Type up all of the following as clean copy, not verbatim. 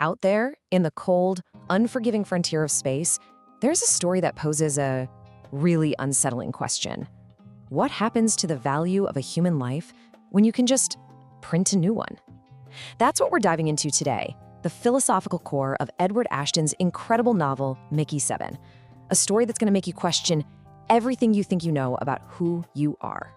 out there, in the cold, unforgiving frontier of space, there's a story that poses a really unsettling question. What happens to the value of a human life when you can just print a new one? That's what we're diving into today, the philosophical core of Edward Ashton's incredible novel, Mickey7, a story that's going to make you question everything you think you know about who you are.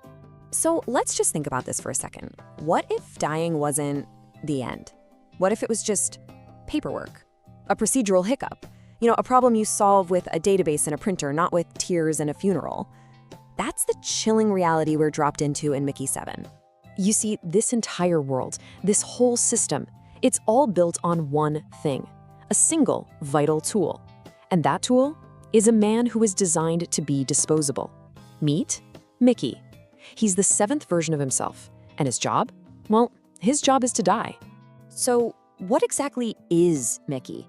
So let's just think about this for a second. What if dying wasn't the end? What if it was just paperwork, a procedural hiccup? A problem you solve with a database and a printer, not with tears and a funeral. That's the chilling reality we're dropped into in Mickey7. You see, this entire world, this whole system, it's all built on one thing, a single vital tool. And that tool is a man who is designed to be disposable. Meet Mickey. He's the 7th version of himself. And his job? Well, his job is to die. So what exactly is Mickey?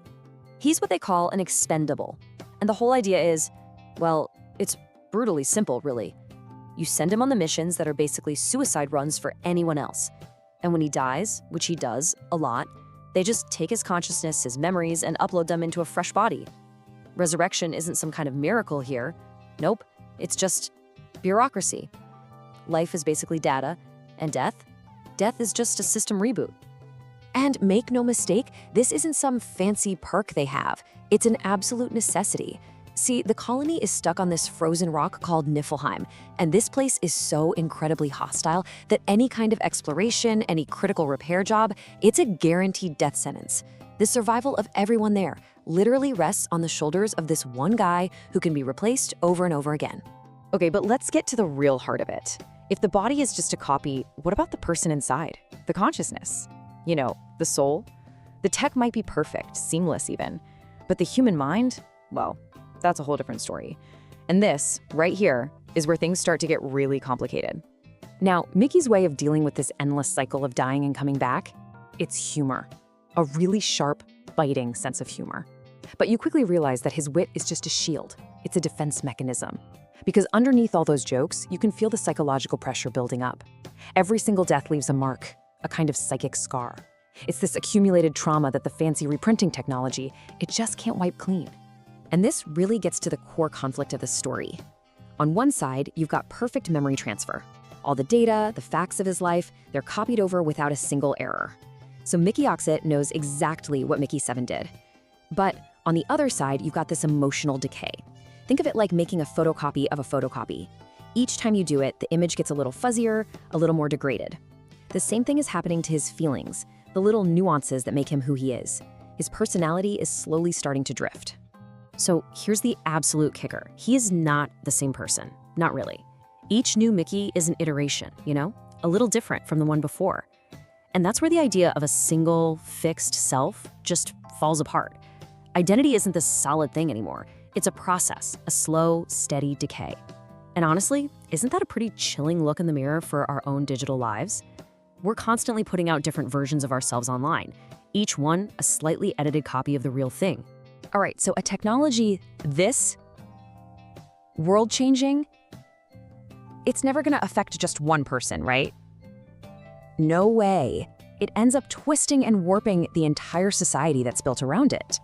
He's what they call an expendable. And the whole idea is, well, it's brutally simple, really. You send him on the missions that are basically suicide runs for anyone else. And when he dies, which he does a lot, they just take his consciousness, his memories, and upload them into a fresh body. Resurrection isn't some kind of miracle here. Nope, it's just bureaucracy. Life is basically data, and death is just a system reboot. And make no mistake, this isn't some fancy perk they have. It's an absolute necessity. See, the colony is stuck on this frozen rock called Niflheim, and this place is so incredibly hostile that any kind of exploration, any critical repair job, it's a guaranteed death sentence. The survival of everyone there literally rests on the shoulders of this one guy who can be replaced over and over again. Okay, but let's get to the real heart of it. If the body is just a copy, what about the person inside? The consciousness? The soul? The tech might be perfect, seamless even, but the human mind, well, that's a whole different story. And this, right here, is where things start to get really complicated. Now, Mickey's way of dealing with this endless cycle of dying and coming back, it's humor. A really sharp, biting sense of humor. But you quickly realize that his wit is just a shield. It's a defense mechanism. Because underneath all those jokes, you can feel the psychological pressure building up. Every single death leaves a mark, a kind of psychic scar. It's this accumulated trauma that the fancy reprinting technology, it just can't wipe clean. And this really gets to the core conflict of the story. On one side, you've got perfect memory transfer. All the data, the facts of his life, they're copied over without a single error. So Mickey Oxit knows exactly what Mickey7 did. But on the other side, you've got this emotional decay. Think of it like making a photocopy of a photocopy. Each time you do it, the image gets a little fuzzier, a little more degraded. The same thing is happening to his feelings, the little nuances that make him who he is. His personality is slowly starting to drift. So here's the absolute kicker. He is not the same person. Not really. Each new Mickey is an iteration, a little different from the one before. And that's where the idea of a single, fixed self just falls apart. Identity isn't this solid thing anymore. It's a process, a slow, steady decay. And honestly, isn't that a pretty chilling look in the mirror for our own digital lives? We're constantly putting out different versions of ourselves online, each one a slightly edited copy of the real thing. All right, so a technology this world-changing, it's never gonna affect just one person, right? No way. It ends up twisting and warping the entire society that's built around it.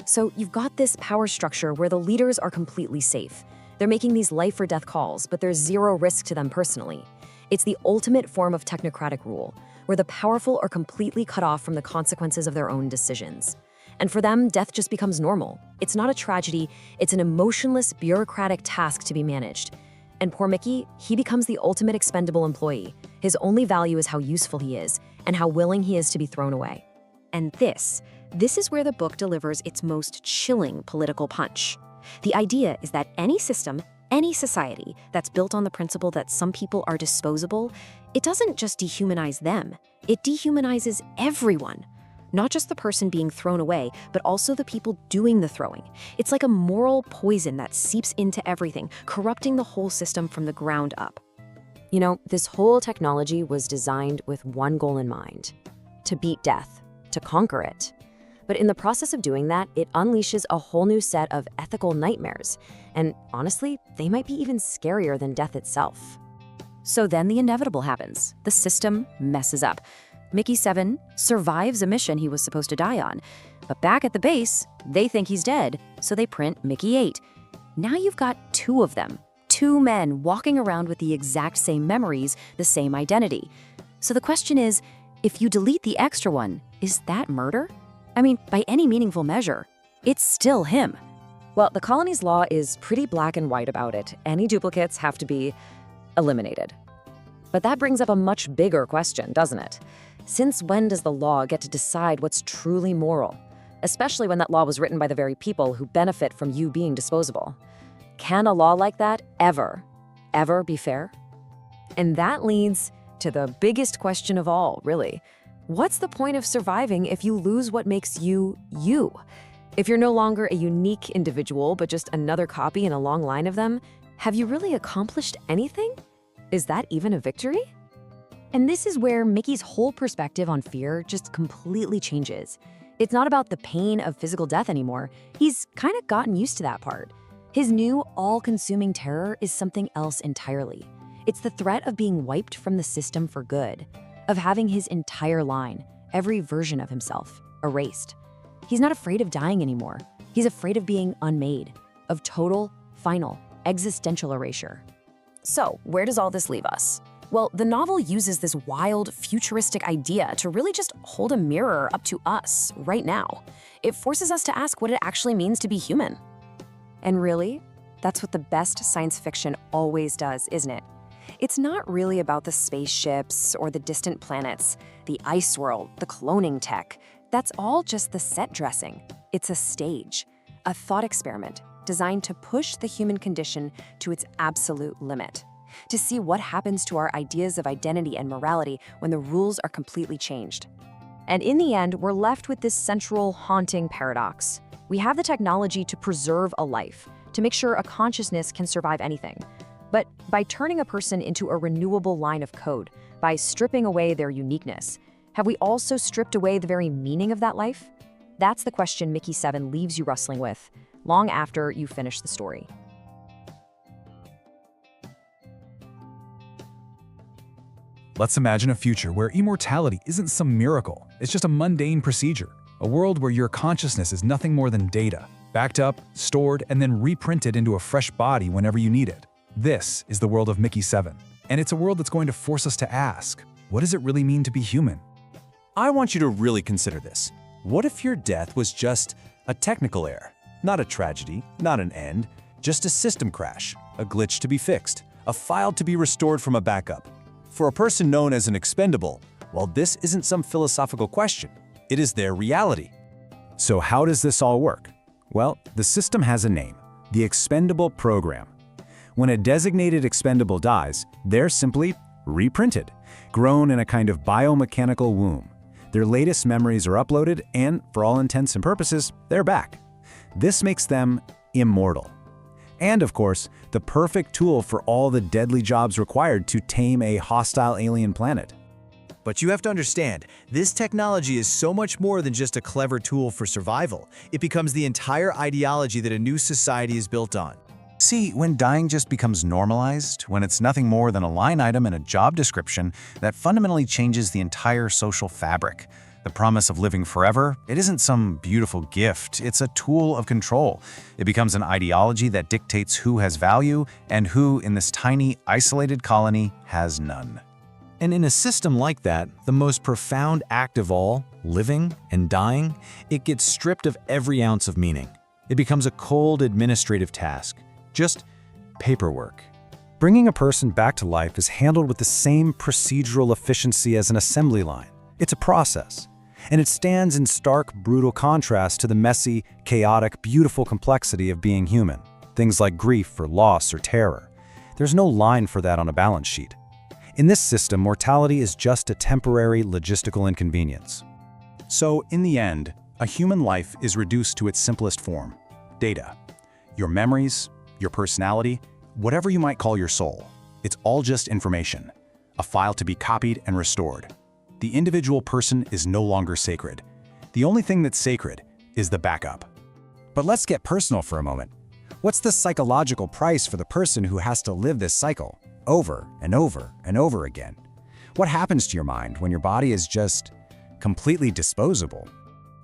So you've got this power structure where the leaders are completely safe. They're making these life or death calls, but there's zero risk to them personally. It's the ultimate form of technocratic rule, where the powerful are completely cut off from the consequences of their own decisions. And for them, death just becomes normal. It's not a tragedy, it's an emotionless, bureaucratic task to be managed. And poor Mickey, he becomes the ultimate expendable employee. His only value is how useful he is, and how willing he is to be thrown away. And this is where the book delivers its most chilling political punch. The idea is that any system, any society that's built on the principle that some people are disposable, it doesn't just dehumanize them, it dehumanizes everyone. Not just the person being thrown away, but also the people doing the throwing. It's like a moral poison that seeps into everything, corrupting the whole system from the ground up. This whole technology was designed with one goal in mind: to beat death, to conquer it. But in the process of doing that, it unleashes a whole new set of ethical nightmares. And honestly, they might be even scarier than death itself. So then the inevitable happens. The system messes up. Mickey7 survives a mission he was supposed to die on, but back at the base, they think he's dead, so they print Mickey8. Now you've got two of them, two men walking around with the exact same memories, the same identity. So the question is, if you delete the extra one, is that murder? I mean, by any meaningful measure, it's still him. Well, the colony's law is pretty black and white about it. Any duplicates have to be eliminated. But that brings up a much bigger question, doesn't it? Since when does the law get to decide what's truly moral? Especially when that law was written by the very people who benefit from you being disposable. Can a law like that ever be fair? And that leads to the biggest question of all, really. What's the point of surviving if you lose what makes you, you? If you're no longer a unique individual, but just another copy in a long line of them, have you really accomplished anything? Is that even a victory? And this is where Mickey's whole perspective on fear just completely changes. It's not about the pain of physical death anymore. He's kind of gotten used to that part. His new all-consuming terror is something else entirely. It's the threat of being wiped from the system for good, of having his entire line, every version of himself, erased. He's not afraid of dying anymore. He's afraid of being unmade, of total, final, existential erasure. So, where does all this leave us? Well, the novel uses this wild, futuristic idea to really just hold a mirror up to us right now. It forces us to ask what it actually means to be human. And really, that's what the best science fiction always does, isn't it? It's not really about the spaceships or the distant planets, the ice world, the cloning tech. That's all just the set dressing. It's a stage, a thought experiment designed to push the human condition to its absolute limit, to see what happens to our ideas of identity and morality when the rules are completely changed. And in the end, we're left with this central, haunting paradox. We have the technology to preserve a life, to make sure a consciousness can survive anything. But by turning a person into a renewable line of code, by stripping away their uniqueness, have we also stripped away the very meaning of that life? That's the question Mickey7 leaves you wrestling with, long after you finish the story. Let's imagine a future where immortality isn't some miracle, it's just a mundane procedure. A world where your consciousness is nothing more than data, backed up, stored, and then reprinted into a fresh body whenever you need it. This is the world of Mickey7, and it's a world that's going to force us to ask, what does it really mean to be human? I want you to really consider this. What if your death was just a technical error? Not a tragedy, not an end, just a system crash, a glitch to be fixed, a file to be restored from a backup. For a person known as an expendable, well, this isn't some philosophical question. It is their reality. So how does this all work? Well, the system has a name, the Expendable program. When a designated expendable dies, they're simply reprinted, grown in a kind of biomechanical womb. Their latest memories are uploaded and, for all intents and purposes, they're back. This makes them immortal. And of course, the perfect tool for all the deadly jobs required to tame a hostile alien planet. But you have to understand, this technology is so much more than just a clever tool for survival. It becomes the entire ideology that a new society is built on. See, when dying just becomes normalized, when it's nothing more than a line item in a job description, that fundamentally changes the entire social fabric. The promise of living forever, it isn't some beautiful gift, it's a tool of control. It becomes an ideology that dictates who has value and who, in this tiny, isolated colony, has none. And in a system like that, the most profound act of all, living and dying, it gets stripped of every ounce of meaning. It becomes a cold administrative task, just paperwork. Bringing a person back to life is handled with the same procedural efficiency as an assembly line. It's a process. And it stands in stark, brutal contrast to the messy, chaotic, beautiful complexity of being human. Things like grief or loss or terror. There's no line for that on a balance sheet. In this system, mortality is just a temporary logistical inconvenience. So, in the end, a human life is reduced to its simplest form: data. Your memories, your personality, whatever you might call your soul. It's all just information, a file to be copied and restored. The individual person is no longer sacred. The only thing that's sacred is the backup. But let's get personal for a moment. What's the psychological price for the person who has to live this cycle over and over and over again? What happens to your mind when your body is just completely disposable?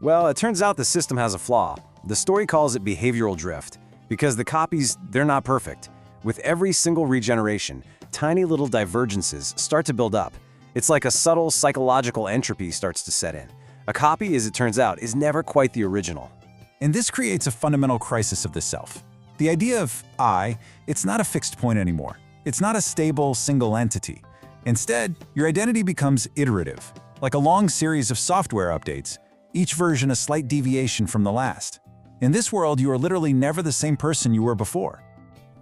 Well, it turns out the system has a flaw. The story calls it behavioral drift, because the copies, they're not perfect. With every single regeneration, tiny little divergences start to build up. It's like a subtle psychological entropy starts to set in. A copy, as it turns out, is never quite the original. And this creates a fundamental crisis of the self. The idea of I, it's not a fixed point anymore. It's not a stable, single entity. Instead, your identity becomes iterative, like a long series of software updates, each version a slight deviation from the last. In this world, you are literally never the same person you were before.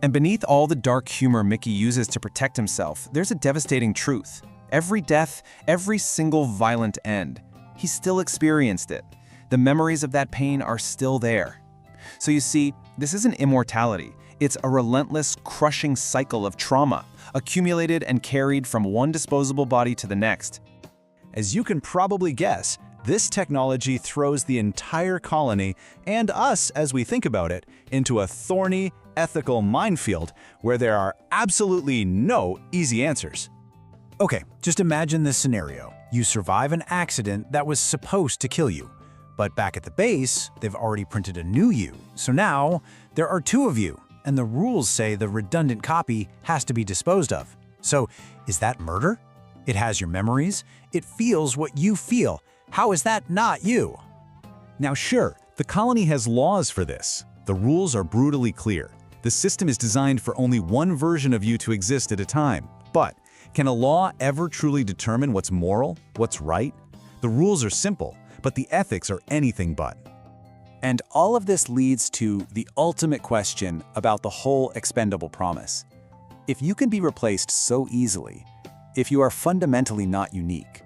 And beneath all the dark humor Mickey uses to protect himself, there's a devastating truth. Every death, every single violent end, he still experienced it. The memories of that pain are still there. So you see, this isn't immortality. It's a relentless, crushing cycle of trauma, accumulated and carried from one disposable body to the next. As you can probably guess, this technology throws the entire colony, and us as we think about it, into a thorny, ethical minefield where there are absolutely no easy answers. Okay, just imagine this scenario. You survive an accident that was supposed to kill you. But back at the base, they've already printed a new you. So now, there are two of you, and the rules say the redundant copy has to be disposed of. So, is that murder? It has your memories. It feels what you feel. How is that not you? Now sure, the colony has laws for this. The rules are brutally clear. The system is designed for only one version of you to exist at a time. But can a law ever truly determine what's moral, what's right? The rules are simple, but the ethics are anything but. And all of this leads to the ultimate question about the whole expendable promise. If you can be replaced so easily, if you are fundamentally not unique,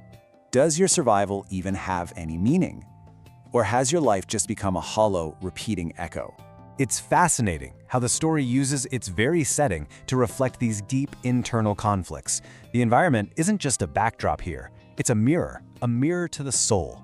does your survival even have any meaning? Or has your life just become a hollow, repeating echo? It's fascinating how the story uses its very setting to reflect these deep internal conflicts. The environment isn't just a backdrop here, it's a mirror to the soul.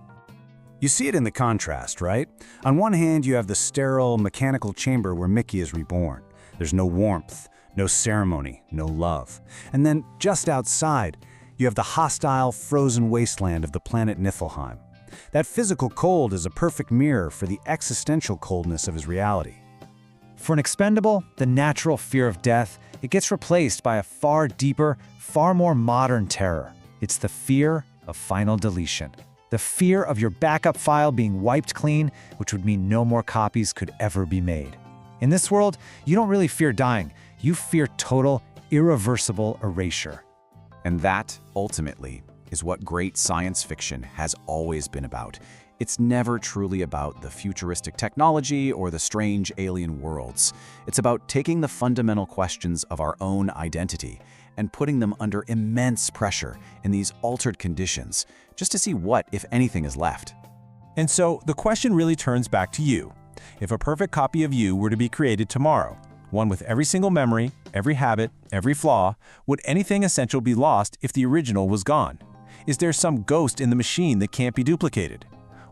You see it in the contrast, right? On one hand, you have the sterile, mechanical chamber where Mickey is reborn. There's no warmth, no ceremony, no love. And then, just outside, you have the hostile, frozen wasteland of the planet Niflheim. That physical cold is a perfect mirror for the existential coldness of his reality. For an expendable, the natural fear of death, it gets replaced by a far deeper, far more modern terror. It's the fear of final deletion. The fear of your backup file being wiped clean, which would mean no more copies could ever be made. In this world, you don't really fear dying. You fear total, irreversible erasure. And that, ultimately, is what great science fiction has always been about. It's never truly about the futuristic technology or the strange alien worlds. It's about taking the fundamental questions of our own identity and putting them under immense pressure in these altered conditions, just to see what, if anything, is left. And so the question really turns back to you. If a perfect copy of you were to be created tomorrow, one with every single memory, every habit, every flaw, would anything essential be lost if the original was gone? Is there some ghost in the machine that can't be duplicated?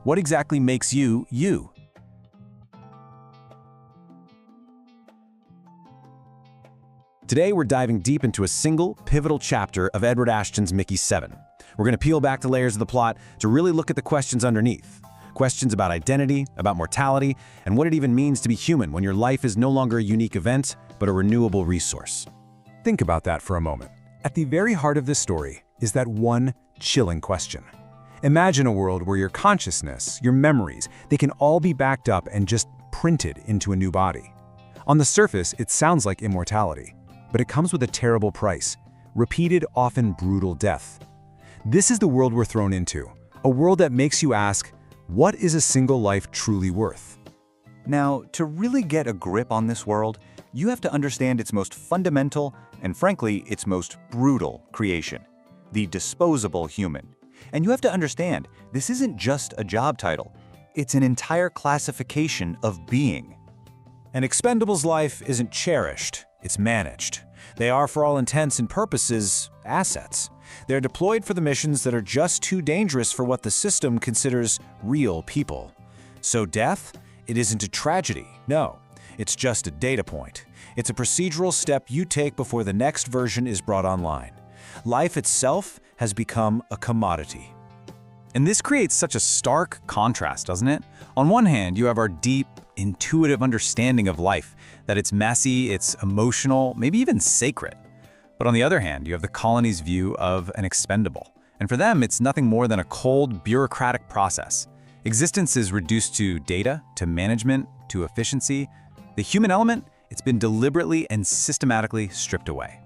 What exactly makes you, you? Today, we're diving deep into a single, pivotal chapter of Edward Ashton's Mickey-7. We're going to peel back the layers of the plot to really look at the questions underneath. Questions about identity, about mortality, and what it even means to be human when your life is no longer a unique event, but a renewable resource. Think about that for a moment. At the very heart of this story is that one chilling question. Imagine a world where your consciousness, your memories, they can all be backed up and just printed into a new body. On the surface, it sounds like immortality, but it comes with a terrible price, repeated, often brutal death. This is the world we're thrown into, a world that makes you ask, what is a single life truly worth? Now, to really get a grip on this world, you have to understand its most fundamental and, frankly, its most brutal creation, the disposable human. And you have to understand, this isn't just a job title. It's an entire classification of being. An expendable's life isn't cherished, it's managed. They are, for all intents and purposes, assets. They're deployed for the missions that are just too dangerous for what the system considers real people. So death? It isn't a tragedy, no. It's just a data point. It's a procedural step you take before the next version is brought online. Life itself, has become a commodity. And this creates such a stark contrast, doesn't it? On one hand, you have our deep, intuitive understanding of life, that it's messy, it's emotional, maybe even sacred. But on the other hand, you have the colony's view of an expendable. And for them, it's nothing more than a cold, bureaucratic process. Existence is reduced to data, to management, to efficiency. The human element, it's been deliberately and systematically stripped away.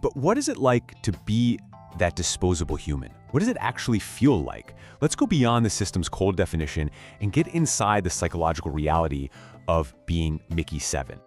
But what is it like to be that disposable human? What does it actually feel like? Let's go beyond the system's cold definition and get inside the psychological reality of being Mickey7.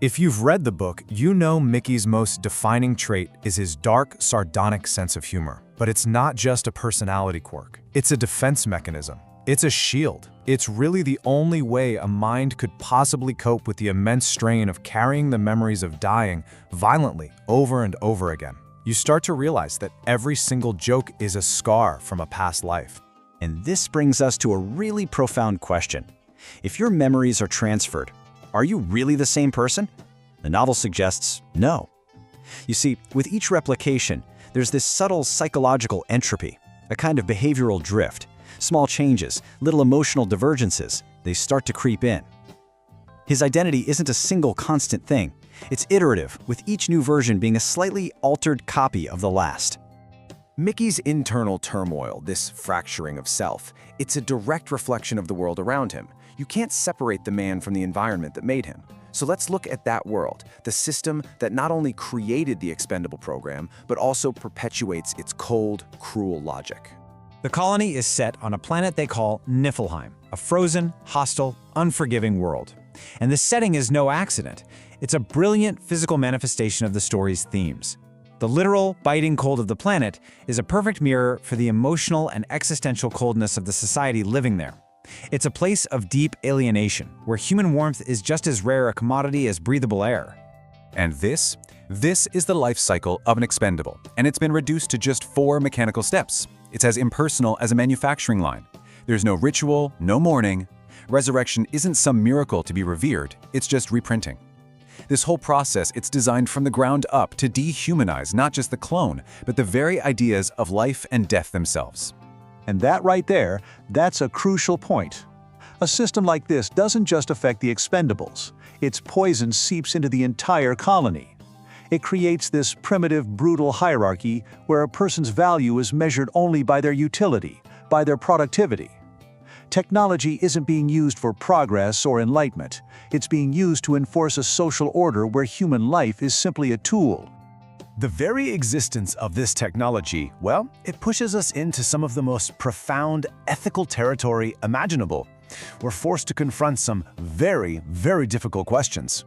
If you've read the book, you know Mickey's most defining trait is his dark, sardonic sense of humor. But it's not just a personality quirk. It's a defense mechanism. It's a shield. It's really the only way a mind could possibly cope with the immense strain of carrying the memories of dying violently over and over again. You start to realize that every single joke is a scar from a past life. And this brings us to a really profound question. If your memories are transferred, are you really the same person? The novel suggests no. You see, with each replication, there's this subtle psychological entropy, a kind of behavioral drift. Small changes, little emotional divergences, they start to creep in. His identity isn't a single constant thing. It's iterative, with each new version being a slightly altered copy of the last. Mickey's internal turmoil, this fracturing of self, it's a direct reflection of the world around him. You can't separate the man from the environment that made him. So let's look at that world, the system that not only created the Expendable program, but also perpetuates its cold, cruel logic. The colony is set on a planet they call Niflheim, a frozen, hostile, unforgiving world. And this setting is no accident. It's a brilliant physical manifestation of the story's themes. The literal, biting cold of the planet is a perfect mirror for the emotional and existential coldness of the society living there. It's a place of deep alienation, where human warmth is just as rare a commodity as breathable air. And this is the life cycle of an expendable, and it's been reduced to just 4 mechanical steps. It's as impersonal as a manufacturing line. There's no ritual, no mourning. Resurrection isn't some miracle to be revered, it's just reprinting. This whole process, it's designed from the ground up to dehumanize not just the clone, but the very ideas of life and death themselves. And that right there, that's a crucial point. A system like this doesn't just affect the expendables. Its poison seeps into the entire colony. It creates this primitive, brutal hierarchy where a person's value is measured only by their utility, by their productivity. Technology isn't being used for progress or enlightenment. It's being used to enforce a social order where human life is simply a tool. The very existence of this technology, well, it pushes us into some of the most profound ethical territory imaginable. We're forced to confront some very, very difficult questions.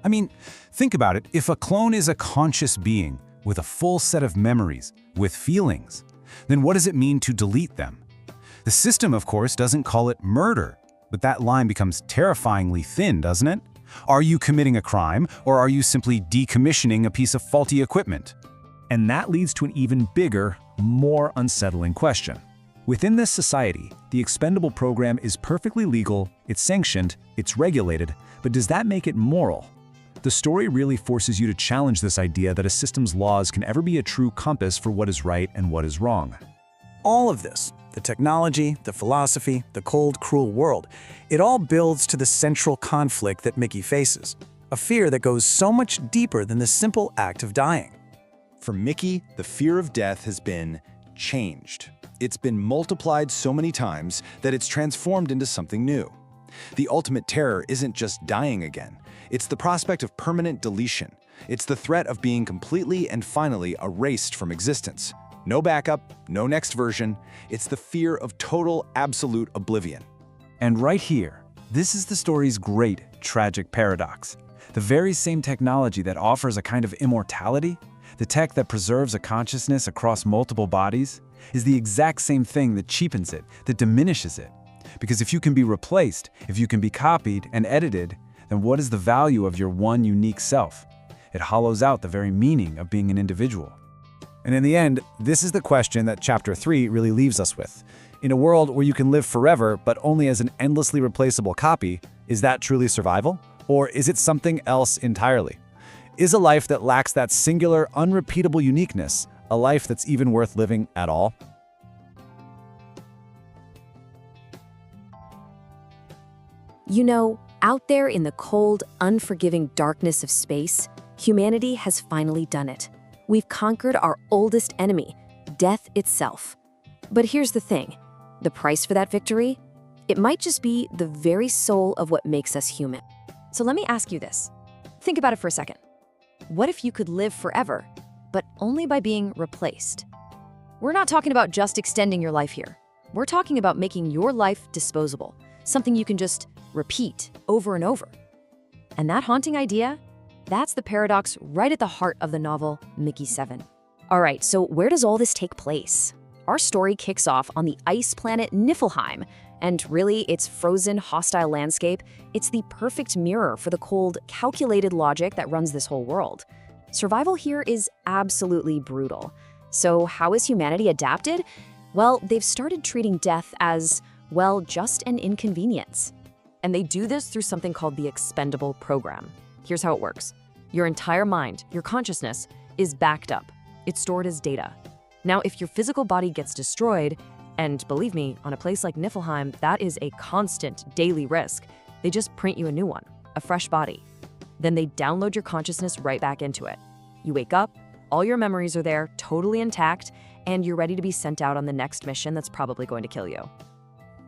I mean, think about it. If a clone is a conscious being with a full set of memories, with feelings, then what does it mean to delete them? The system, of course, doesn't call it murder, but that line becomes terrifyingly thin, doesn't it? Are you committing a crime, or are you simply decommissioning a piece of faulty equipment? And that leads to an even bigger, more unsettling question. Within this society, the Expendable program is perfectly legal, it's sanctioned, it's regulated, but does that make it moral? The story really forces you to challenge this idea that a system's laws can ever be a true compass for what is right and what is wrong. All of this, the technology, the philosophy, the cold, cruel world, it all builds to the central conflict that Mickey faces, a fear that goes so much deeper than the simple act of dying. For Mickey, the fear of death has been changed. It's been multiplied so many times that it's transformed into something new. The ultimate terror isn't just dying again. It's the prospect of permanent deletion. It's the threat of being completely and finally erased from existence. No backup, no next version. It's the fear of total, absolute oblivion. And right here, this is the story's great, tragic paradox. The very same technology that offers a kind of immortality, the tech that preserves a consciousness across multiple bodies, is the exact same thing that cheapens it, that diminishes it. Because if you can be replaced, if you can be copied and edited, then what is the value of your one unique self? It hollows out the very meaning of being an individual. And in the end, this is the question that Chapter 3 really leaves us with. In a world where you can live forever, but only as an endlessly replaceable copy, is that truly survival? Or is it something else entirely? Is a life that lacks that singular, unrepeatable uniqueness A life that's even worth living at all? You know, out there in the cold, unforgiving darkness of space, humanity has finally done it. We've conquered our oldest enemy, death itself. But here's the thing. The price for that victory? It might just be the very soul of what makes us human. So let me ask you this. Think about it for a second. What if you could live forever, but only by being replaced? We're not talking about just extending your life here. We're talking about making your life disposable, something you can just repeat over and over. And that haunting idea? That's the paradox right at the heart of the novel Mickey7. All right, so where does all this take place? Our story kicks off on the ice planet Niflheim, and really, its frozen, hostile landscape, it's the perfect mirror for the cold, calculated logic that runs this whole world. Survival here is absolutely brutal. So how has humanity adapted? Well, they've started treating death as, well, just an inconvenience. And they do this through something called the Expendable program. Here's how it works. Your entire mind, your consciousness, is backed up. It's stored as data. Now, if your physical body gets destroyed, and believe me, on a place like Niflheim, that is a constant daily risk, they just print you a new one, a fresh body. Then they download your consciousness right back into it. You wake up, all your memories are there, totally intact, and you're ready to be sent out on the next mission that's probably going to kill you.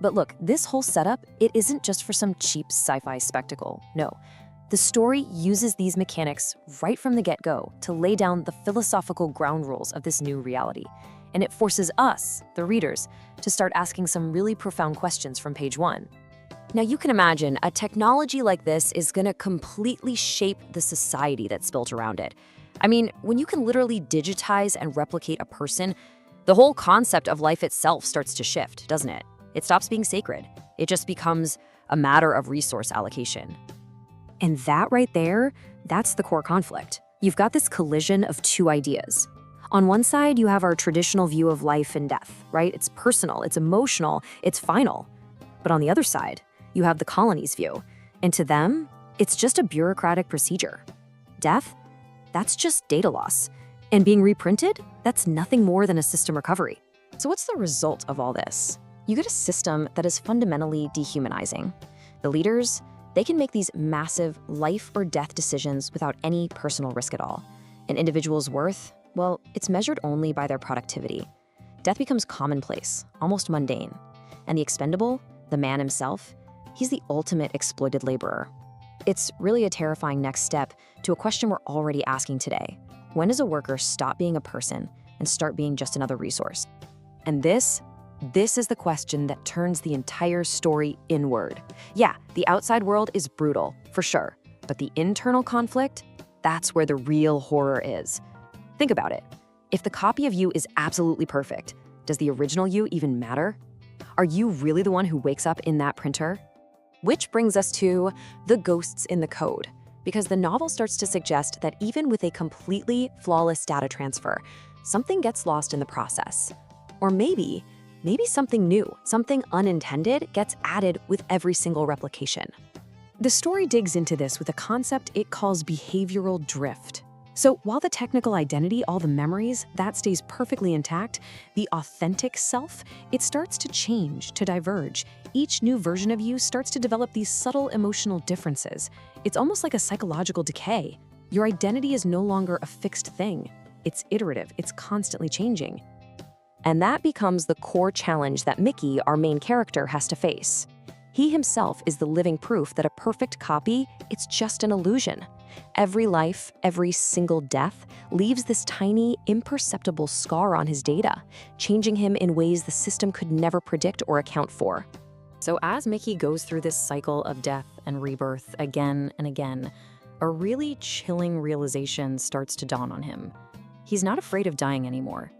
But look, this whole setup, it isn't just for some cheap sci-fi spectacle. No. The story uses these mechanics right from the get-go to lay down the philosophical ground rules of this new reality. And it forces us, the readers, to start asking some really profound questions from page 1. Now you can imagine a technology like this is going to completely shape the society that's built around it. I mean, when you can literally digitize and replicate a person, the whole concept of life itself starts to shift, doesn't it? It stops being sacred. It just becomes a matter of resource allocation. And that right there, that's the core conflict. You've got this collision of two ideas. On one side, you have our traditional view of life and death, right? It's personal, it's emotional, it's final. But on the other side, you have the colony's view. And to them, it's just a bureaucratic procedure. Death? That's just data loss. And being reprinted? That's nothing more than a system recovery. So what's the result of all this? You get a system that is fundamentally dehumanizing. The leaders, they can make these massive life or death decisions without any personal risk at all. An individual's worth, well, it's measured only by their productivity. Death becomes commonplace, almost mundane. And the expendable, the man himself, he's the ultimate exploited laborer. It's really a terrifying next step to a question we're already asking today. When does a worker stop being a person and start being just another resource? And this is the question that turns the entire story inward. Yeah, the outside world is brutal, for sure, but the internal conflict, that's where the real horror is. Think about it. If the copy of you is absolutely perfect, does the original you even matter? Are you really the one who wakes up in that printer? Which brings us to the ghosts in the code, because the novel starts to suggest that even with a completely flawless data transfer, something gets lost in the process. Or maybe something new, something unintended gets added with every single replication. The story digs into this with a concept it calls behavioral drift. So while the technical identity, all the memories, that stays perfectly intact, the authentic self, it starts to change, to diverge. Each new version of you starts to develop these subtle emotional differences. It's almost like a psychological decay. Your identity is no longer a fixed thing. It's iterative, it's constantly changing. And that becomes the core challenge that Mickey, our main character, has to face. He himself is the living proof that a perfect copy, it's just an illusion. Every life, every single death leaves this tiny, imperceptible scar on his data, changing him in ways the system could never predict or account for. So as Mickey goes through this cycle of death and rebirth again and again, a really chilling realization starts to dawn on him. He's not afraid of dying anymore.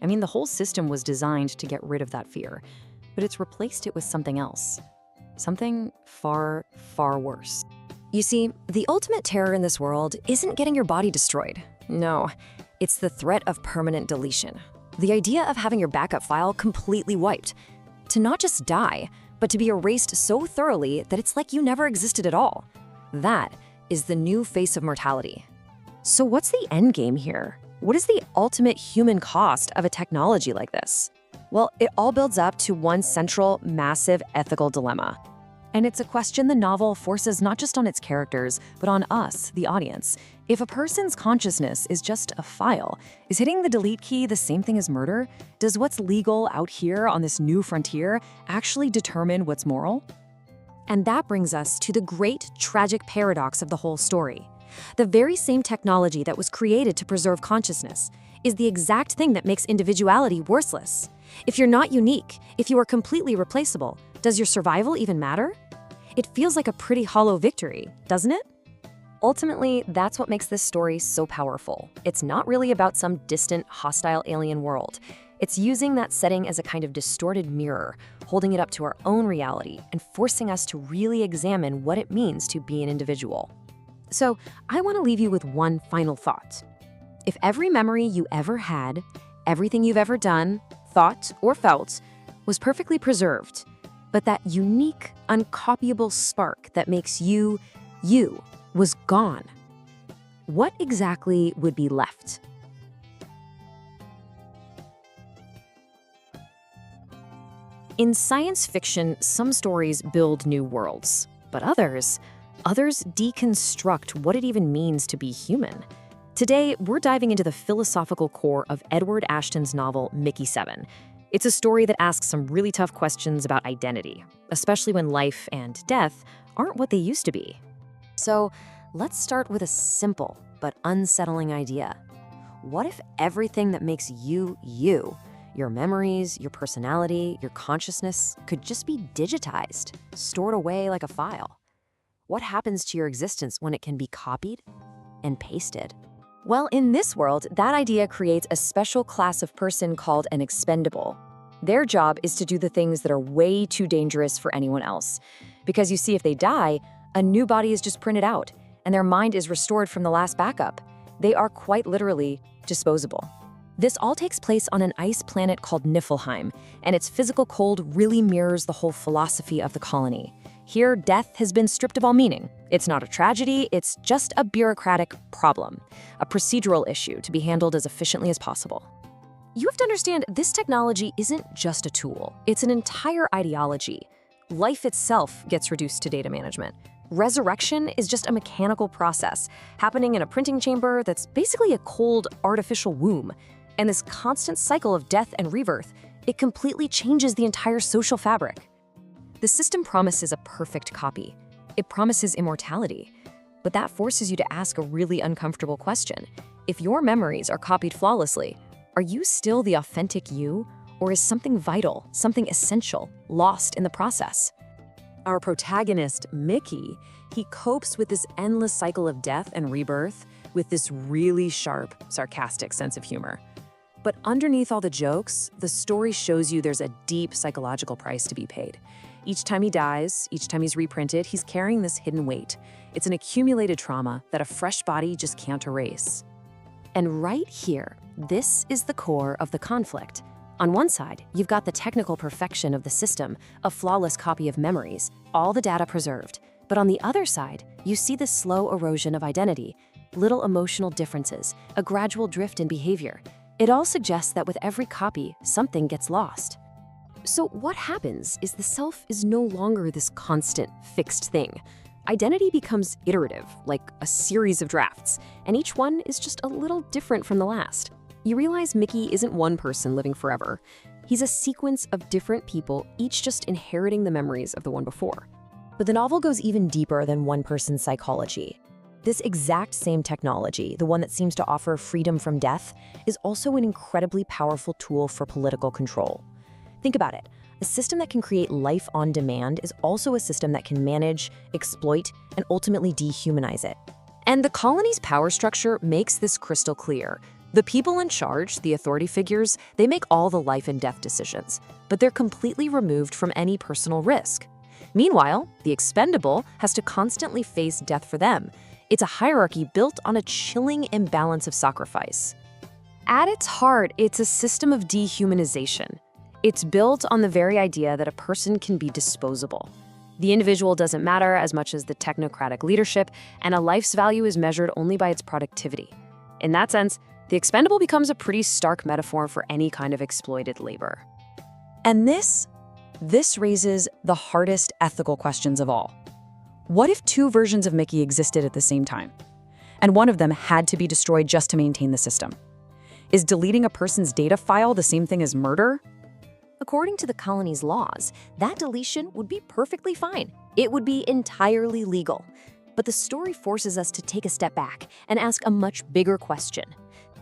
I mean, the whole system was designed to get rid of that fear, but it's replaced it with something else. Something far, far worse. You see, the ultimate terror in this world isn't getting your body destroyed. No, it's the threat of permanent deletion. The idea of having your backup file completely wiped. To not just die, but to be erased so thoroughly that it's like you never existed at all. That is the new face of mortality. So what's the end game here? What is the ultimate human cost of a technology like this? Well, it all builds up to one central, massive ethical dilemma. And it's a question the novel forces not just on its characters, but on us, the audience. If a person's consciousness is just a file, is hitting the delete key the same thing as murder? Does what's legal out here on this new frontier actually determine what's moral? And that brings us to the great, tragic paradox of the whole story. The very same technology that was created to preserve consciousness is the exact thing that makes individuality worthless. If you're not unique, if you are completely replaceable, does your survival even matter? It feels like a pretty hollow victory, doesn't it? Ultimately, that's what makes this story so powerful. It's not really about some distant, hostile alien world. It's using that setting as a kind of distorted mirror, holding it up to our own reality and forcing us to really examine what it means to be an individual. So, I want to leave you with one final thought. If every memory you ever had, everything you've ever done, thought, or felt was perfectly preserved, but that unique, uncopyable spark that makes you, you, was gone, what exactly would be left? In science fiction, some stories build new worlds, but others deconstruct what it even means to be human. Today, we're diving into the philosophical core of Edward Ashton's novel, Mickey7. It's a story that asks some really tough questions about identity, especially when life and death aren't what they used to be. So, let's start with a simple but unsettling idea. What if everything that makes you, you, your memories, your personality, your consciousness, could just be digitized, stored away like a file? What happens to your existence when it can be copied and pasted? Well, in this world, that idea creates a special class of person called an expendable. Their job is to do the things that are way too dangerous for anyone else. Because you see, if they die, a new body is just printed out, and their mind is restored from the last backup. They are quite literally disposable. This all takes place on an ice planet called Niflheim, and its physical cold really mirrors the whole philosophy of the colony. Here, death has been stripped of all meaning. It's not a tragedy, it's just a bureaucratic problem, a procedural issue to be handled as efficiently as possible. You have to understand, this technology isn't just a tool, it's an entire ideology. Life itself gets reduced to data management. Resurrection is just a mechanical process happening in a printing chamber that's basically a cold, artificial womb. And this constant cycle of death and rebirth, it completely changes the entire social fabric. The system promises a perfect copy. It promises immortality. But that forces you to ask a really uncomfortable question. If your memories are copied flawlessly, are you still the authentic you? Or is something vital, something essential, lost in the process? Our protagonist, Mickey, he copes with this endless cycle of death and rebirth with this really sharp, sarcastic sense of humor. But underneath all the jokes, the story shows you there's a deep psychological price to be paid. Each time he dies, each time he's reprinted, he's carrying this hidden weight. It's an accumulated trauma that a fresh body just can't erase. And right here, this is the core of the conflict. On one side, you've got the technical perfection of the system, a flawless copy of memories, all the data preserved. But on the other side, you see the slow erosion of identity, little emotional differences, a gradual drift in behavior. It all suggests that with every copy, something gets lost. So what happens is the self is no longer this constant, fixed thing. Identity becomes iterative, like a series of drafts, and each one is just a little different from the last. You realize Mickey isn't one person living forever. He's a sequence of different people, each just inheriting the memories of the one before. But the novel goes even deeper than one person's psychology. This exact same technology, the one that seems to offer freedom from death, is also an incredibly powerful tool for political control. Think about it. A system that can create life on demand is also a system that can manage, exploit, and ultimately dehumanize it. And the colony's power structure makes this crystal clear. The people in charge, the authority figures, they make all the life and death decisions, but they're completely removed from any personal risk. Meanwhile, the expendable has to constantly face death for them. It's a hierarchy built on a chilling imbalance of sacrifice. At its heart, it's a system of dehumanization. It's built on the very idea that a person can be disposable. The individual doesn't matter as much as the technocratic leadership, and a life's value is measured only by its productivity. In that sense, The expendable becomes a pretty stark metaphor for any kind of exploited labor. And this raises the hardest ethical questions of all. What if two versions of Mickey existed at the same time, and one of them had to be destroyed just to maintain the system? Is deleting a person's data file the same thing as murder? According to the colony's laws, that deletion would be perfectly fine. It would be entirely legal. But the story forces us to take a step back and ask a much bigger question.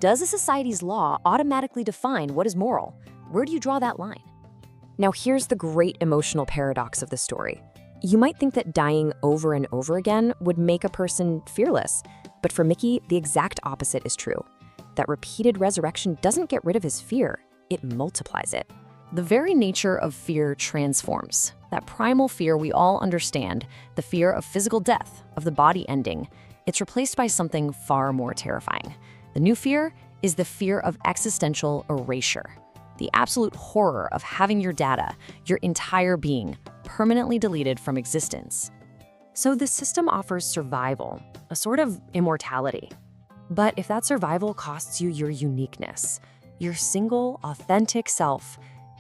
Does a society's law automatically define what is moral? Where do you draw that line? Now here's the great emotional paradox of the story. You might think that dying over and over again would make a person fearless, but for Mickey, the exact opposite is true. That repeated resurrection doesn't get rid of his fear, it multiplies it. The very nature of fear transforms. That primal fear we all understand, the fear of physical death, of the body ending, it's replaced by something far more terrifying. The new fear is the fear of existential erasure. The absolute horror of having your data, your entire being, permanently deleted from existence. So the system offers survival, a sort of immortality. But if that survival costs you your uniqueness, your single, authentic self,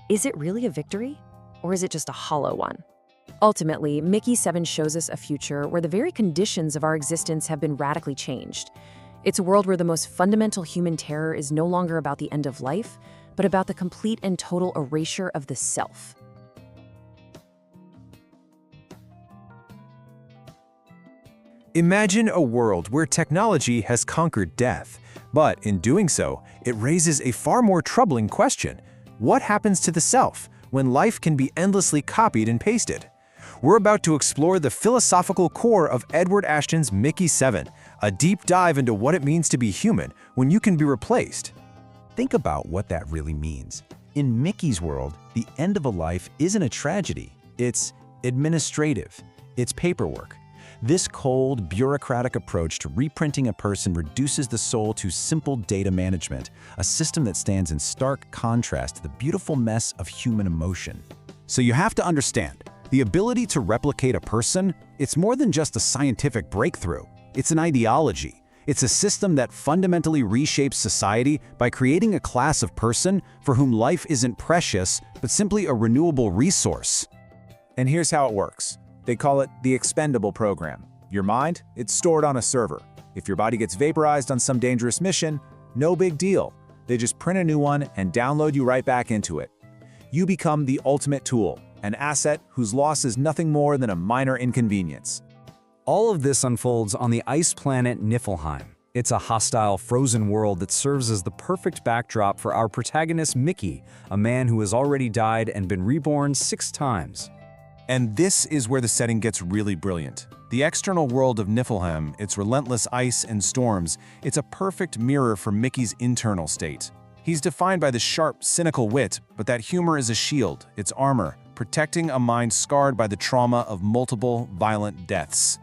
is it really a victory? Or is it just a hollow one? Ultimately, Mickey7 shows us a future where the very conditions of our existence have been radically changed. It's a world where the most fundamental human terror is no longer about the end of life, but about the complete and total erasure of the self. Imagine a world where technology has conquered death, but in doing so, it raises a far more troubling question. What happens to the self when life can be endlessly copied and pasted? We're about to explore the philosophical core of Edward Ashton's Mickey7, a deep dive into what it means to be human when you can be replaced. Think about what that really means. In Mickey's world, the end of a life isn't a tragedy. It's administrative. It's paperwork. This cold, bureaucratic approach to reprinting a person reduces the soul to simple data management, a system that stands in stark contrast to the beautiful mess of human emotion. So you have to understand, the ability to replicate a person, it's more than just a scientific breakthrough. It's an ideology. It's a system that fundamentally reshapes society by creating a class of person for whom life isn't precious, but simply a renewable resource. And here's how it works. They call it the Expendable program. Your mind, it's stored on a server. If your body gets vaporized on some dangerous mission, no big deal. They just print a new one and download you right back into it. You become the ultimate tool, an asset whose loss is nothing more than a minor inconvenience. All of this unfolds on the ice planet Niflheim. It's a hostile, frozen world that serves as the perfect backdrop for our protagonist Mickey, a man who has already died and been reborn 6 times. And this is where the setting gets really brilliant. The external world of Niflheim, its relentless ice and storms, it's a perfect mirror for Mickey's internal state. He's defined by the sharp, cynical wit, but that humor is a shield, its armor, protecting a mind scarred by the trauma of multiple, violent deaths.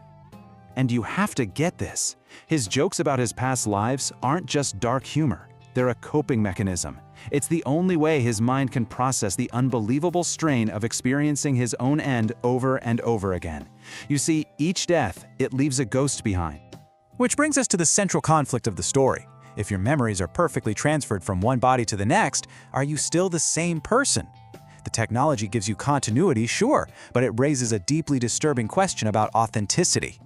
And you have to get this. His jokes about his past lives aren't just dark humor. They're a coping mechanism. It's the only way his mind can process the unbelievable strain of experiencing his own end over and over again. You see, each death, it leaves a ghost behind. Which brings us to the central conflict of the story. If your memories are perfectly transferred from one body to the next, are you still the same person? The technology gives you continuity, sure, but it raises a deeply disturbing question about authenticity.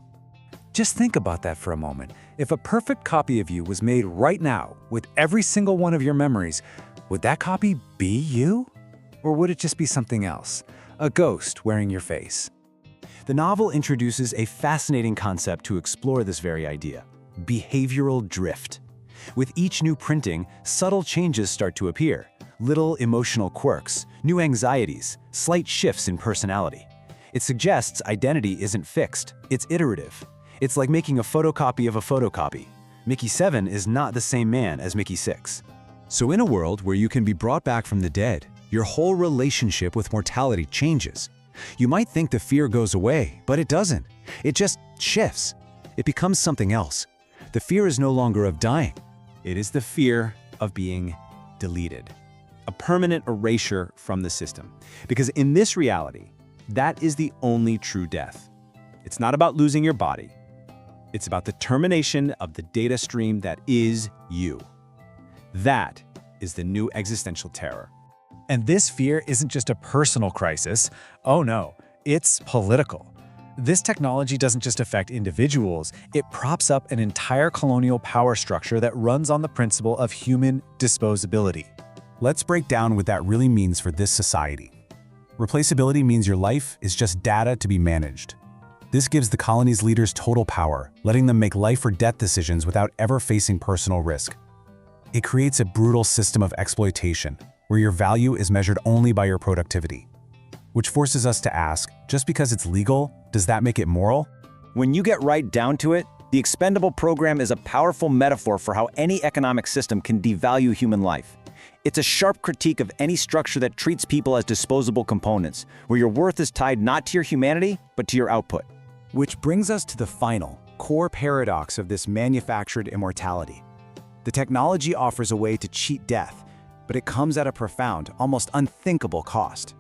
Just think about that for a moment. If a perfect copy of you was made right now, with every single one of your memories, would that copy be you? Or would it just be something else? A ghost wearing your face? The novel introduces a fascinating concept to explore this very idea: behavioral drift. With each new printing, subtle changes start to appear. Little emotional quirks, new anxieties, slight shifts in personality. It suggests identity isn't fixed, it's iterative. It's like making a photocopy of a photocopy. Mickey7 is not the same man as Mickey6. So in a world where you can be brought back from the dead, your whole relationship with mortality changes. You might think the fear goes away, but it doesn't. It just shifts. It becomes something else. The fear is no longer of dying. It is the fear of being deleted. A permanent erasure from the system. Because in this reality, that is the only true death. It's not about losing your body. It's about the termination of the data stream that is you. That is the new existential terror. And this fear isn't just a personal crisis. Oh no, it's political. This technology doesn't just affect individuals, it props up an entire colonial power structure that runs on the principle of human disposability. Let's break down what that really means for this society. Replaceability means your life is just data to be managed. This gives the colony's leaders total power, letting them make life or death decisions without ever facing personal risk. It creates a brutal system of exploitation, where your value is measured only by your productivity. Which forces us to ask, just because it's legal, does that make it moral? When you get right down to it, the Expendable program is a powerful metaphor for how any economic system can devalue human life. It's a sharp critique of any structure that treats people as disposable components, where your worth is tied not to your humanity, but to your output. Which brings us to the final, core paradox of this manufactured immortality. The technology offers a way to cheat death, but it comes at a profound, almost unthinkable cost.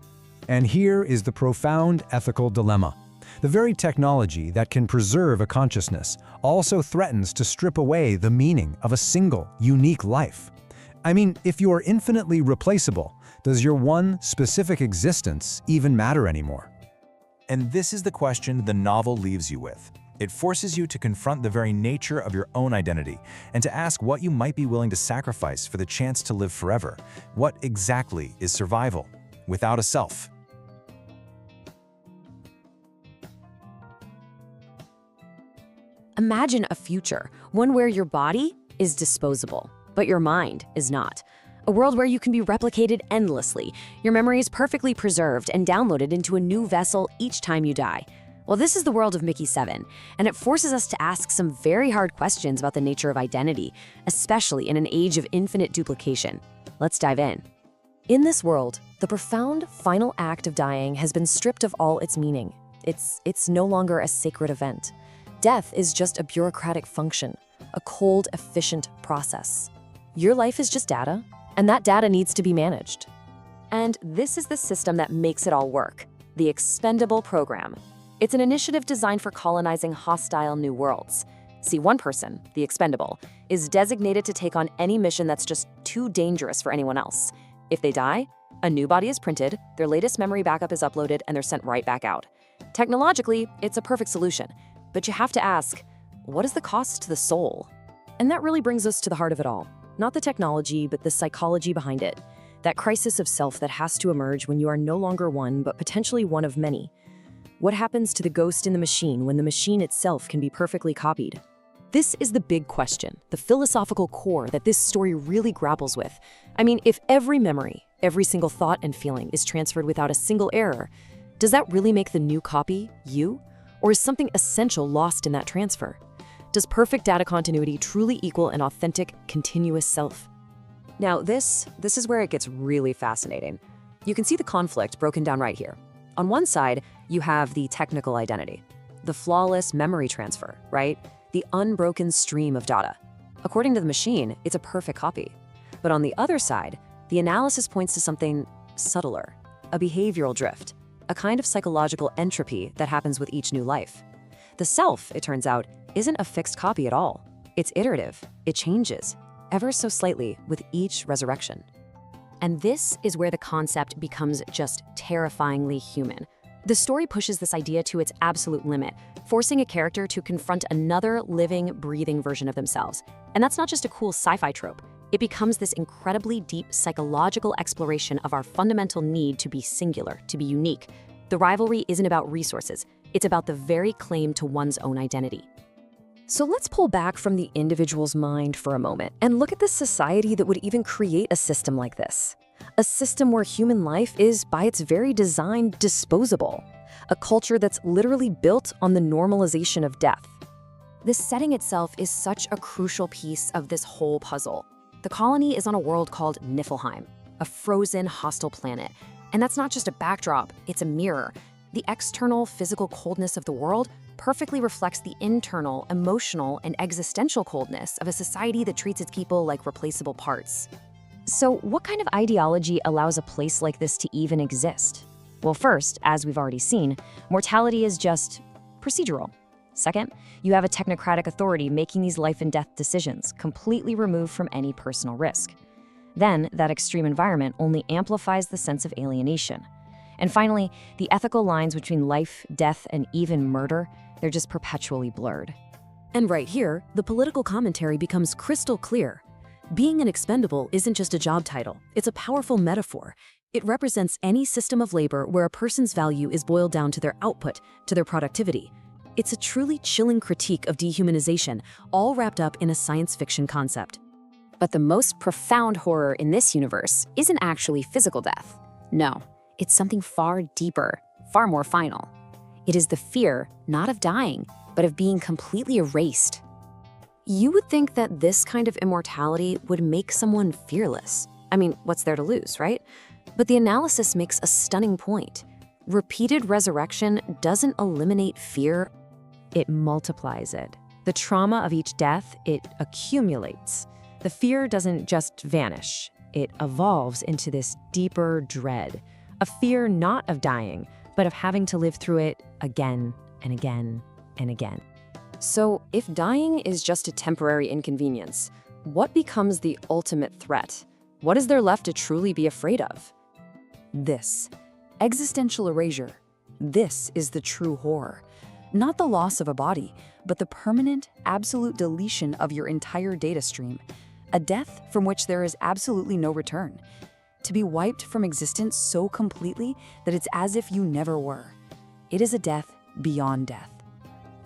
And here is the profound ethical dilemma. The very technology that can preserve a consciousness also threatens to strip away the meaning of a single, unique life. I mean, if you are infinitely replaceable, does your one specific existence even matter anymore? And this is the question the novel leaves you with. It forces you to confront the very nature of your own identity and to ask what you might be willing to sacrifice for the chance to live forever. What exactly is survival without a self? Imagine a future, one where your body is disposable, but your mind is not. A world where you can be replicated endlessly, your memories perfectly preserved and downloaded into a new vessel each time you die. Well, this is the world of Mickey7, and it forces us to ask some very hard questions about the nature of identity, especially in an age of infinite duplication. Let's dive in. In this world, the profound final act of dying has been stripped of all its meaning. It's no longer a sacred event. Death is just a bureaucratic function, a cold, efficient process. Your life is just data, and that data needs to be managed. And this is the system that makes it all work, the Expendable program. It's an initiative designed for colonizing hostile new worlds. See, one person, the Expendable, is designated to take on any mission that's just too dangerous for anyone else. If they die, a new body is printed, their latest memory backup is uploaded, and they're sent right back out. Technologically, it's a perfect solution, but you have to ask, what is the cost to the soul? And that really brings us to the heart of it all. Not the technology, but the psychology behind it. That crisis of self that has to emerge when you are no longer one, but potentially one of many. What happens to the ghost in the machine when the machine itself can be perfectly copied? This is the big question, the philosophical core that this story really grapples with. I mean, if every memory, every single thought and feeling is transferred without a single error, does that really make the new copy you? Or is something essential lost in that transfer? Does perfect data continuity truly equal an authentic, continuous self? Now, this is where it gets really fascinating. You can see the conflict broken down right here. On one side, you have the technical identity, the flawless memory transfer, right? The unbroken stream of data. According to the machine, it's a perfect copy. But on the other side, the analysis points to something subtler, a behavioral drift, a kind of psychological entropy that happens with each new life. The self, it turns out, isn't a fixed copy at all. It's iterative. It changes, ever so slightly, with each resurrection. And this is where the concept becomes just terrifyingly human. The story pushes this idea to its absolute limit, forcing a character to confront another living, breathing version of themselves. And that's not just a cool sci-fi trope. It becomes this incredibly deep psychological exploration of our fundamental need to be singular, to be unique. The rivalry isn't about resources. It's about the very claim to one's own identity. So let's pull back from the individual's mind for a moment and look at the society that would even create a system like this. A system where human life is, by its very design, disposable. A culture that's literally built on the normalization of death. This setting itself is such a crucial piece of this whole puzzle. The colony is on a world called Niflheim, a frozen, hostile planet. And that's not just a backdrop, it's a mirror. The external, physical coldness of the world perfectly reflects the internal, emotional, and existential coldness of a society that treats its people like replaceable parts. So what kind of ideology allows a place like this to even exist? Well, first, as we've already seen, mortality is just procedural. Second, you have a technocratic authority making these life and death decisions, completely removed from any personal risk. Then, that extreme environment only amplifies the sense of alienation. And finally, the ethical lines between life, death, and even murder, they're just perpetually blurred. And right here, the political commentary becomes crystal clear. Being an expendable isn't just a job title, it's a powerful metaphor. It represents any system of labor where a person's value is boiled down to their output, to their productivity. It's a truly chilling critique of dehumanization, all wrapped up in a science fiction concept. But the most profound horror in this universe isn't actually physical death. No, it's something far deeper, far more final. It is the fear, not of dying, but of being completely erased. You would think that this kind of immortality would make someone fearless. I mean, what's there to lose, right? But the analysis makes a stunning point. Repeated resurrection doesn't eliminate fear. It multiplies it. The trauma of each death, it accumulates. The fear doesn't just vanish. It evolves into this deeper dread. A fear not of dying, but of having to live through it again and again and again. So, if dying is just a temporary inconvenience, what becomes the ultimate threat? What is there left to truly be afraid of? This, existential erasure. This is the true horror. Not the loss of a body, but the permanent, absolute deletion of your entire data stream. A death from which there is absolutely no return. To be wiped from existence so completely that it's as if you never were. It is a death beyond death.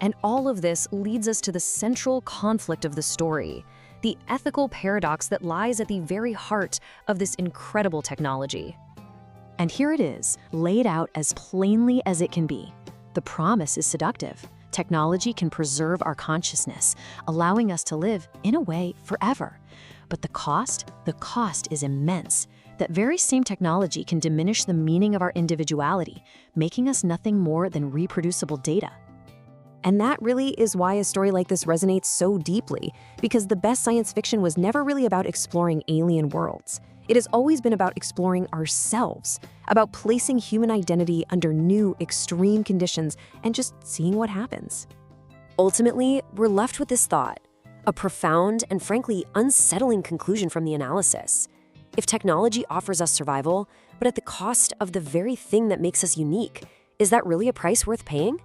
And all of this leads us to the central conflict of the story, the ethical paradox that lies at the very heart of this incredible technology. And here it is, laid out as plainly as it can be. The promise is seductive. Technology can preserve our consciousness, allowing us to live, in a way, forever. But the cost is immense. That very same technology can diminish the meaning of our individuality, making us nothing more than reproducible data. And that really is why a story like this resonates so deeply, because the best science fiction was never really about exploring alien worlds. It has always been about exploring ourselves, about placing human identity under new, extreme conditions and just seeing what happens. Ultimately, we're left with this thought, a profound and frankly unsettling conclusion from the analysis. If technology offers us survival, but at the cost of the very thing that makes us unique, is that really a price worth paying?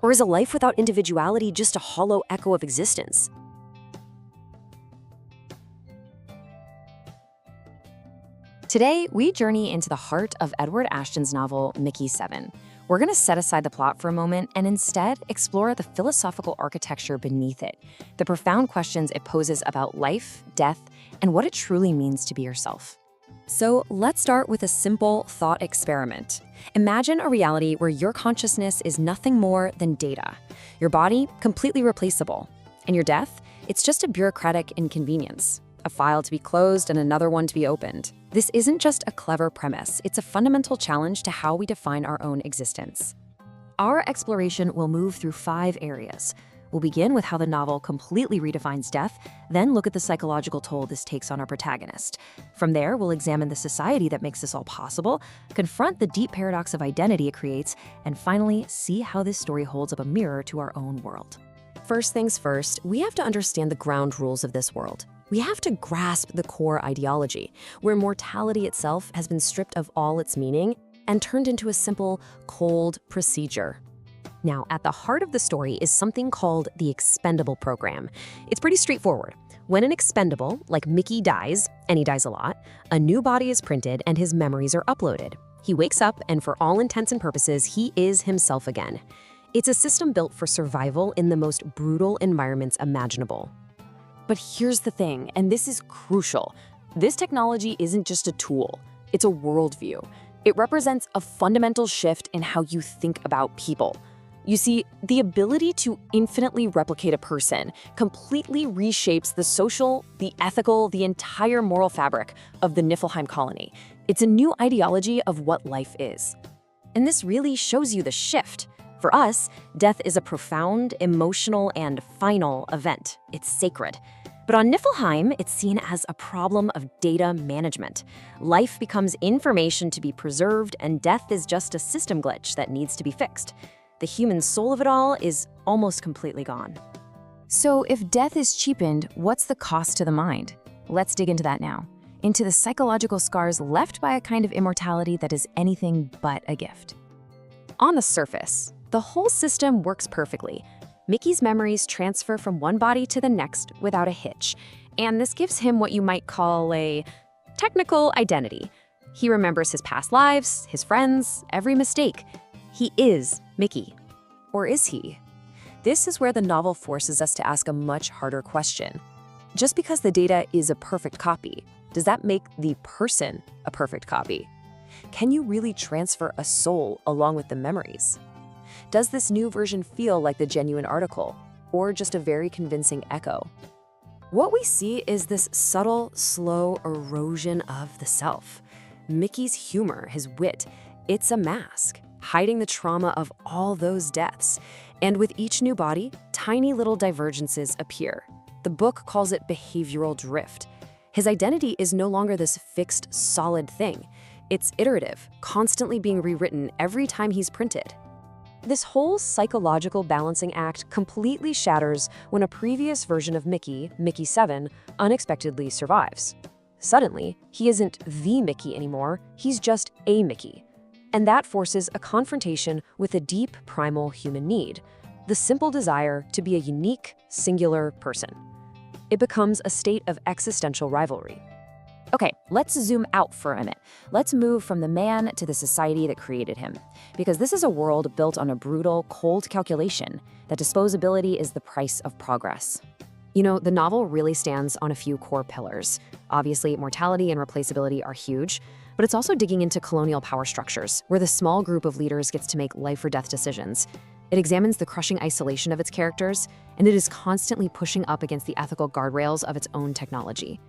Or is a life without individuality just a hollow echo of existence? Today, we journey into the heart of Edward Ashton's novel, Mickey7. We're going to set aside the plot for a moment and instead explore the philosophical architecture beneath it, the profound questions it poses about life, death, and what it truly means to be yourself. So let's start with a simple thought experiment. Imagine a reality where your consciousness is nothing more than data. Your body, completely replaceable. And your death, it's just a bureaucratic inconvenience. A file to be closed and another one to be opened. This isn't just a clever premise, it's a fundamental challenge to how we define our own existence. Our exploration will move through 5 areas. We'll begin with how the novel completely redefines death, then look at the psychological toll this takes on our protagonist. From there, we'll examine the society that makes this all possible, confront the deep paradox of identity it creates, and finally, see how this story holds up a mirror to our own world. First things first, we have to understand the ground rules of this world. We have to grasp the core ideology, where mortality itself has been stripped of all its meaning and turned into a simple, cold procedure. Now, at the heart of the story is something called the Expendable program. It's pretty straightforward. When an expendable, like Mickey, dies, and he dies a lot, a new body is printed and his memories are uploaded. He wakes up, and for all intents and purposes, he is himself again. It's a system built for survival in the most brutal environments imaginable. But here's the thing, and this is crucial. This technology isn't just a tool, it's a worldview. It represents a fundamental shift in how you think about people. You see, the ability to infinitely replicate a person completely reshapes the social, the ethical, the entire moral fabric of the Niflheim colony. It's a new ideology of what life is. And this really shows you the shift. For us, death is a profound, emotional, and final event. It's sacred. But on Niflheim, it's seen as a problem of data management. Life becomes information to be preserved, and death is just a system glitch that needs to be fixed. The human soul of it all is almost completely gone. So if death is cheapened, what's the cost to the mind? Let's dig into that now, into the psychological scars left by a kind of immortality that is anything but a gift. On the surface, the whole system works perfectly. Mickey's memories transfer from one body to the next without a hitch, and this gives him what you might call a technical identity. He remembers his past lives, his friends, every mistake. He is Mickey. Or is he? This is where the novel forces us to ask a much harder question. Just because the data is a perfect copy, does that make the person a perfect copy? Can you really transfer a soul along with the memories? Does this new version feel like the genuine article, or just a very convincing echo? What we see is this subtle, slow erosion of the self. Mickey's humor, his wit, it's a mask, hiding the trauma of all those deaths. And with each new body, tiny little divergences appear. The book calls it behavioral drift. His identity is no longer this fixed, solid thing. It's iterative, constantly being rewritten every time he's printed. This whole psychological balancing act completely shatters when a previous version of Mickey, Mickey7, unexpectedly survives. Suddenly, he isn't the Mickey anymore, he's just a Mickey. And that forces a confrontation with a deep primal human need, the simple desire to be a unique, singular person. It becomes a state of existential rivalry. Okay, let's zoom out for a minute. Let's move from the man to the society that created him. Because this is a world built on a brutal, cold calculation that disposability is the price of progress. You know, the novel really stands on a few core pillars. Obviously, mortality and replaceability are huge, but it's also digging into colonial power structures, where the small group of leaders gets to make life or death decisions. It examines the crushing isolation of its characters, and it is constantly pushing up against the ethical guardrails of its own technology.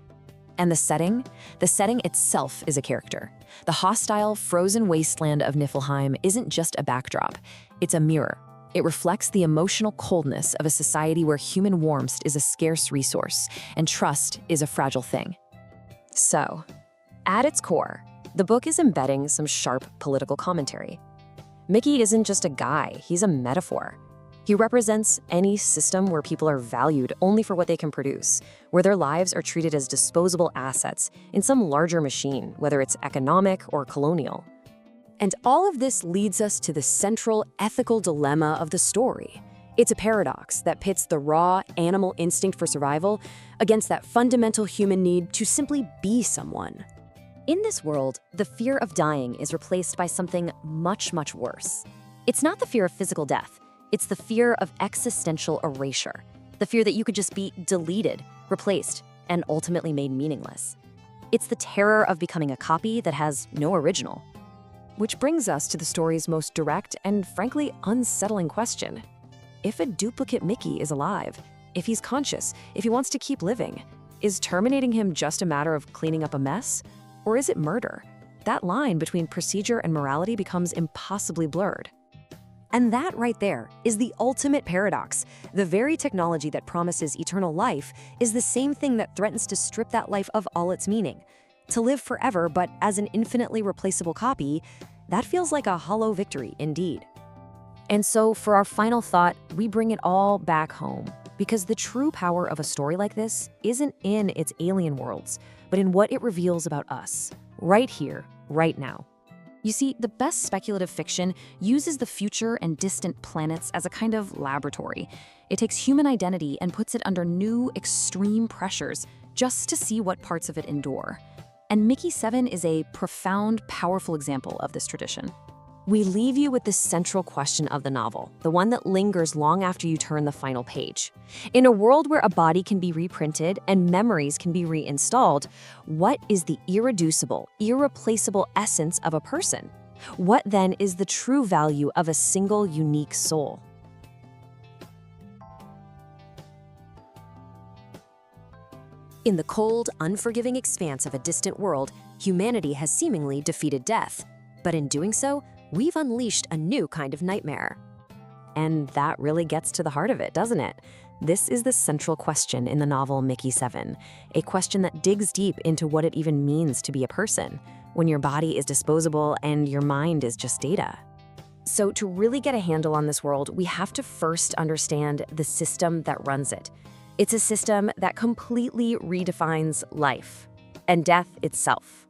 And the setting? The setting itself is a character. The hostile, frozen wasteland of Niflheim isn't just a backdrop, it's a mirror. It reflects the emotional coldness of a society where human warmth is a scarce resource and trust is a fragile thing. So, at its core, the book is embedding some sharp political commentary. Mickey isn't just a guy, he's a metaphor. He represents any system where people are valued only for what they can produce, where their lives are treated as disposable assets in some larger machine, whether it's economic or colonial. And all of this leads us to the central ethical dilemma of the story. It's a paradox that pits the raw animal instinct for survival against that fundamental human need to simply be someone. In this world, the fear of dying is replaced by something much, much worse. It's not the fear of physical death. It's the fear of existential erasure, the fear that you could just be deleted, replaced, and ultimately made meaningless. It's the terror of becoming a copy that has no original. Which brings us to the story's most direct and frankly unsettling question. If a duplicate Mickey is alive, if he's conscious, if he wants to keep living, is terminating him just a matter of cleaning up a mess? Or is it murder? That line between procedure and morality becomes impossibly blurred. And that right there is the ultimate paradox. The very technology that promises eternal life is the same thing that threatens to strip that life of all its meaning. To live forever, but as an infinitely replaceable copy, that feels like a hollow victory indeed. And so for our final thought, we bring it all back home. Because the true power of a story like this isn't in its alien worlds, but in what it reveals about us, right here, right now. You see, the best speculative fiction uses the future and distant planets as a kind of laboratory. It takes human identity and puts it under new, extreme pressures just to see what parts of it endure. And Mickey7 is a profound, powerful example of this tradition. We leave you with the central question of the novel, the one that lingers long after you turn the final page. In a world where a body can be reprinted and memories can be reinstalled, what is the irreducible, irreplaceable essence of a person? What then is the true value of a single, unique soul? In the cold, unforgiving expanse of a distant world, humanity has seemingly defeated death. But in doing so, we've unleashed a new kind of nightmare. And that really gets to the heart of it, doesn't it? This is the central question in the novel Mickey7, a question that digs deep into what it even means to be a person, when your body is disposable and your mind is just data. So to really get a handle on this world, we have to first understand the system that runs it. It's a system that completely redefines life and death itself.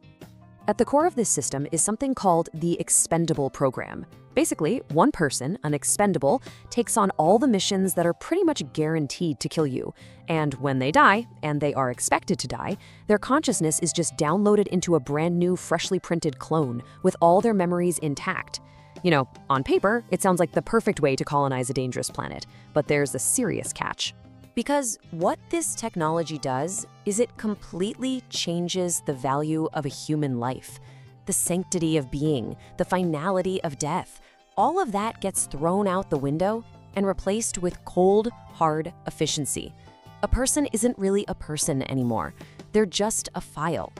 At the core of this system is something called the Expendable program. Basically, one person, an expendable, takes on all the missions that are pretty much guaranteed to kill you. And when they die, and they are expected to die, their consciousness is just downloaded into a brand new, freshly printed clone with all their memories intact. You know, on paper, it sounds like the perfect way to colonize a dangerous planet, but there's a serious catch. Because what this technology does is it completely changes the value of a human life. The sanctity of being, the finality of death, all of that gets thrown out the window and replaced with cold, hard efficiency. A person isn't really a person anymore. They're just a file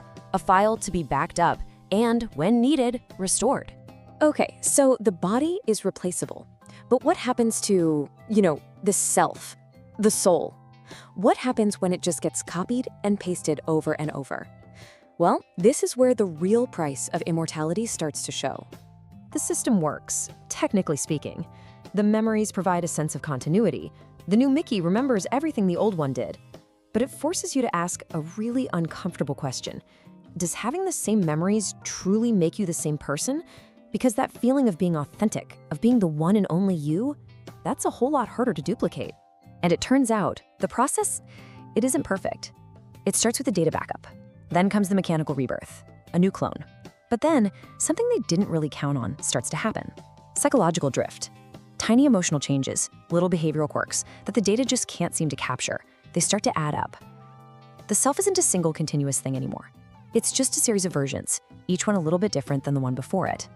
to be backed up and, when needed, restored. Okay, so the body is replaceable. But what happens to, the self? The soul. What happens when it just gets copied and pasted over and over? Well, this is where the real price of immortality starts to show. The system works, technically speaking. The memories provide a sense of continuity. The new Mickey remembers everything the old one did. But it forces you to ask a really uncomfortable question. Does having the same memories truly make you the same person? Because that feeling of being authentic, of being the one and only you, that's a whole lot harder to duplicate. And it turns out, the process, it isn't perfect. It starts with a data backup. Then comes the mechanical rebirth, a new clone. But then, something they didn't really count on starts to happen. Psychological drift. Tiny emotional changes, little behavioral quirks that the data just can't seem to capture. They start to add up. The self isn't a single continuous thing anymore. It's just a series of versions, each one a little bit different than the one before it.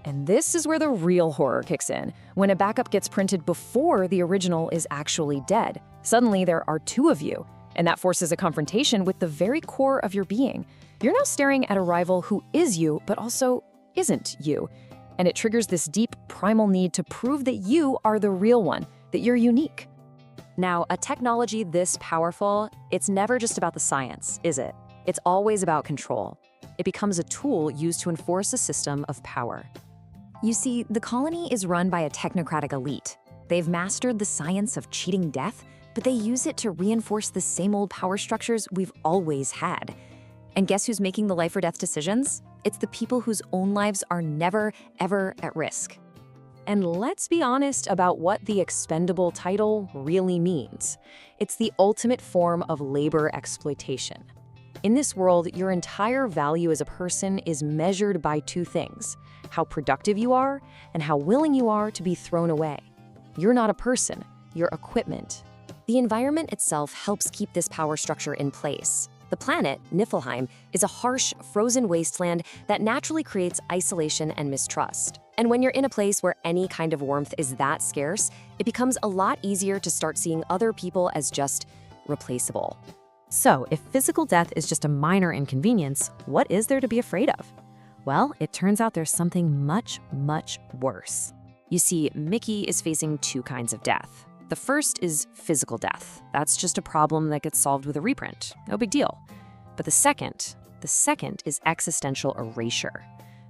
And this is where the real horror kicks in, when a backup gets printed before the original is actually dead. Suddenly there are two of you, and that forces a confrontation with the very core of your being. You're now staring at a rival who is you, but also isn't you. And it triggers this deep, primal need to prove that you are the real one, that you're unique. Now, a technology this powerful, it's never just about the science, is it? It's always about control. It becomes a tool used to enforce a system of power. You see, the colony is run by a technocratic elite. They've mastered the science of cheating death, but they use it to reinforce the same old power structures we've always had. And guess who's making the life or death decisions? It's the people whose own lives are never, ever at risk. And let's be honest about what the expendable title really means. It's the ultimate form of labor exploitation. In this world, your entire value as a person is measured by two things: how productive you are and how willing you are to be thrown away. You're not a person, you're equipment. The environment itself helps keep this power structure in place. The planet, Niflheim, is a harsh, frozen wasteland that naturally creates isolation and mistrust. And when you're in a place where any kind of warmth is that scarce, it becomes a lot easier to start seeing other people as just replaceable. So, if physical death is just a minor inconvenience, what is there to be afraid of? Well, it turns out there's something much, much worse. You see, Mickey is facing two kinds of death. The first is physical death. That's just a problem that gets solved with a reprint. No big deal. But the second is existential erasure.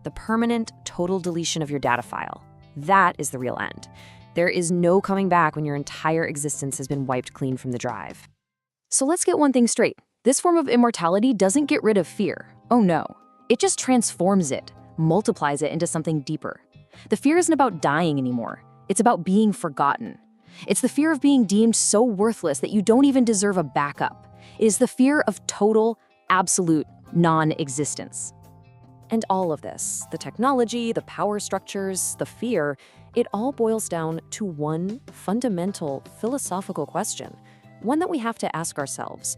The permanent, total deletion of your data file. That is the real end. There is no coming back when your entire existence has been wiped clean from the drive. So let's get one thing straight. This form of immortality doesn't get rid of fear. Oh no. It just transforms it, multiplies it into something deeper. The fear isn't about dying anymore. It's about being forgotten. It's the fear of being deemed so worthless that you don't even deserve a backup. It is the fear of total, absolute non-existence. And all of this, the technology, the power structures, the fear, it all boils down to one fundamental philosophical question, one that we have to ask ourselves.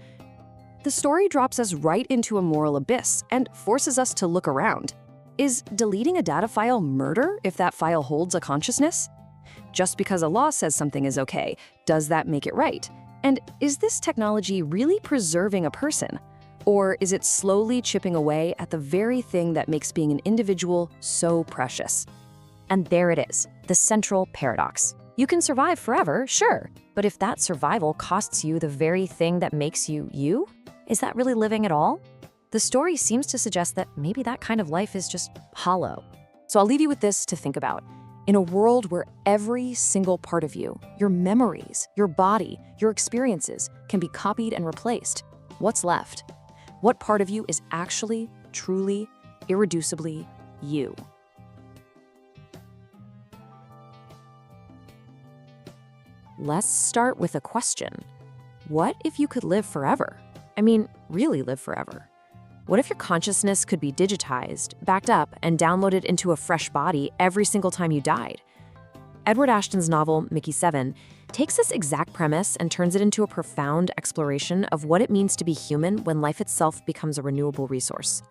The story drops us right into a moral abyss and forces us to look around. Is deleting a data file murder if that file holds a consciousness? Just because a law says something is okay, does that make it right? And is this technology really preserving a person? Or is it slowly chipping away at the very thing that makes being an individual so precious? And there it is, the central paradox. You can survive forever, sure, but if that survival costs you the very thing that makes you you, is that really living at all? The story seems to suggest that maybe that kind of life is just hollow. So I'll leave you with this to think about. In a world where every single part of you, your memories, your body, your experiences can be copied and replaced, what's left? What part of you is actually, truly, irreducibly you? Let's start with a question. What if you could live forever? I mean, really live forever. What if your consciousness could be digitized, backed up, and downloaded into a fresh body every single time you died? Edward Ashton's novel, Mickey7, takes this exact premise and turns it into a profound exploration of what it means to be human when life itself becomes a renewable resource.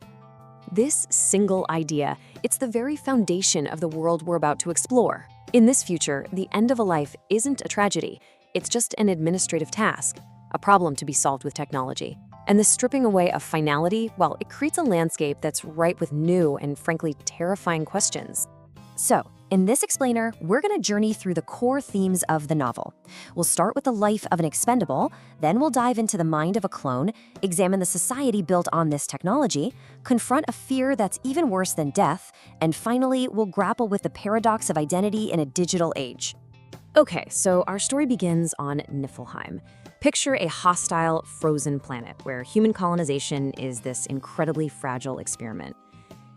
This single idea, it's the very foundation of the world we're about to explore. In this future, the end of a life isn't a tragedy. It's just an administrative task, a problem to be solved with technology. And the stripping away of finality, well, it creates a landscape that's ripe with new and frankly terrifying questions. So, in this explainer, we're going to journey through the core themes of the novel. We'll start with the life of an expendable, then we'll dive into the mind of a clone, examine the society built on this technology, confront a fear that's even worse than death, and finally, we'll grapple with the paradox of identity in a digital age. Okay, so our story begins on Niflheim. Picture a hostile, frozen planet where human colonization is this incredibly fragile experiment.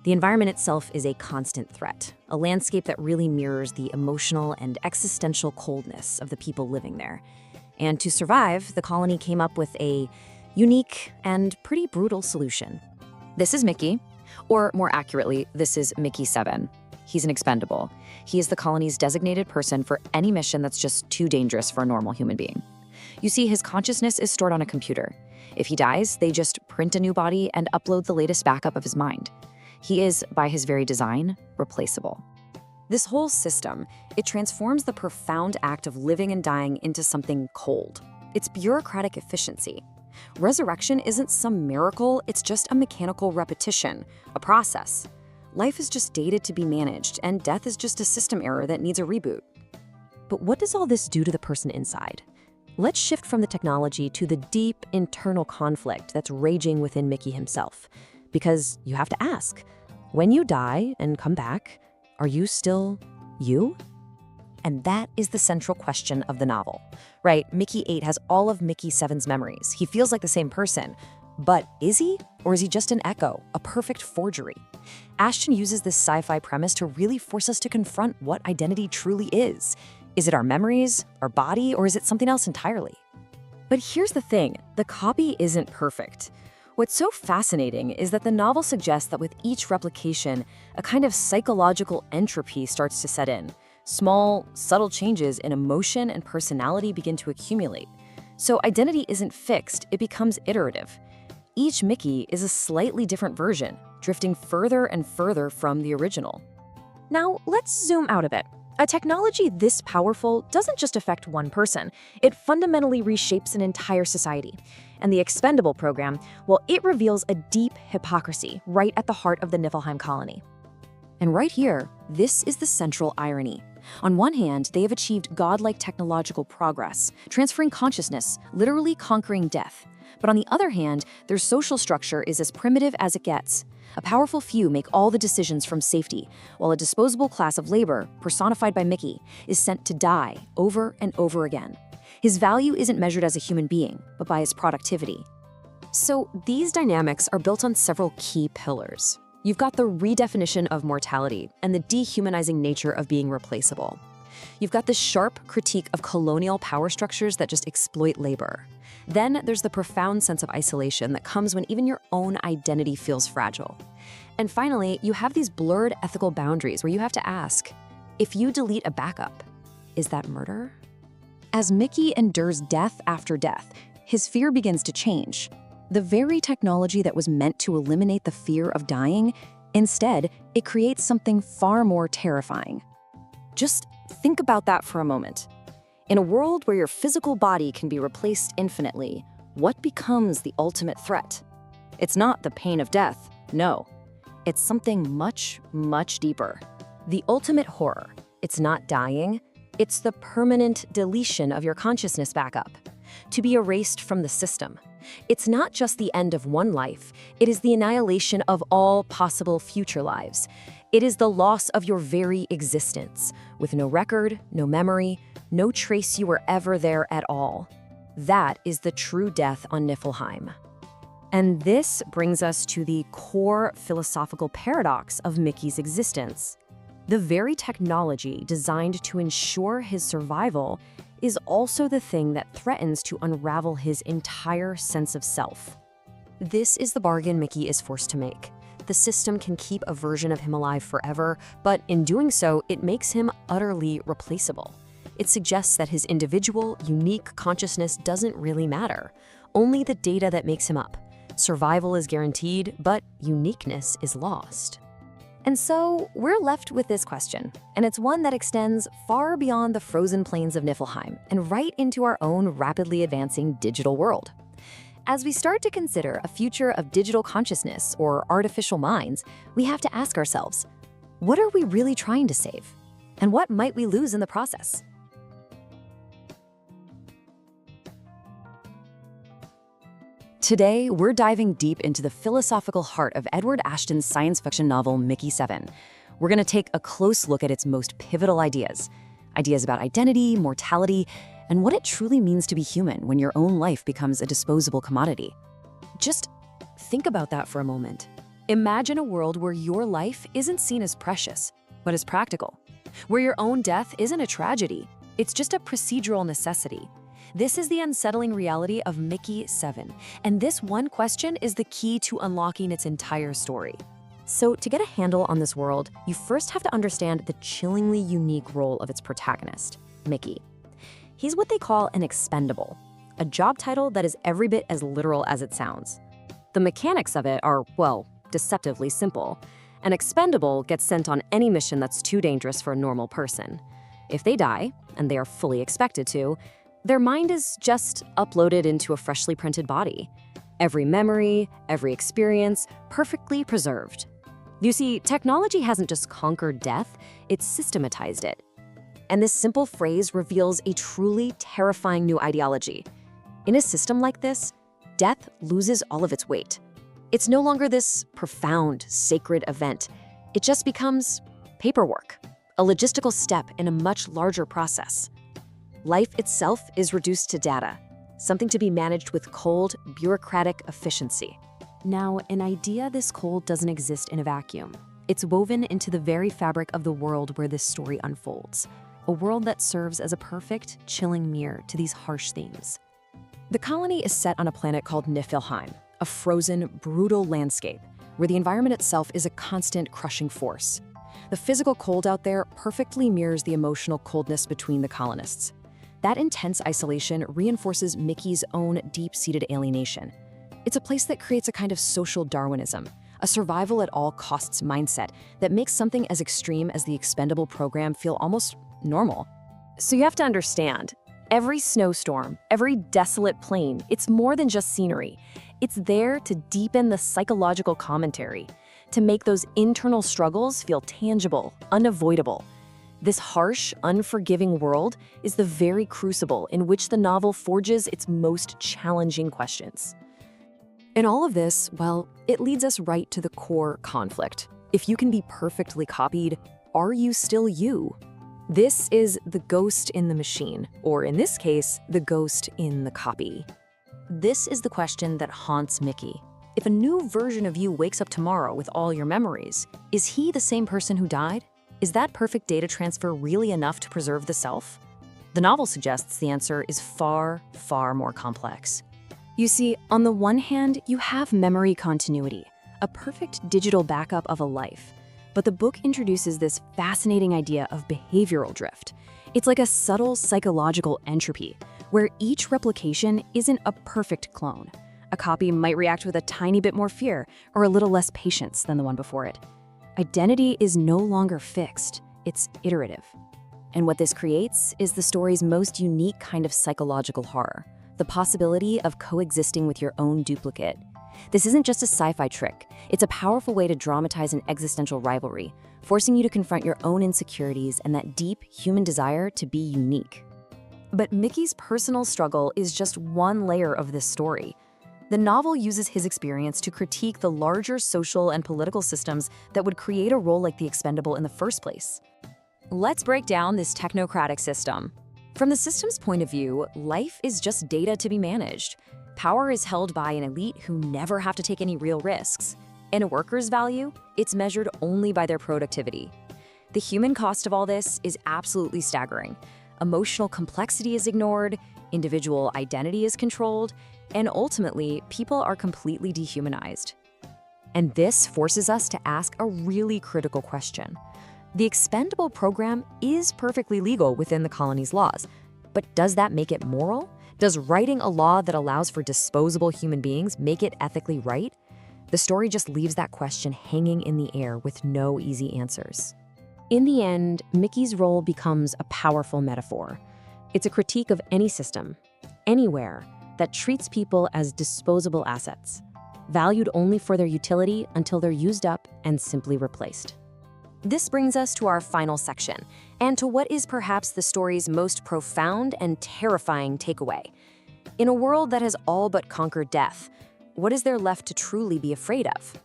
The environment itself is a constant threat, a landscape that really mirrors the emotional and existential coldness of the people living there. And to survive, the colony came up with a unique and pretty brutal solution. This is Mickey, or more accurately, this is Mickey7. He's an expendable. He is the colony's designated person for any mission that's just too dangerous for a normal human being. You see, his consciousness is stored on a computer. If he dies, they just print a new body and upload the latest backup of his mind. He is, by his very design, replaceable. This whole system, it transforms the profound act of living and dying into something cold. It's bureaucratic efficiency. Resurrection isn't some miracle, it's just a mechanical repetition, a process. Life is just dated to be managed, and death is just a system error that needs a reboot. But what does all this do to the person inside? Let's shift from the technology to the deep internal conflict that's raging within Mickey himself. Because you have to ask, when you die and come back, are you still you? And that is the central question of the novel. Right, Mickey 8 has all of Mickey 7's memories. He feels like the same person. But is he? Or is he just an echo, a perfect forgery? Ashton uses this sci-fi premise to really force us to confront what identity truly is. Is it our memories, our body, or is it something else entirely? But here's the thing, the copy isn't perfect. What's so fascinating is that the novel suggests that with each replication, a kind of psychological entropy starts to set in. Small, subtle changes in emotion and personality begin to accumulate. So identity isn't fixed, it becomes iterative. Each Mickey is a slightly different version, drifting further and further from the original. Now, let's zoom out a bit. A technology this powerful doesn't just affect one person, it fundamentally reshapes an entire society. And the Expendable program, well, it reveals a deep hypocrisy right at the heart of the Niflheim colony. And right here, this is the central irony. On one hand, they have achieved godlike technological progress, transferring consciousness, literally conquering death. But on the other hand, their social structure is as primitive as it gets. A powerful few make all the decisions from safety, while a disposable class of labor, personified by Mickey, is sent to die over and over again. His value isn't measured as a human being, but by his productivity. So these dynamics are built on several key pillars. You've got the redefinition of mortality and the dehumanizing nature of being replaceable. You've got the sharp critique of colonial power structures that just exploit labor. Then there's the profound sense of isolation that comes when even your own identity feels fragile. And finally, you have these blurred ethical boundaries where you have to ask, if you delete a backup, is that murder? As Mickey endures death after death, his fear begins to change. The very technology that was meant to eliminate the fear of dying, instead, it creates something far more terrifying. Just think about that for a moment. In a world where your physical body can be replaced infinitely, what becomes the ultimate threat? It's not the pain of death, no. It's something much, much deeper. The ultimate horror, it's not dying, it's the permanent deletion of your consciousness backup, to be erased from the system. It's not just the end of one life, it is the annihilation of all possible future lives. It is the loss of your very existence, with no record, no memory, no trace you were ever there at all. That is the true death on Niflheim. And this brings us to the core philosophical paradox of Mickey's existence. The very technology designed to ensure his survival is also the thing that threatens to unravel his entire sense of self. This is the bargain Mickey is forced to make. The system can keep a version of him alive forever, but in doing so, it makes him utterly replaceable. It suggests that his individual, unique consciousness doesn't really matter, only the data that makes him up. Survival is guaranteed, but uniqueness is lost. And so we're left with this question, and it's one that extends far beyond the frozen plains of Niflheim and right into our own rapidly advancing digital world. As we start to consider a future of digital consciousness or artificial minds, we have to ask ourselves, what are we really trying to save? And what might we lose in the process? Today, we're diving deep into the philosophical heart of Edward Ashton's science fiction novel, Mickey7. We're going to take a close look at its most pivotal ideas about identity, mortality, and what it truly means to be human when your own life becomes a disposable commodity. Just think about that for a moment. Imagine a world where your life isn't seen as precious, but as practical. Where your own death isn't a tragedy, it's just a procedural necessity. This is the unsettling reality of Mickey7, and this one question is the key to unlocking its entire story. So to get a handle on this world, you first have to understand the chillingly unique role of its protagonist, Mickey. He's what they call an expendable, a job title that is every bit as literal as it sounds. The mechanics of it are, well, deceptively simple. An expendable gets sent on any mission that's too dangerous for a normal person. If they die, and they are fully expected to, their mind is just uploaded into a freshly printed body. Every memory, every experience, perfectly preserved. You see, technology hasn't just conquered death, it's systematized it. And this simple phrase reveals a truly terrifying new ideology. In a system like this, death loses all of its weight. It's no longer this profound, sacred event. It just becomes paperwork, a logistical step in a much larger process. Life itself is reduced to data, something to be managed with cold, bureaucratic efficiency. Now, an idea this cold doesn't exist in a vacuum. It's woven into the very fabric of the world where this story unfolds. A world that serves as a perfect, chilling mirror to these harsh themes. The colony is set on a planet called Niflheim, a frozen, brutal landscape where the environment itself is a constant crushing force. The physical cold out there perfectly mirrors the emotional coldness between the colonists. That intense isolation reinforces Mickey's own deep-seated alienation. It's a place that creates a kind of social Darwinism, a survival at all costs mindset that makes something as extreme as the Expendable program feel almost normal. So you have to understand, every snowstorm, every desolate plain, it's more than just scenery. It's there to deepen the psychological commentary, to make those internal struggles feel tangible, unavoidable. This harsh, unforgiving world is the very crucible in which the novel forges its most challenging questions. In all of this, well, it leads us right to the core conflict. If you can be perfectly copied, are you still you? This is the ghost in the machine, or in this case, the ghost in the copy. This is the question that haunts Mickey. If a new version of you wakes up tomorrow with all your memories, is he the same person who died? Is that perfect data transfer really enough to preserve the self? The novel suggests the answer is far, far more complex. You see, on the one hand, you have memory continuity, a perfect digital backup of a life. But the book introduces this fascinating idea of behavioral drift. It's like a subtle psychological entropy, where each replication isn't a perfect clone. A copy might react with a tiny bit more fear or a little less patience than the one before it. Identity is no longer fixed, it's iterative. And what this creates is the story's most unique kind of psychological horror, the possibility of coexisting with your own duplicate. This isn't just a sci-fi trick, it's a powerful way to dramatize an existential rivalry, forcing you to confront your own insecurities and that deep human desire to be unique. But Mickey's personal struggle is just one layer of this story. The novel uses his experience to critique the larger social and political systems that would create a role like the Expendable in the first place. Let's break down this technocratic system. From the system's point of view, life is just data to be managed. Power is held by an elite who never have to take any real risks. And a worker's value, it's measured only by their productivity. The human cost of all this is absolutely staggering. Emotional complexity is ignored, individual identity is controlled, and ultimately, people are completely dehumanized. And this forces us to ask a really critical question. The Expendable program is perfectly legal within the colony's laws, but does that make it moral? Does writing a law that allows for disposable human beings make it ethically right? The story just leaves that question hanging in the air with no easy answers. In the end, Mickey's role becomes a powerful metaphor. It's a critique of any system, anywhere, that treats people as disposable assets, valued only for their utility until they're used up and simply replaced. This brings us to our final section, and to what is perhaps the story's most profound and terrifying takeaway. In a world that has all but conquered death, what is there left to truly be afraid of?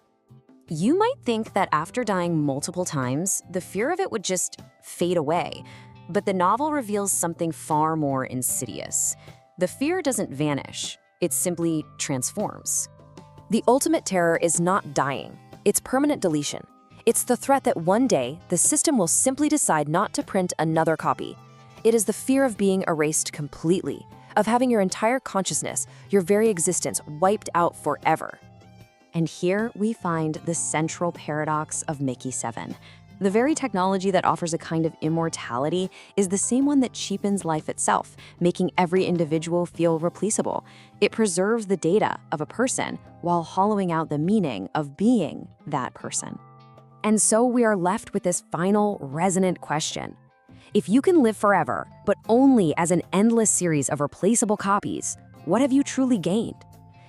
You might think that after dying multiple times, the fear of it would just fade away, but the novel reveals something far more insidious. The fear doesn't vanish, it simply transforms. The ultimate terror is not dying, it's permanent deletion. It's the threat that one day, the system will simply decide not to print another copy. It is the fear of being erased completely, of having your entire consciousness, your very existence, wiped out forever. And here we find the central paradox of Mickey7. The very technology that offers a kind of immortality is the same one that cheapens life itself, making every individual feel replaceable. It preserves the data of a person while hollowing out the meaning of being that person. And so we are left with this final, resonant question. If you can live forever, but only as an endless series of replaceable copies, what have you truly gained?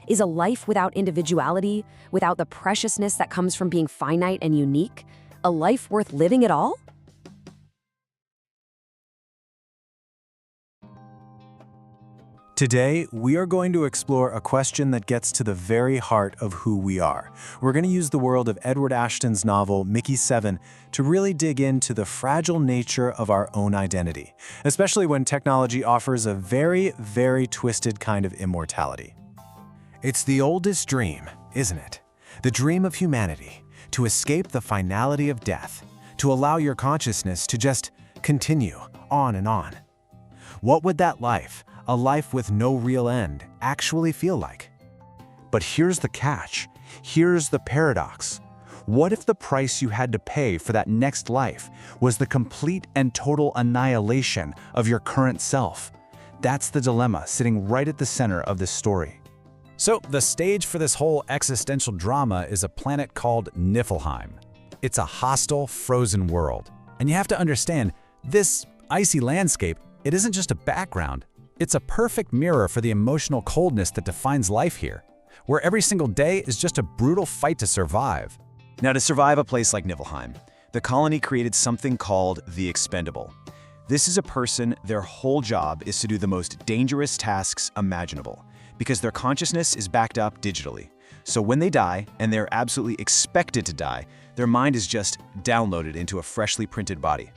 Is a life without individuality, without the preciousness that comes from being finite and unique, a life worth living at all? Today, we are going to explore a question that gets to the very heart of who we are. We're going to use the world of Edward Ashton's novel, Mickey7, to really dig into the fragile nature of our own identity, especially when technology offers a very, very twisted kind of immortality. It's the oldest dream, isn't it? The dream of humanity, to escape the finality of death, to allow your consciousness to just continue on and on. What would that life, a life with no real end, actually feel like? But here's the catch. Here's the paradox. What if the price you had to pay for that next life was the complete and total annihilation of your current self? That's the dilemma sitting right at the center of this story. So, the stage for this whole existential drama is a planet called Niflheim. It's a hostile, frozen world. And you have to understand, this icy landscape, it isn't just a background. It's a perfect mirror for the emotional coldness that defines life here, where every single day is just a brutal fight to survive. Now, to survive a place like Niflheim, the colony created something called the Expendable. This is a person, their whole job is to do the most dangerous tasks imaginable, because their consciousness is backed up digitally. So when they die, and they're absolutely expected to die, their mind is just downloaded into a freshly printed body.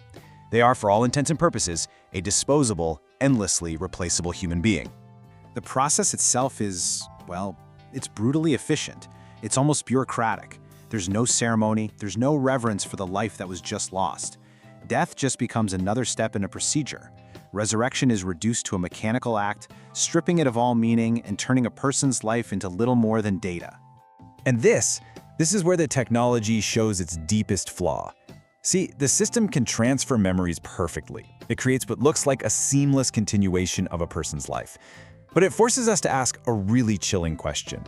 They are, for all intents and purposes, a disposable, endlessly replaceable human being. The process itself is, well, it's brutally efficient. It's almost bureaucratic. There's no ceremony, there's no reverence for the life that was just lost. Death just becomes another step in a procedure. Resurrection is reduced to a mechanical act, stripping it of all meaning and turning a person's life into little more than data. And this is where the technology shows its deepest flaw. See, the system can transfer memories perfectly. It creates what looks like a seamless continuation of a person's life. But it forces us to ask a really chilling question.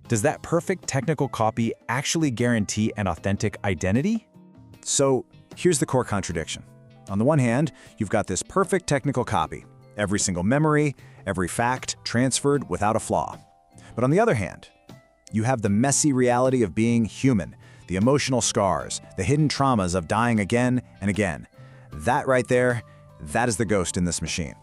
Does that perfect technical copy actually guarantee an authentic identity? So here's the core contradiction. On the one hand, you've got this perfect technical copy, every single memory, every fact transferred without a flaw. But on the other hand, you have the messy reality of being human, the emotional scars, the hidden traumas of dying again and again. That right there, that is the ghost in this machine.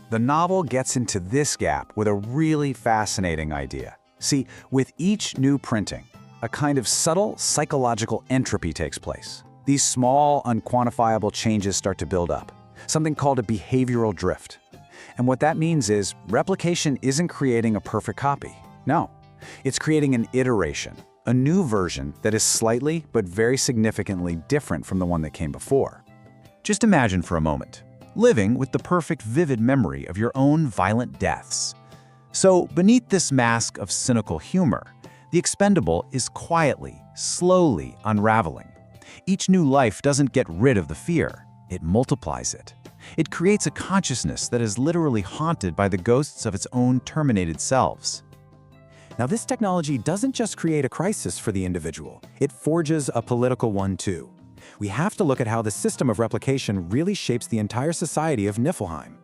The novel gets into this gap with a really fascinating idea. See, with each new printing, a kind of subtle psychological entropy takes place. These small, unquantifiable changes start to build up, something called a behavioral drift. And what that means is replication isn't creating a perfect copy. No, it's creating an iteration, a new version that is slightly but very significantly different from the one that came before. Just imagine for a moment, living with the perfect vivid memory of your own violent deaths. So beneath this mask of cynical humor, the expendable is quietly, slowly unraveling. Each new life doesn't get rid of the fear, it multiplies it. It creates a consciousness that is literally haunted by the ghosts of its own terminated selves. Now, this technology doesn't just create a crisis for the individual, it forges a political one too. We have to look at how the system of replication really shapes the entire society of Niflheim.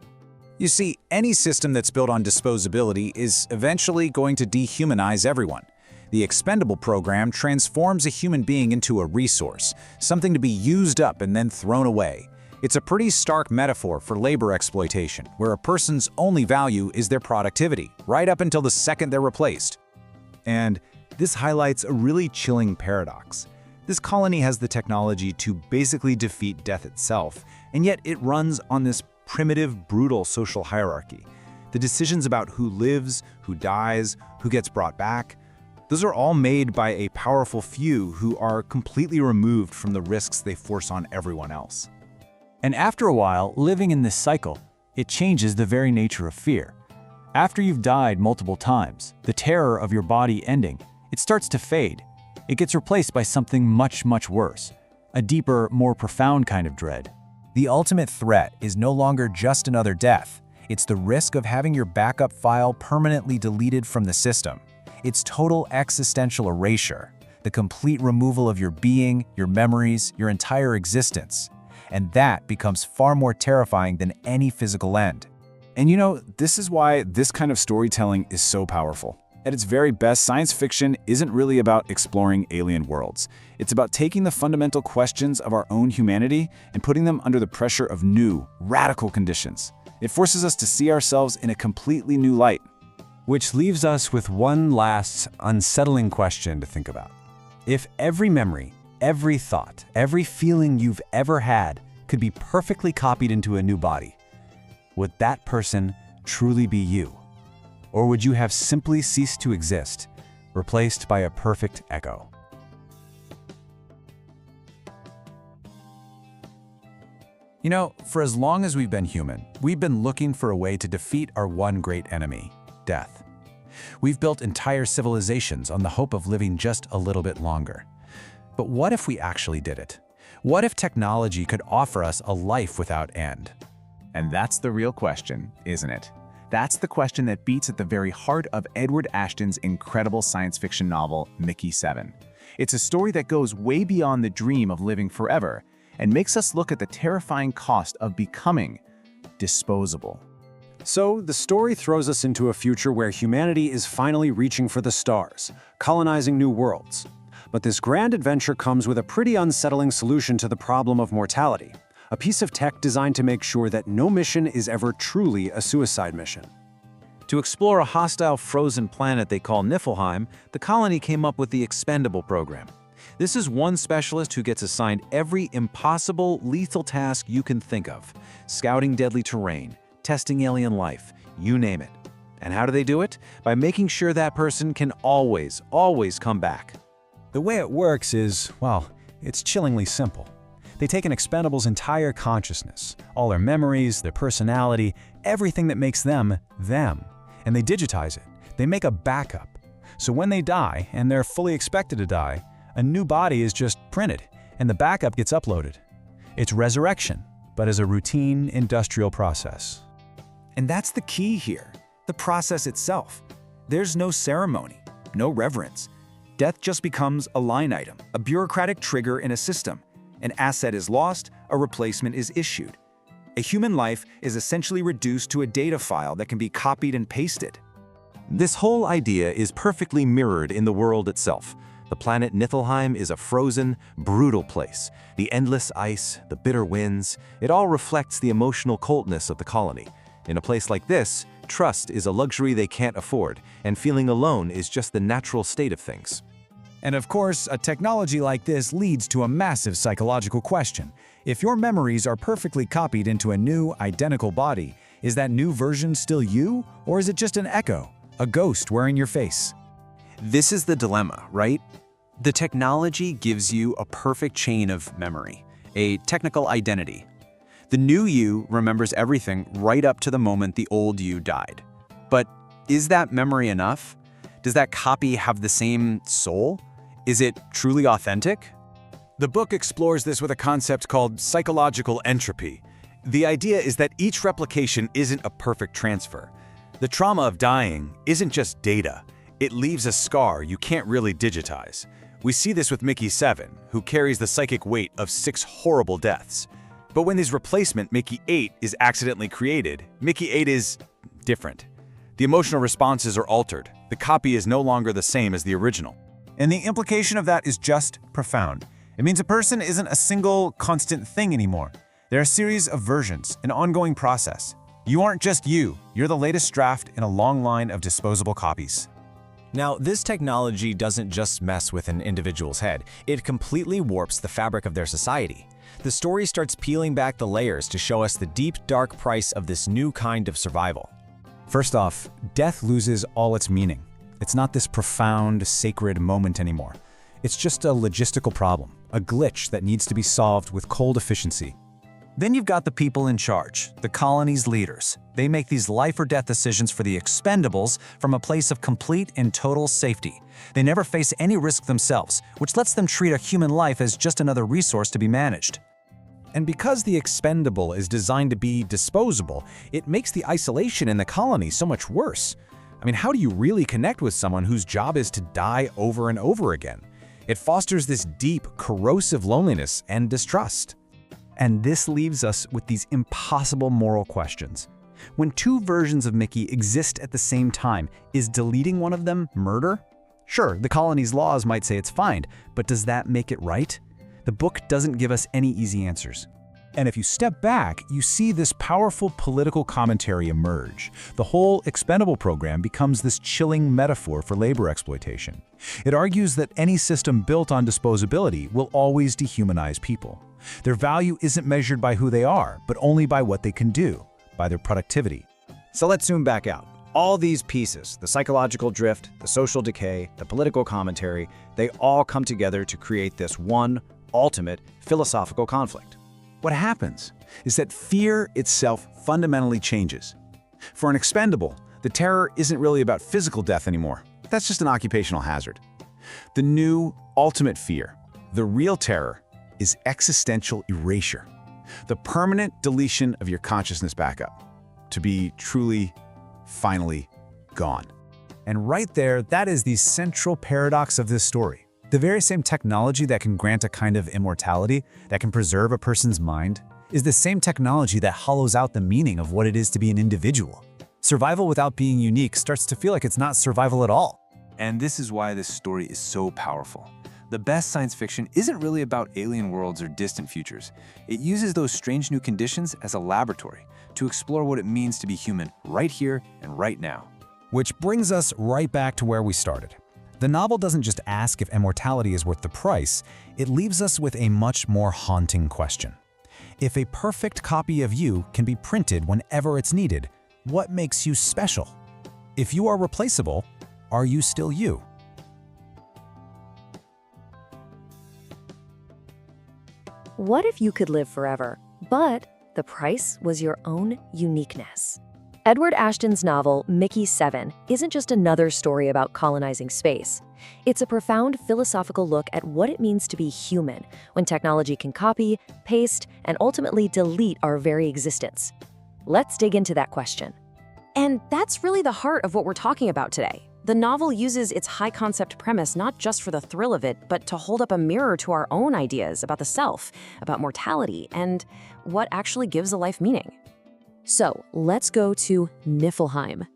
You see, any system that's built on disposability is eventually going to dehumanize everyone. The Expendable program transforms a human being into a resource, something to be used up and then thrown away. It's a pretty stark metaphor for labor exploitation, where a person's only value is their productivity, right up until the second they're replaced. And this highlights a really chilling paradox. This colony has the technology to basically defeat death itself, and yet it runs on this primitive, brutal social hierarchy. The decisions about who lives, who dies, who gets brought back, those are all made by a powerful few who are completely removed from the risks they force on everyone else. And after a while, living in this cycle, it changes the very nature of fear. After you've died multiple times, the terror of your body ending, it starts to fade. It gets replaced by something much, much worse, a deeper, more profound kind of dread. The ultimate threat is no longer just another death. It's the risk of having your backup file permanently deleted from the system. It's total existential erasure, the complete removal of your being, your memories, your entire existence. And that becomes far more terrifying than any physical end. And you know, this is why this kind of storytelling is so powerful. At its very best, science fiction isn't really about exploring alien worlds. It's about taking the fundamental questions of our own humanity and putting them under the pressure of new, radical conditions. It forces us to see ourselves in a completely new light. Which leaves us with one last, unsettling question to think about. If every memory, every thought, every feeling you've ever had could be perfectly copied into a new body, would that person truly be you? Or would you have simply ceased to exist, replaced by a perfect echo? You know, for as long as we've been human, we've been looking for a way to defeat our one great enemy, death. We've built entire civilizations on the hope of living just a little bit longer. But what if we actually did it? What if technology could offer us a life without end? And that's the real question, isn't it? That's the question that beats at the very heart of Edward Ashton's incredible science fiction novel, Mickey7. It's a story that goes way beyond the dream of living forever and makes us look at the terrifying cost of becoming disposable. So, the story throws us into a future where humanity is finally reaching for the stars, colonizing new worlds. But this grand adventure comes with a pretty unsettling solution to the problem of mortality, a piece of tech designed to make sure that no mission is ever truly a suicide mission. To explore a hostile frozen planet they call Niflheim, the colony came up with the Expendable program. This is one specialist who gets assigned every impossible, lethal task you can think of: scouting deadly terrain, testing alien life, you name it. And how do they do it? By making sure that person can always come back. The way it works is, well, it's chillingly simple. They take an Expendable's entire consciousness, all their memories, their personality, everything that makes them, and they digitize it. They make a backup. So when they die, and they're fully expected to die, a new body is just printed, and the backup gets uploaded. It's resurrection, but as a routine industrial process. And that's the key here, the process itself. There's no ceremony, no reverence. Death just becomes a line item, a bureaucratic trigger in a system. An asset is lost, a replacement is issued. A human life is essentially reduced to a data file that can be copied and pasted. This whole idea is perfectly mirrored in the world itself. The planet Niflheim is a frozen, brutal place. The endless ice, the bitter winds, it all reflects the emotional coldness of the colony. In a place like this, Trust is a luxury they can't afford, and feeling alone is just the natural state of things. And of course, a technology like this leads to a massive psychological question. If your memories are perfectly copied into a new, identical body, is that new version still you, or is it just an echo, a ghost wearing your face? This is the dilemma, right? The technology gives you a perfect chain of memory, a technical identity. The new you remembers everything right up to the moment the old you died. But is that memory enough? Does that copy have the same soul? Is it truly authentic? The book explores this with a concept called psychological entropy. The idea is that each replication isn't a perfect transfer. The trauma of dying isn't just data. It leaves a scar you can't really digitize. We see this with Mickey7, who carries the psychic weight of 6 horrible deaths. But when his replacement, Mickey8, is accidentally created, Mickey8 is different. The emotional responses are altered. The copy is no longer the same as the original. And the implication of that is just profound. It means a person isn't a single, constant thing anymore. They're a series of versions, an ongoing process. You aren't just you, you're the latest draft in a long line of disposable copies. Now, this technology doesn't just mess with an individual's head, it completely warps the fabric of their society. The story starts peeling back the layers to show us the deep, dark price of this new kind of survival. First off, death loses all its meaning. It's not this profound, sacred moment anymore. It's just a logistical problem, a glitch that needs to be solved with cold efficiency. Then you've got the people in charge, the colony's leaders. They make these life or death decisions for the Expendables from a place of complete and total safety. They never face any risk themselves, which lets them treat a human life as just another resource to be managed. And because the expendable is designed to be disposable, it makes the isolation in the colony so much worse. I mean, how do you really connect with someone whose job is to die over and over again? It fosters this deep, corrosive loneliness and distrust. And this leaves us with these impossible moral questions. When 2 versions of Mickey exist at the same time, is deleting one of them murder? Sure, the colony's laws might say it's fine, but does that make it right? The book doesn't give us any easy answers. And if you step back, you see this powerful political commentary emerge. The whole Expendable program becomes this chilling metaphor for labor exploitation. It argues that any system built on disposability will always dehumanize people. Their value isn't measured by who they are, but only by what they can do, by their productivity. So let's zoom back out. All these pieces, the psychological drift, the social decay, the political commentary, they all come together to create this one ultimate philosophical conflict. What happens is that fear itself fundamentally changes. For an expendable, the terror isn't really about physical death anymore. That's just an occupational hazard. The new ultimate fear, the real terror, is existential erasure, the permanent deletion of your consciousness backup, to be truly, finally gone. And right there, that is the central paradox of this story. The very same technology that can grant a kind of immortality, that can preserve a person's mind, is the same technology that hollows out the meaning of what it is to be an individual. Survival without being unique starts to feel like it's not survival at all. And this is why this story is so powerful. The best science fiction isn't really about alien worlds or distant futures. It uses those strange new conditions as a laboratory to explore what it means to be human right here and right now. Which brings us right back to where we started. The novel doesn't just ask if immortality is worth the price, it leaves us with a much more haunting question. If a perfect copy of you can be printed whenever it's needed, what makes you special? If you are replaceable, are you still you? What if you could live forever, but the price was your own uniqueness? Edward Ashton's novel, Mickey7, isn't just another story about colonizing space. It's a profound philosophical look at what it means to be human when technology can copy, paste, and ultimately delete our very existence. Let's dig into that question. And that's really the heart of what we're talking about today. The novel uses its high-concept premise not just for the thrill of it, but to hold up a mirror to our own ideas about the self, about mortality, and what actually gives a life meaning. So let's go to Niflheim.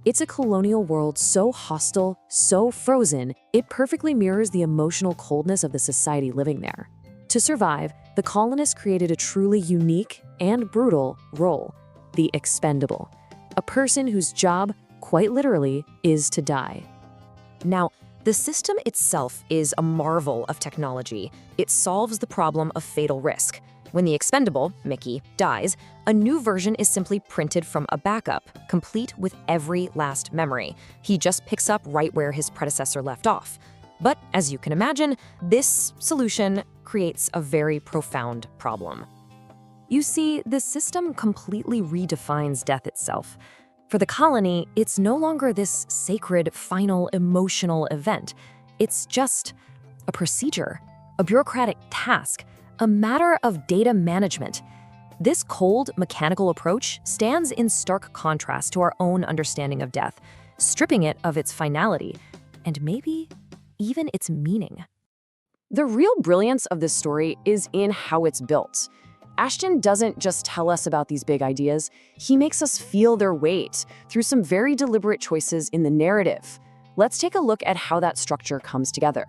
It's a colonial world so hostile, so frozen, it perfectly mirrors the emotional coldness of the society living there. To survive, the colonists created a truly unique and brutal role, the Expendable. a person whose job, quite literally, is to die. Now, the system itself is a marvel of technology. It solves the problem of fatal risk. When the expendable, Mickey, dies, a new version is simply printed from a backup, complete with every last memory. He just picks up right where his predecessor left off. But as you can imagine, this solution creates a very profound problem. You see, the system completely redefines death itself. For the colony, it's no longer this sacred, final, emotional event. It's just a procedure, a bureaucratic task, a matter of data management. This cold, mechanical approach stands in stark contrast to our own understanding of death, stripping it of its finality, and maybe even its meaning. The real brilliance of this story is in how it's built. Ashton doesn't just tell us about these big ideas, he makes us feel their weight through some very deliberate choices in the narrative. Let's take a look at how that structure comes together.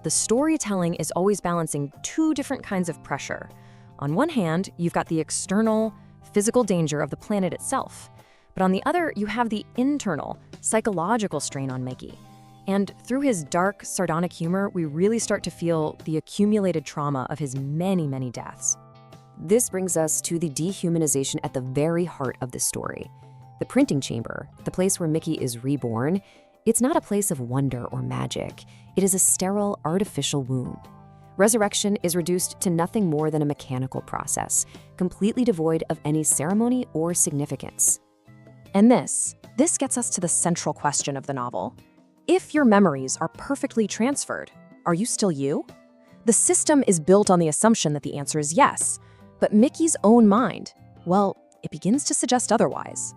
The storytelling is always balancing two different kinds of pressure. On one hand, you've got the external, physical danger of the planet itself. But on the other, you have the internal, psychological strain on Mickey. And through his dark, sardonic humor, we really start to feel the accumulated trauma of his many, many deaths. This brings us to the dehumanization at the very heart of the story. The printing chamber, the place where Mickey is reborn, it's not a place of wonder or magic. It is a sterile, artificial wound. Resurrection is reduced to nothing more than a mechanical process, completely devoid of any ceremony or significance. And this gets us to the central question of the novel. If your memories are perfectly transferred, are you still you? The system is built on the assumption that the answer is yes, but Mickey's own mind, well, it begins to suggest otherwise.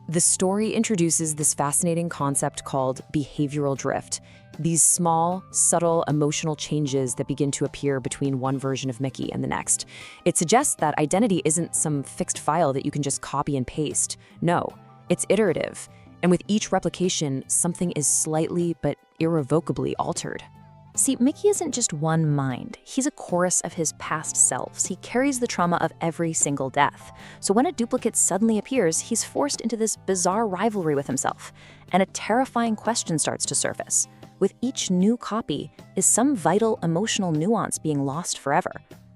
The story introduces this fascinating concept called behavioral drift, these small, subtle emotional changes that begin to appear between one version of Mickey and the next. It suggests that identity isn't some fixed file that you can just copy and paste. No, it's iterative, and with each replication, something is slightly but irrevocably altered. See, Mickey isn't just one mind. He's a chorus of his past selves. He carries the trauma of every single death. So when a duplicate suddenly appears, he's forced into this bizarre rivalry with himself. And a terrifying question starts to surface. With each new copy, is some vital emotional nuance being lost forever?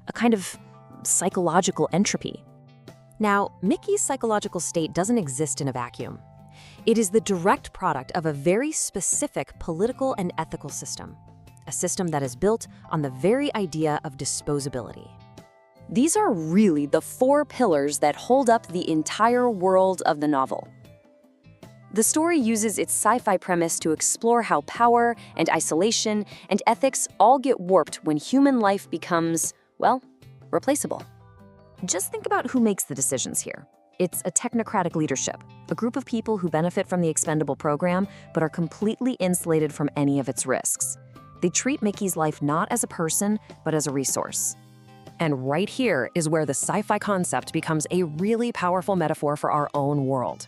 A kind of psychological entropy. Now, Mickey's psychological state doesn't exist in a vacuum. It is the direct product of a very specific political and ethical system. A system that is built on the very idea of disposability. These are really the four pillars that hold up the entire world of the novel. The story uses its sci-fi premise to explore how power and isolation and ethics all get warped when human life becomes, well, replaceable. Just think about who makes the decisions here. It's a technocratic leadership, a group of people who benefit from the Expendable program but are completely insulated from any of its risks. They treat Mickey's life not as a person, but as a resource. And right here is where the sci-fi concept becomes a really powerful metaphor for our own world.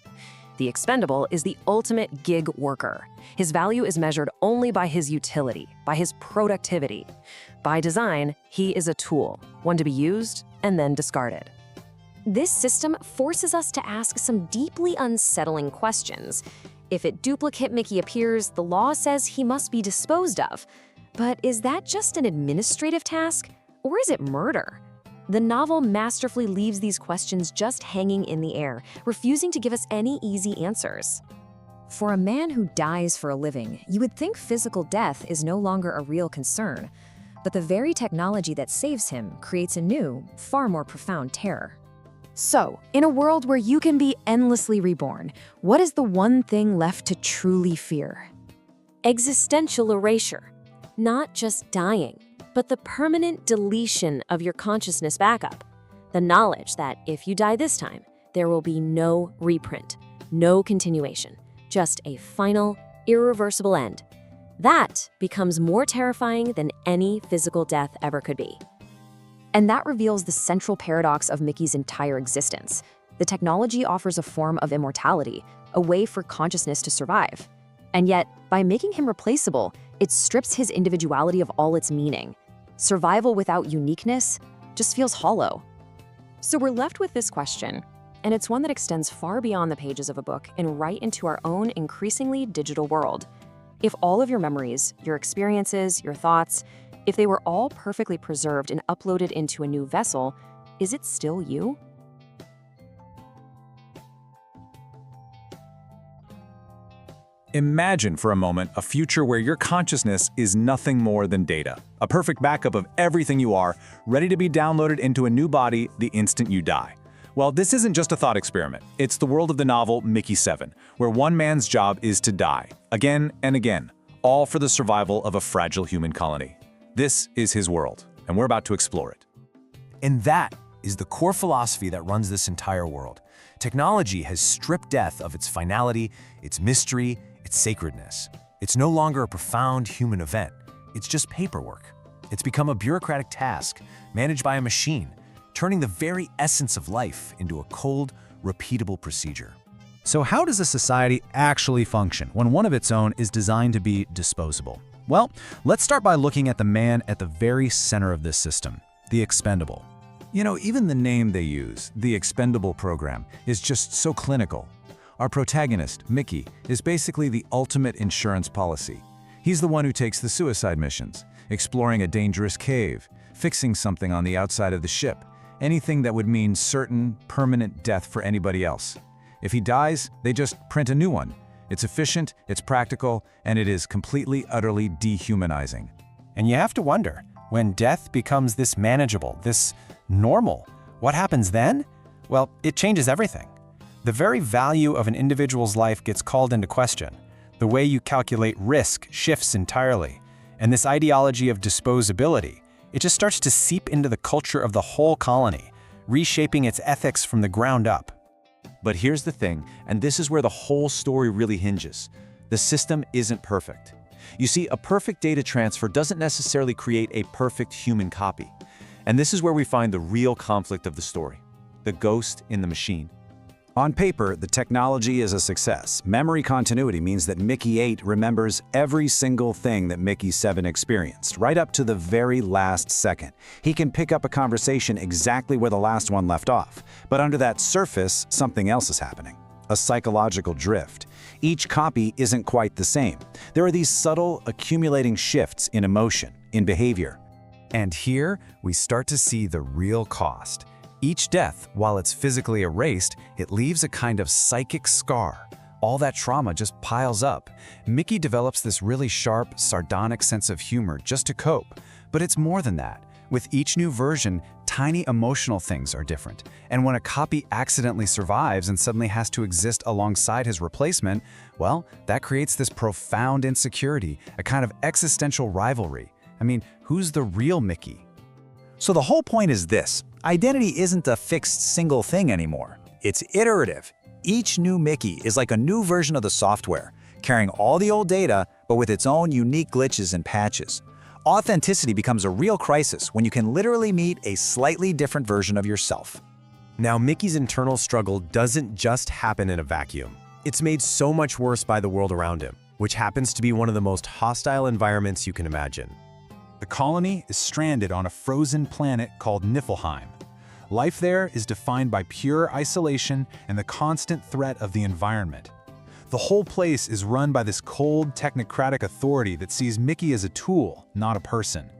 The Expendable is the ultimate gig worker. His value is measured only by his utility, by his productivity. By design, he is a tool, one to be used and then discarded. This system forces us to ask some deeply unsettling questions. If a duplicate Mickey appears, the law says he must be disposed of. But is that just an administrative task, or is it murder? The novel masterfully leaves these questions just hanging in the air, refusing to give us any easy answers. For a man who dies for a living, you would think physical death is no longer a real concern. But the very technology that saves him creates a new, far more profound terror. So, in a world where you can be endlessly reborn, what is the one thing left to truly fear? Existential erasure. Not just dying, but the permanent deletion of your consciousness backup. The knowledge that if you die this time, there will be no reprint, no continuation, just a final, irreversible end. That becomes more terrifying than any physical death ever could be. And that reveals the central paradox of Mickey's entire existence. The technology offers a form of immortality, a way for consciousness to survive. And yet, by making him replaceable, it strips his individuality of all its meaning. Survival without uniqueness just feels hollow. So we're left with this question. And it's one that extends far beyond the pages of a book and right into our own increasingly digital world. If all of your memories, your experiences, your thoughts, if they were all perfectly preserved and uploaded into a new vessel, is it still you? Imagine for a moment a future where your consciousness is nothing more than data, a perfect backup of everything you are, ready to be downloaded into a new body the instant you die. Well, this isn't just a thought experiment. It's the world of the novel Mickey7, where one man's job is to die, again and again, all for the survival of a fragile human colony. This is his world, and we're about to explore it. And that is the core philosophy that runs this entire world. Technology has stripped death of its finality, its mystery, its sacredness. It's no longer a profound human event. It's just paperwork. It's become a bureaucratic task managed by a machine, turning the very essence of life into a cold, repeatable procedure. So how does a society actually function when one of its own is designed to be disposable? Well, let's start by looking at the man at the very center of this system, the expendable. You know, even the name they use, the Expendable program, is just so clinical. Our protagonist, Mickey, is basically the ultimate insurance policy. He's the one who takes the suicide missions, exploring a dangerous cave, fixing something on the outside of the ship, anything that would mean certain, permanent death for anybody else. If he dies, they just print a new one. It's efficient, it's practical, and it is completely, utterly dehumanizing. And you have to wonder, when death becomes this manageable, this normal, what happens then? Well, it changes everything. The very value of an individual's life gets called into question. The way you calculate risk shifts entirely. And this ideology of disposability, it just starts to seep into the culture of the whole colony, reshaping its ethics from the ground up. But here's the thing, and this is where the whole story really hinges. The system isn't perfect. You see, a perfect data transfer doesn't necessarily create a perfect human copy. And this is where we find the real conflict of the story, the ghost in the machine. On paper, the technology is a success. Memory continuity means that Mickey 8 remembers every single thing that Mickey 7 experienced, right up to the very last second. He can pick up a conversation exactly where the last one left off. But under that surface, something else is happening. A psychological drift. Each copy isn't quite the same. There are these subtle, accumulating shifts in emotion, in behavior. And here, we start to see the real cost. Each death, while it's physically erased, it leaves a kind of psychic scar. All that trauma just piles up. Mickey develops this really sharp, sardonic sense of humor just to cope. But it's more than that. With each new version, tiny emotional things are different. And when a copy accidentally survives and suddenly has to exist alongside his replacement, well, that creates this profound insecurity, a kind of existential rivalry. I mean, who's the real Mickey? So the whole point is this. Identity isn't a fixed single thing anymore. It's iterative. Each new Mickey is like a new version of the software, carrying all the old data, but with its own unique glitches and patches. Authenticity becomes a real crisis when you can literally meet a slightly different version of yourself. Now, Mickey's internal struggle doesn't just happen in a vacuum. It's made so much worse by the world around him, which happens to be one of the most hostile environments you can imagine. The colony is stranded on a frozen planet called Niflheim. Life there is defined by pure isolation and the constant threat of the environment. The whole place is run by this cold, technocratic authority that sees Mickey as a tool, not a person.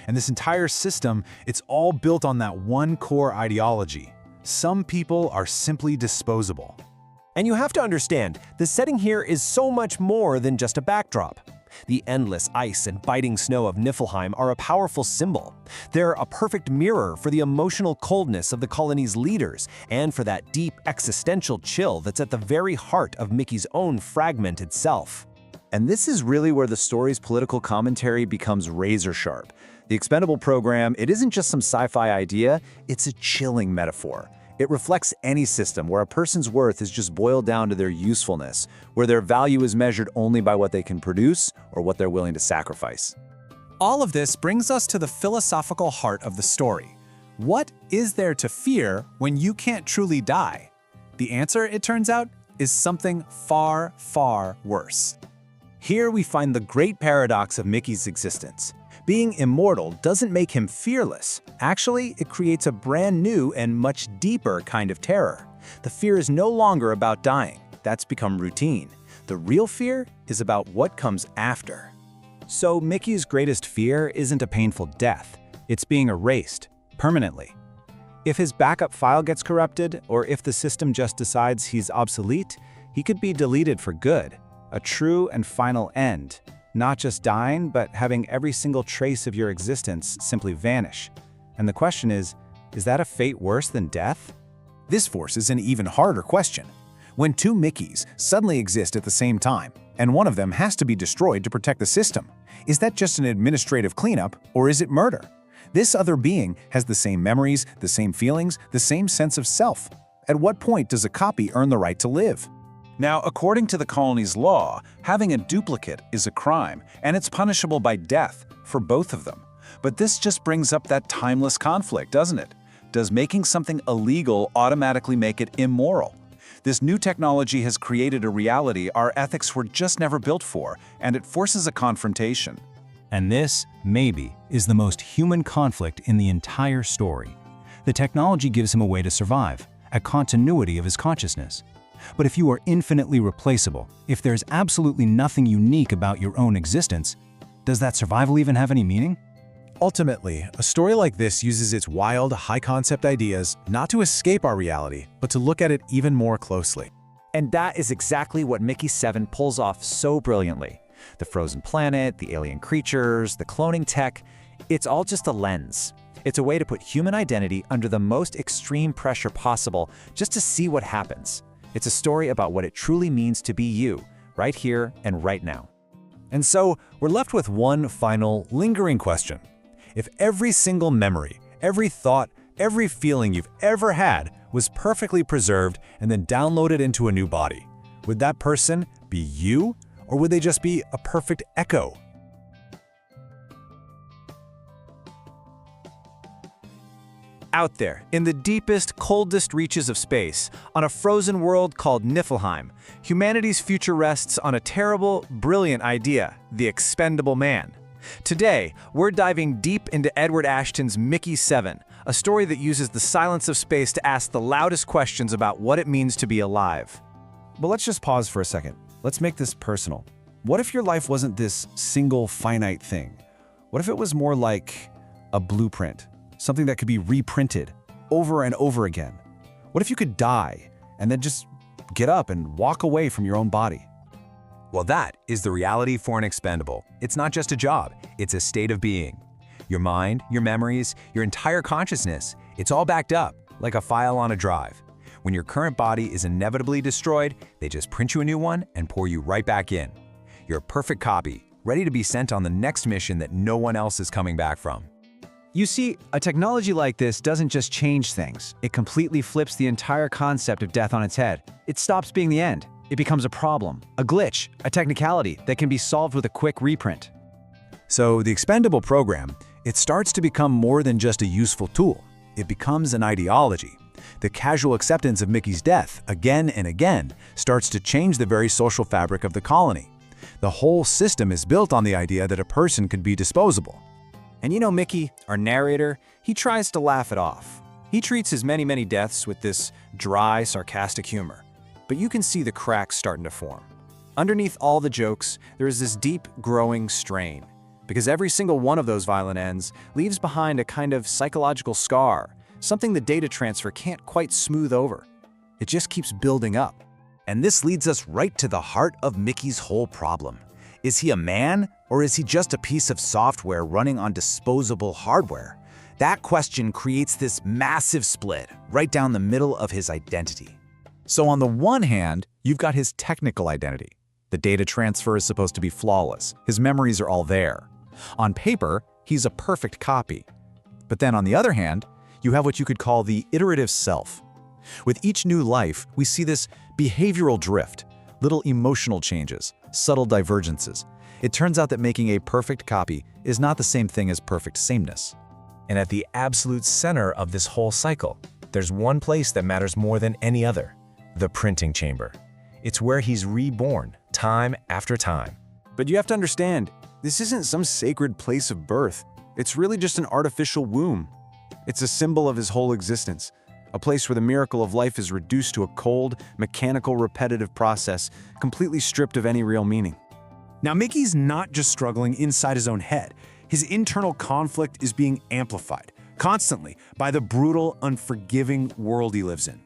And this entire system, it's all built on that one core ideology. Some people are simply disposable. And you have to understand, the setting here is so much more than just a backdrop. The endless ice and biting snow of Niflheim are a powerful symbol. They're a perfect mirror for the emotional coldness of the colony's leaders and for that deep existential chill that's at the very heart of Mickey's own fragmented self. And this is really where the story's political commentary becomes razor sharp. The Expendable program, it isn't just some sci-fi idea, it's a chilling metaphor. It reflects any system where a person's worth is just boiled down to their usefulness, where their value is measured only by what they can produce or what they're willing to sacrifice. All of this brings us to the philosophical heart of the story. What is there to fear when you can't truly die? The answer, it turns out, is something far, far worse. Here we find the great paradox of Mickey's existence. Being immortal doesn't make him fearless. Actually, it creates a brand new and much deeper kind of terror. The fear is no longer about dying. That's become routine. The real fear is about what comes after. So Mickey's greatest fear isn't a painful death. It's being erased, permanently. If his backup file gets corrupted, or if the system just decides he's obsolete, he could be deleted for good. A true and final end. Not just dying, but having every single trace of your existence simply vanish. And the question is that a fate worse than death? This forces an even harder question. When two Mickeys suddenly exist at the same time, and one of them has to be destroyed to protect the system, is that just an administrative cleanup, or is it murder? This other being has the same memories, the same feelings, the same sense of self. At what point does a copy earn the right to live? Now, according to the colony's law, having a duplicate is a crime, and it's punishable by death for both of them. But this just brings up that timeless conflict, doesn't it? Does making something illegal automatically make it immoral? This new technology has created a reality our ethics were just never built for, and it forces a confrontation. And this, maybe, is the most human conflict in the entire story. The technology gives him a way to survive, a continuity of his consciousness. But if you are infinitely replaceable, if there's absolutely nothing unique about your own existence, does that survival even have any meaning? Ultimately, a story like this uses its wild, high-concept ideas not to escape our reality, but to look at it even more closely. And that is exactly what Mickey7 pulls off so brilliantly. The frozen planet, the alien creatures, the cloning tech, it's all just a lens. It's a way to put human identity under the most extreme pressure possible just to see what happens. It's a story about what it truly means to be you, right here and right now. And so, we're left with one final, lingering question. If every single memory, every thought, every feeling you've ever had was perfectly preserved and then downloaded into a new body, would that person be you, or would they just be a perfect echo? Out there, in the deepest, coldest reaches of space, on a frozen world called Niflheim, humanity's future rests on a terrible, brilliant idea, the expendable man. Today, we're diving deep into Edward Ashton's Mickey7, a story that uses the silence of space to ask the loudest questions about what it means to be alive. But let's just pause for a second. Let's make this personal. What if your life wasn't this single, finite thing? What if it was more like a blueprint? Something that could be reprinted over and over again? What if you could die and then just get up and walk away from your own body? Well, that is the reality for an expendable. It's not just a job, it's a state of being. Your mind, your memories, your entire consciousness, it's all backed up, like a file on a drive. When your current body is inevitably destroyed, they just print you a new one and pour you right back in. You're a perfect copy, ready to be sent on the next mission that no one else is coming back from. You see, a technology like this doesn't just change things. It completely flips the entire concept of death on its head. It stops being the end. It becomes a problem, a glitch, a technicality that can be solved with a quick reprint. So the Expendable program, it starts to become more than just a useful tool. It becomes an ideology. The casual acceptance of Mickey's death, again and again, starts to change the very social fabric of the colony. The whole system is built on the idea that a person could be disposable. And you know Mickey, our narrator, he tries to laugh it off. He treats his many deaths with this dry, sarcastic humor. But you can see the cracks starting to form. Underneath all the jokes, there is this deep, growing strain. Because every single one of those violent ends leaves behind a kind of psychological scar, something the data transfer can't quite smooth over. It just keeps building up. And this leads us right to the heart of Mickey's whole problem. Is he a man, or is he just a piece of software running on disposable hardware? That question creates this massive split right down the middle of his identity. So on the one hand, you've got his technical identity. The data transfer is supposed to be flawless. His memories are all there. On paper, he's a perfect copy. But then on the other hand, you have what you could call the iterative self. With each new life, we see this behavioral drift, little emotional changes, subtle divergences. It turns out that making a perfect copy is not the same thing as perfect sameness. And at the absolute center of this whole cycle, there's one place that matters more than any other: the printing chamber. It's where he's reborn, time after time. But you have to understand, this isn't some sacred place of birth. It's really just an artificial womb. It's a symbol of his whole existence, a place where the miracle of life is reduced to a cold, mechanical, repetitive process, completely stripped of any real meaning. Now, Mickey's not just struggling inside his own head. His internal conflict is being amplified, constantly, by the brutal, unforgiving world he lives in.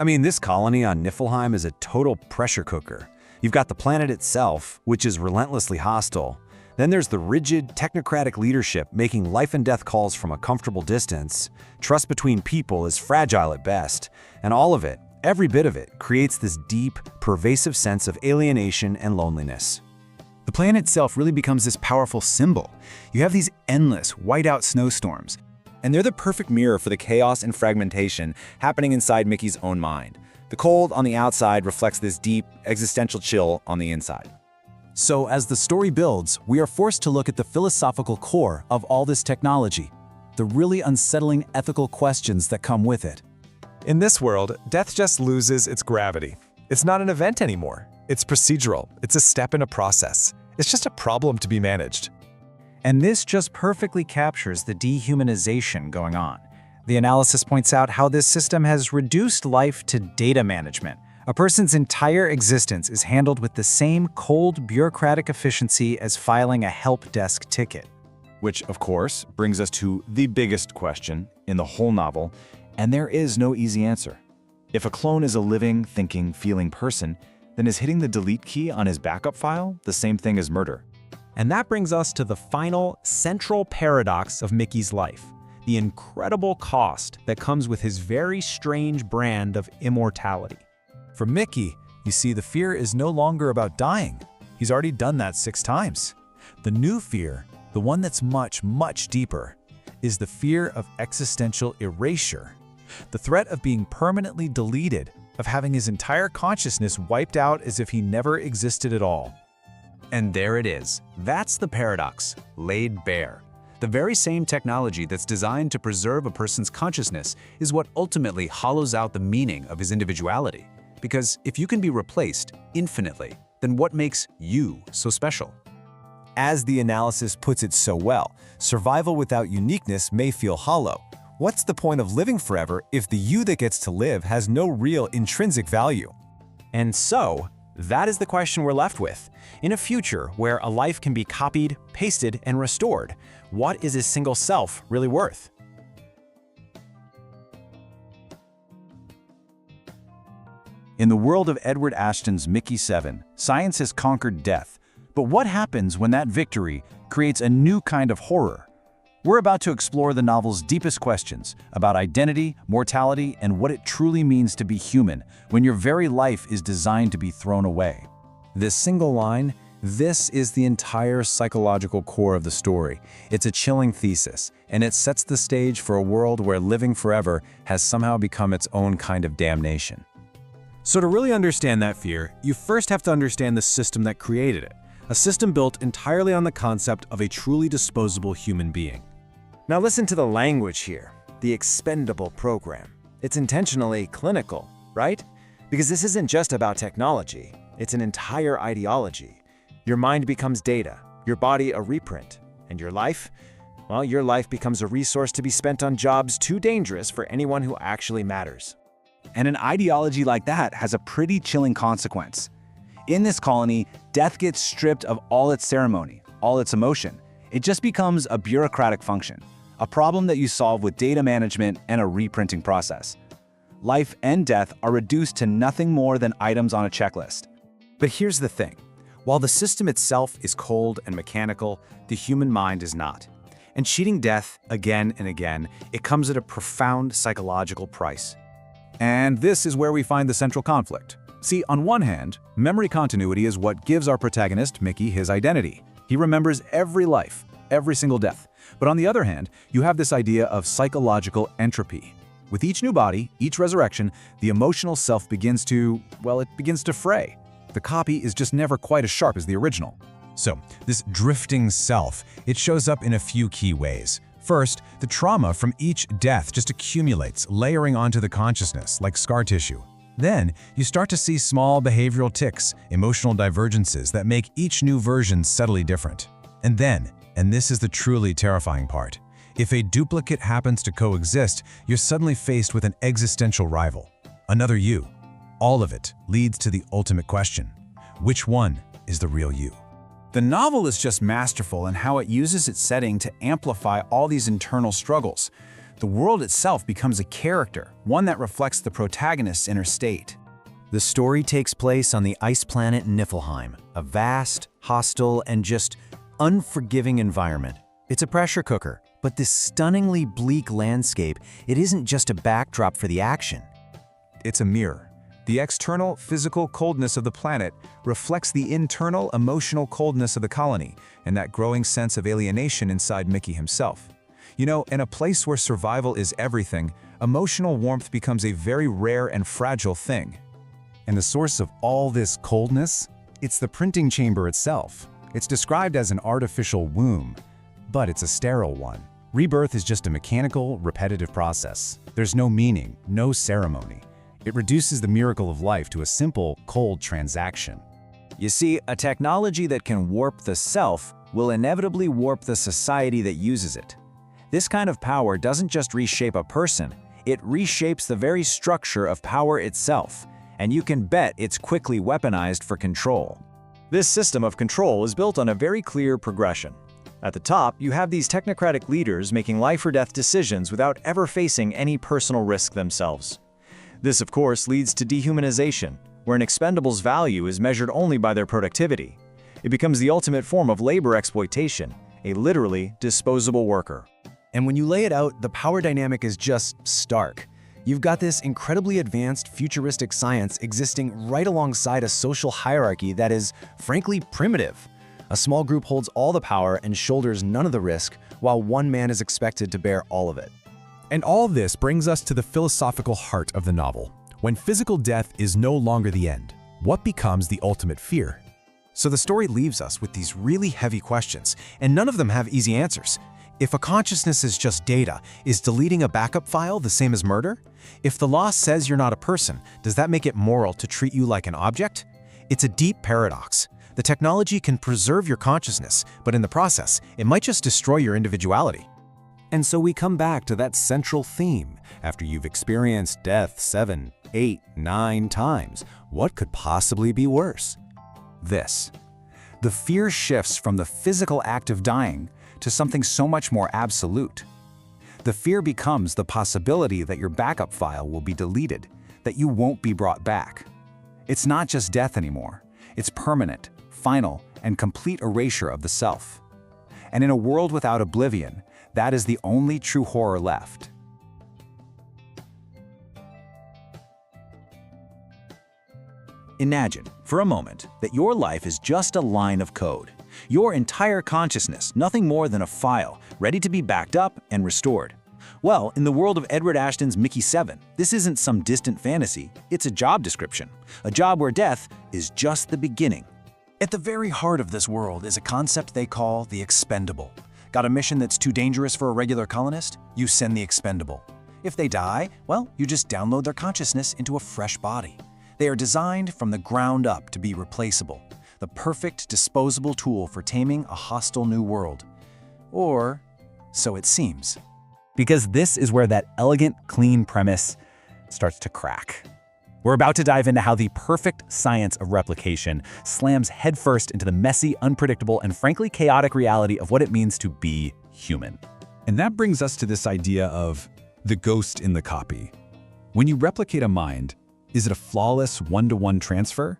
I mean, this colony on Niflheim is a total pressure cooker. You've got the planet itself, which is relentlessly hostile. Then there's the rigid, technocratic leadership making life and death calls from a comfortable distance. Trust between people is fragile at best. And all of it, every bit of it, creates this deep, pervasive sense of alienation and loneliness. The planet itself really becomes this powerful symbol. You have these endless, whiteout snowstorms, And they're the perfect mirror for the chaos and fragmentation happening inside Mickey's own mind. The cold on the outside reflects this deep, existential chill on the inside. So as the story builds, we are forced to look at the philosophical core of all this technology, the really unsettling ethical questions that come with it. In this world, death just loses its gravity. It's not an event anymore. It's procedural. It's a step in a process. It's just a problem to be managed. And this just perfectly captures the dehumanization going on. The analysis points out how this system has reduced life to data management. A person's entire existence is handled with the same cold, bureaucratic efficiency as filing a help desk ticket. Which, of course, brings us to the biggest question in the whole novel, and there is no easy answer. If a clone is a living, thinking, feeling person, then is hitting the delete key on his backup file the same thing as murder? And that brings us to the final, central paradox of Mickey's life, the incredible cost that comes with his very strange brand of immortality. For Mickey, you see, the fear is no longer about dying. He's already done that 6 times. The new fear, the one that's much, much deeper, is the fear of existential erasure. The threat of being permanently deleted, of having his entire consciousness wiped out as if he never existed at all. And there it is. That's the paradox, laid bare. The very same technology that's designed to preserve a person's consciousness is what ultimately hollows out the meaning of his individuality. Because if you can be replaced infinitely, then what makes you so special? As the analysis puts it so well, survival without uniqueness may feel hollow. What's the point of living forever if the you that gets to live has no real intrinsic value? And so, that is the question we're left with. In a future where a life can be copied, pasted, and restored, what is a single self really worth? In the world of Edward Ashton's Mickey-7, science has conquered death. But what happens when that victory creates a new kind of horror? We're about to explore the novel's deepest questions about identity, mortality, and what it truly means to be human when your very life is designed to be thrown away. This single line, this is the entire psychological core of the story. It's a chilling thesis, and it sets the stage for a world where living forever has somehow become its own kind of damnation. So to really understand that fear, you first have to understand the system that created it. A system built entirely on the concept of a truly disposable human being. Now listen to the language here, the expendable program. It's intentionally clinical, right? Because this isn't just about technology, it's an entire ideology. Your mind becomes data, your body a reprint, and your life? Well, your life becomes a resource to be spent on jobs too dangerous for anyone who actually matters. And an ideology like that has a pretty chilling consequence. In this colony, death gets stripped of all its ceremony, all its emotion. It just becomes a bureaucratic function, a problem that you solve with data management and a reprinting process. Life and death are reduced to nothing more than items on a checklist. But here's the thing. While the system itself is cold and mechanical, the human mind is not. And cheating death again and again, it comes at a profound psychological price. And this is where we find the central conflict. See, on one hand, memory continuity is what gives our protagonist, Mickey, his identity. He remembers every life, every single death. But on the other hand, you have this idea of psychological entropy. With each new body, each resurrection, the emotional self begins to, well, it begins to fray. The copy is just never quite as sharp as the original. So, this drifting self, it shows up in a few key ways. First, the trauma from each death just accumulates, layering onto the consciousness like scar tissue. Then, you start to see small behavioral tics, emotional divergences that make each new version subtly different. And then, and this is the truly terrifying part, If a duplicate happens to coexist, you're suddenly faced with an existential rival. Another you. All of it leads to the ultimate question. Which one is the real you? The novel is just masterful in how it uses its setting to amplify all these internal struggles. The world itself becomes a character, one that reflects the protagonist's inner state. The story takes place on the ice planet Niflheim, a vast, hostile, and just unforgiving environment. It's a pressure cooker, but this stunningly bleak landscape, it isn't just a backdrop for the action. It's a mirror. The external, physical coldness of the planet reflects the internal, emotional coldness of the colony and that growing sense of alienation inside Mickey himself. You know, in a place where survival is everything, emotional warmth becomes a very rare and fragile thing. And the source of all this coldness? It's the printing chamber itself. It's described as an artificial womb, but it's a sterile one. Rebirth is just a mechanical, repetitive process. There's no meaning, no ceremony. It reduces the miracle of life to a simple, cold transaction. You see, a technology that can warp the self will inevitably warp the society that uses it. This kind of power doesn't just reshape a person, it reshapes the very structure of power itself, and you can bet it's quickly weaponized for control. This system of control is built on a very clear progression. At the top, you have these technocratic leaders making life or death decisions without ever facing any personal risk themselves. This, of course, leads to dehumanization, where an expendable's value is measured only by their productivity. It becomes the ultimate form of labor exploitation, a literally disposable worker. And when you lay it out, the power dynamic is just stark. You've got this incredibly advanced futuristic science existing right alongside a social hierarchy that is, frankly, primitive. A small group holds all the power and shoulders none of the risk, while one man is expected to bear all of it. And all this brings us to the philosophical heart of the novel. When physical death is no longer the end, what becomes the ultimate fear? So the story leaves us with these really heavy questions, and none of them have easy answers. If a consciousness is just data, is deleting a backup file the same as murder? If the law says you're not a person, does that make it moral to treat you like an object? It's a deep paradox. The technology can preserve your consciousness, but in the process, it might just destroy your individuality. And so we come back to that central theme. After you've experienced death 7, 8, 9 times, what could possibly be worse? This. The fear shifts from the physical act of dying to something so much more absolute. The fear becomes the possibility that your backup file will be deleted, that you won't be brought back. It's not just death anymore. It's permanent, final, and complete erasure of the self. And in a world without oblivion, that is the only true horror left. Imagine, for a moment, that your life is just a line of code. Your entire consciousness, nothing more than a file, ready to be backed up and restored. Well, in the world of Edward Ashton's Mickey7, this isn't some distant fantasy, it's a job description. A job where death is just the beginning. At the very heart of this world is a concept they call the expendable. Got a mission that's too dangerous for a regular colonist? You send the expendable. If they die, well, you just download their consciousness into a fresh body. They are designed from the ground up to be replaceable, the perfect disposable tool for taming a hostile new world. Or so it seems. Because this is where that elegant, clean premise starts to crack. We're about to dive into how the perfect science of replication slams headfirst into the messy, unpredictable, and frankly chaotic reality of what it means to be human. And that brings us to this idea of the ghost in the copy. When you replicate a mind, is it a flawless one-to-one transfer?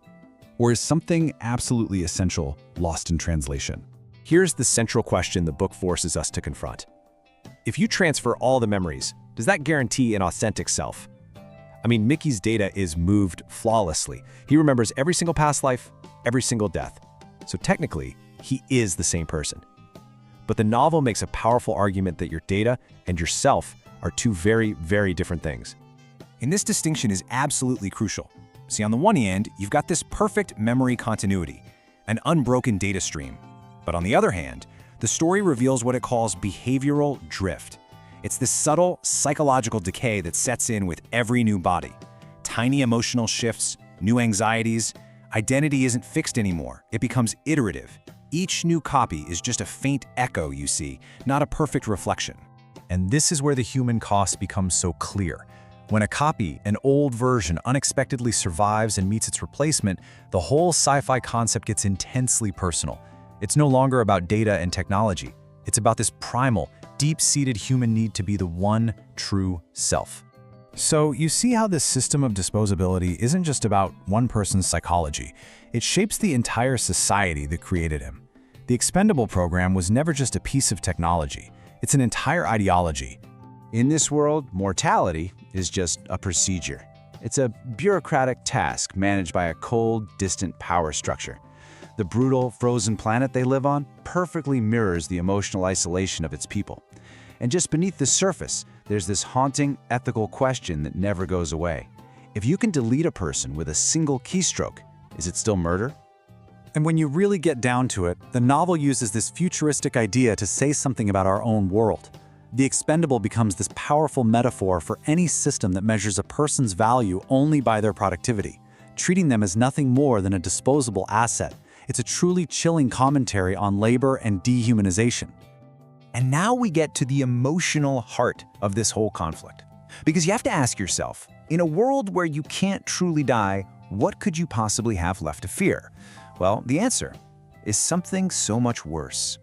Or is something absolutely essential lost in translation? Here's the central question the book forces us to confront. If you transfer all the memories, does that guarantee an authentic self? I mean, Mickey's data is moved flawlessly. He remembers every single past life, every single death. So technically, he is the same person. But the novel makes a powerful argument that your data and yourself are two very, very different things. And this distinction is absolutely crucial. See, on the one hand, you've got this perfect memory continuity, an unbroken data stream. But on the other hand, the story reveals what it calls behavioral drift. It's this subtle psychological decay that sets in with every new body. Tiny emotional shifts, new anxieties. Identity isn't fixed anymore. It becomes iterative. Each new copy is just a faint echo, you see, not a perfect reflection. And this is where the human cost becomes so clear. When a copy, an old version, unexpectedly survives and meets its replacement, the whole sci-fi concept gets intensely personal. It's no longer about data and technology. It's about this primal, deep-seated human need to be the one true self. So you see how this system of disposability isn't just about one person's psychology. It shapes the entire society that created him. The Expendable program was never just a piece of technology. It's an entire ideology. In this world, mortality is just a procedure. It's a bureaucratic task managed by a cold, distant power structure. The brutal, frozen planet they live on perfectly mirrors the emotional isolation of its people. And just beneath the surface, there's this haunting, ethical question that never goes away. If you can delete a person with a single keystroke, is it still murder? And when you really get down to it, the novel uses this futuristic idea to say something about our own world. The Expendable becomes this powerful metaphor for any system that measures a person's value only by their productivity, treating them as nothing more than a disposable asset. It's a truly chilling commentary on labor and dehumanization. And now we get to the emotional heart of this whole conflict. Because you have to ask yourself, in a world where you can't truly die, what could you possibly have left to fear? Well, the answer is something so much worse.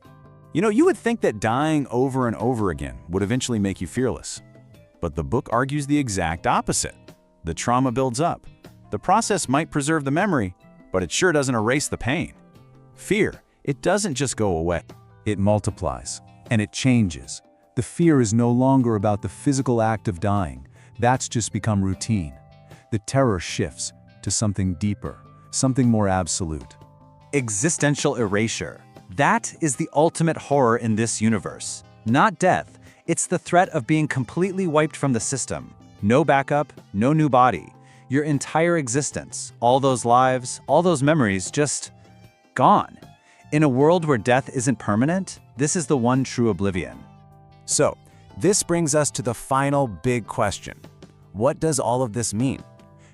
You know, you would think that dying over and over again would eventually make you fearless. But the book argues the exact opposite. The trauma builds up. The process might preserve the memory, but it sure doesn't erase the pain. Fear, it doesn't just go away. It multiplies, and it changes. The fear is no longer about the physical act of dying. That's just become routine. The terror shifts to something deeper, something more absolute. Existential erasure. That is the ultimate horror in this universe. Not death, it's the threat of being completely wiped from the system. No backup, no new body. Your entire existence, all those lives, all those memories, just gone. In a world where death isn't permanent, this is the one true oblivion. So, this brings us to the final big question. What does all of this mean?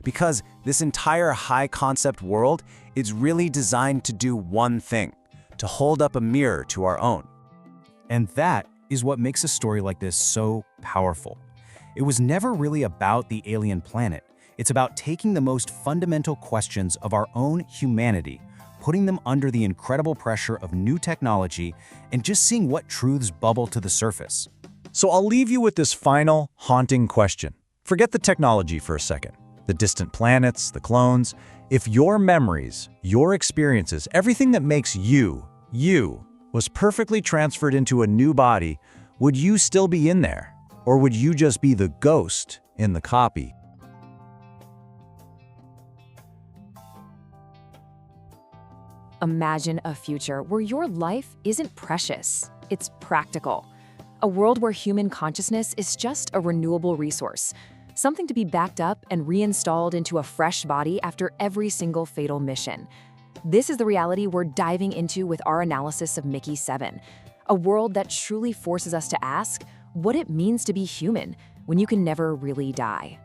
Because this entire high-concept world is really designed to do one thing, to hold up a mirror to our own. And that is what makes a story like this so powerful. It was never really about the alien planet. It's about taking the most fundamental questions of our own humanity, putting them under the incredible pressure of new technology, and just seeing what truths bubble to the surface. So I'll leave you with this final, haunting question. Forget the technology for a second. The distant planets, the clones. If your memories, your experiences, everything that makes you, was perfectly transferred into a new body, would you still be in there? Or would you just be the ghost in the copy? Imagine a future where your life isn't precious, it's practical. A world where human consciousness is just a renewable resource, something to be backed up and reinstalled into a fresh body after every single fatal mission. This is the reality we're diving into with our analysis of Mickey7, a world that truly forces us to ask what it means to be human when you can never really die.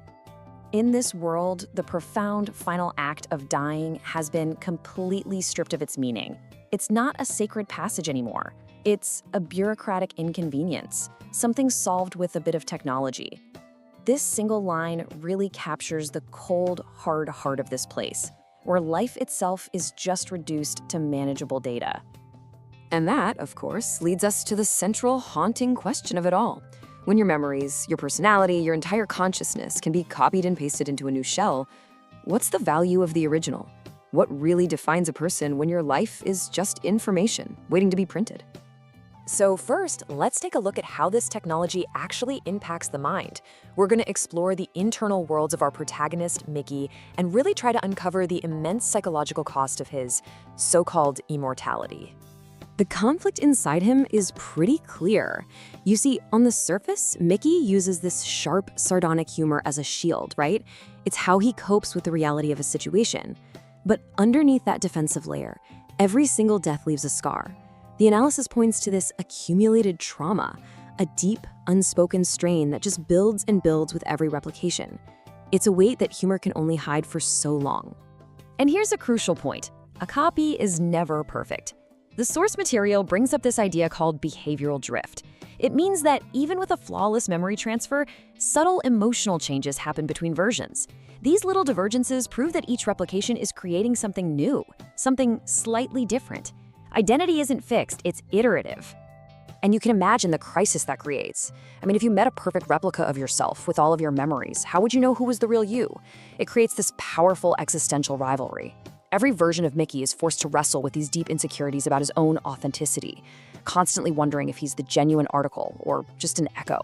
In this world, the profound final act of dying has been completely stripped of its meaning. It's not a sacred passage anymore. It's a bureaucratic inconvenience, something solved with a bit of technology. This single line really captures the cold, hard heart of this place, where life itself is just reduced to manageable data. And that, of course, leads us to the central haunting question of it all. When your memories, your personality, your entire consciousness can be copied and pasted into a new shell, what's the value of the original? What really defines a person when your life is just information waiting to be printed? So first, let's take a look at how this technology actually impacts the mind. We're going to explore the internal worlds of our protagonist, Mickey, and really try to uncover the immense psychological cost of his so-called immortality. The conflict inside him is pretty clear. You see, on the surface, Mickey uses this sharp, sardonic humor as a shield, right? It's how he copes with the reality of a situation. But underneath that defensive layer, every single death leaves a scar. The analysis points to this accumulated trauma, a deep, unspoken strain that just builds and builds with every replication. It's a weight that humor can only hide for so long. And here's a crucial point. A copy is never perfect. The source material brings up this idea called behavioral drift. It means that even with a flawless memory transfer, subtle emotional changes happen between versions. These little divergences prove that each replication is creating something new, something slightly different. Identity isn't fixed, it's iterative. And you can imagine the crisis that creates. I mean, if you met a perfect replica of yourself with all of your memories, how would you know who was the real you? It creates this powerful existential rivalry. Every version of Mickey is forced to wrestle with these deep insecurities about his own authenticity, constantly wondering if he's the genuine article or just an echo.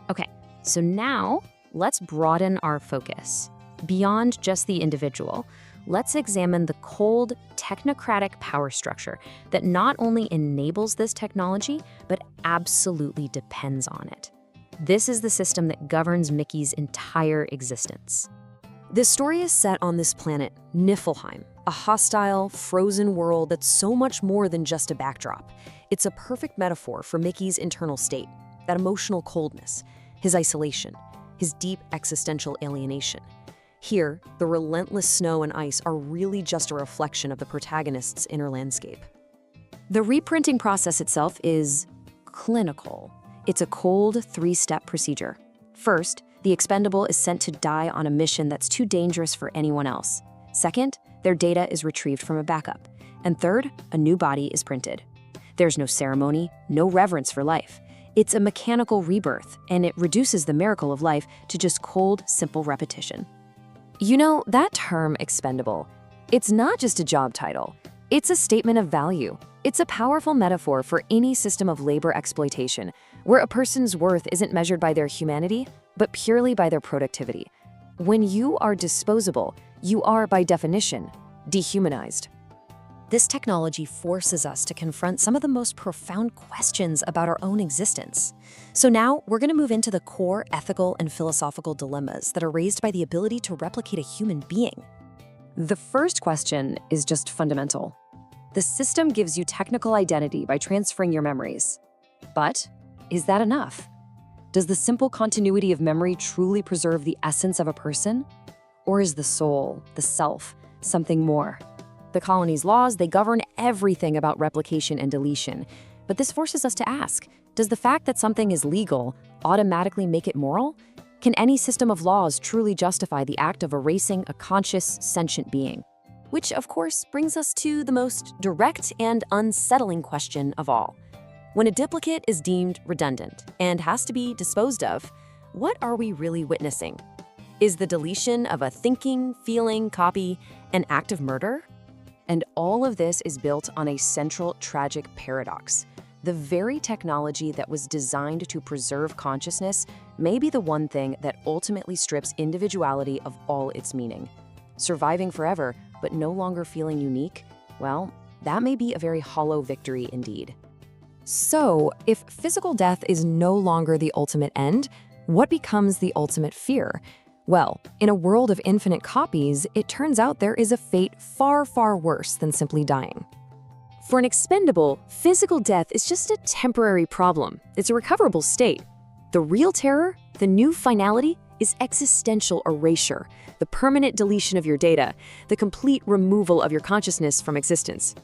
Okay, so now let's broaden our focus. Beyond just the individual, let's examine the cold, technocratic power structure that not only enables this technology, but absolutely depends on it. This is the system that governs Mickey's entire existence. This story is set on this planet, Niflheim, a hostile, frozen world that's so much more than just a backdrop. It's a perfect metaphor for Mickey's internal state, that emotional coldness, his isolation, his deep existential alienation. Here, the relentless snow and ice are really just a reflection of the protagonist's inner landscape. The reprinting process itself is clinical. It's a cold, three-step procedure. First, the expendable is sent to die on a mission that's too dangerous for anyone else. Second, their data is retrieved from a backup. And third, a new body is printed. There's no ceremony, no reverence for life. It's a mechanical rebirth, and it reduces the miracle of life to just cold, simple repetition. You know, that term, expendable, it's not just a job title. It's a statement of value. It's a powerful metaphor for any system of labor exploitation, where a person's worth isn't measured by their humanity, but purely by their productivity. When you are disposable, you are, by definition, dehumanized. This technology forces us to confront some of the most profound questions about our own existence. So now we're going to move into the core ethical and philosophical dilemmas that are raised by the ability to replicate a human being. The first question is just fundamental. The system gives you technical identity by transferring your memories. But is that enough? Does the simple continuity of memory truly preserve the essence of a person? Or is the soul, the self, something more? The colony's laws, they govern everything about replication and deletion. But this forces us to ask, does the fact that something is legal automatically make it moral? Can any system of laws truly justify the act of erasing a conscious, sentient being? Which, of course, brings us to the most direct and unsettling question of all. When a duplicate is deemed redundant and has to be disposed of, what are we really witnessing? Is the deletion of a thinking, feeling copy an act of murder? And all of this is built on a central tragic paradox. The very technology that was designed to preserve consciousness may be the one thing that ultimately strips individuality of all its meaning. Surviving forever, but no longer feeling unique, well, that may be a very hollow victory indeed. So, if physical death is no longer the ultimate end, what becomes the ultimate fear? Well, in a world of infinite copies, it turns out there is a fate far, far worse than simply dying. For an expendable, physical death is just a temporary problem. It's a recoverable state. The real terror, the new finality, is existential erasure, the permanent deletion of your data, the complete removal of your consciousness from existence.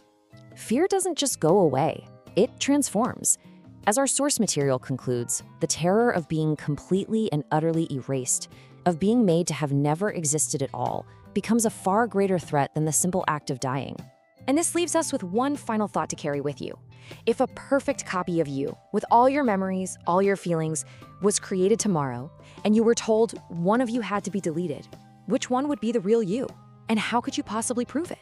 Fear doesn't just go away, it transforms. As our source material concludes, the terror of being completely and utterly erased, of being made to have never existed at all, becomes a far greater threat than the simple act of dying. And this leaves us with one final thought to carry with you. If a perfect copy of you, with all your memories, all your feelings, was created tomorrow, and you were told one of you had to be deleted, which one would be the real you? And how could you possibly prove it?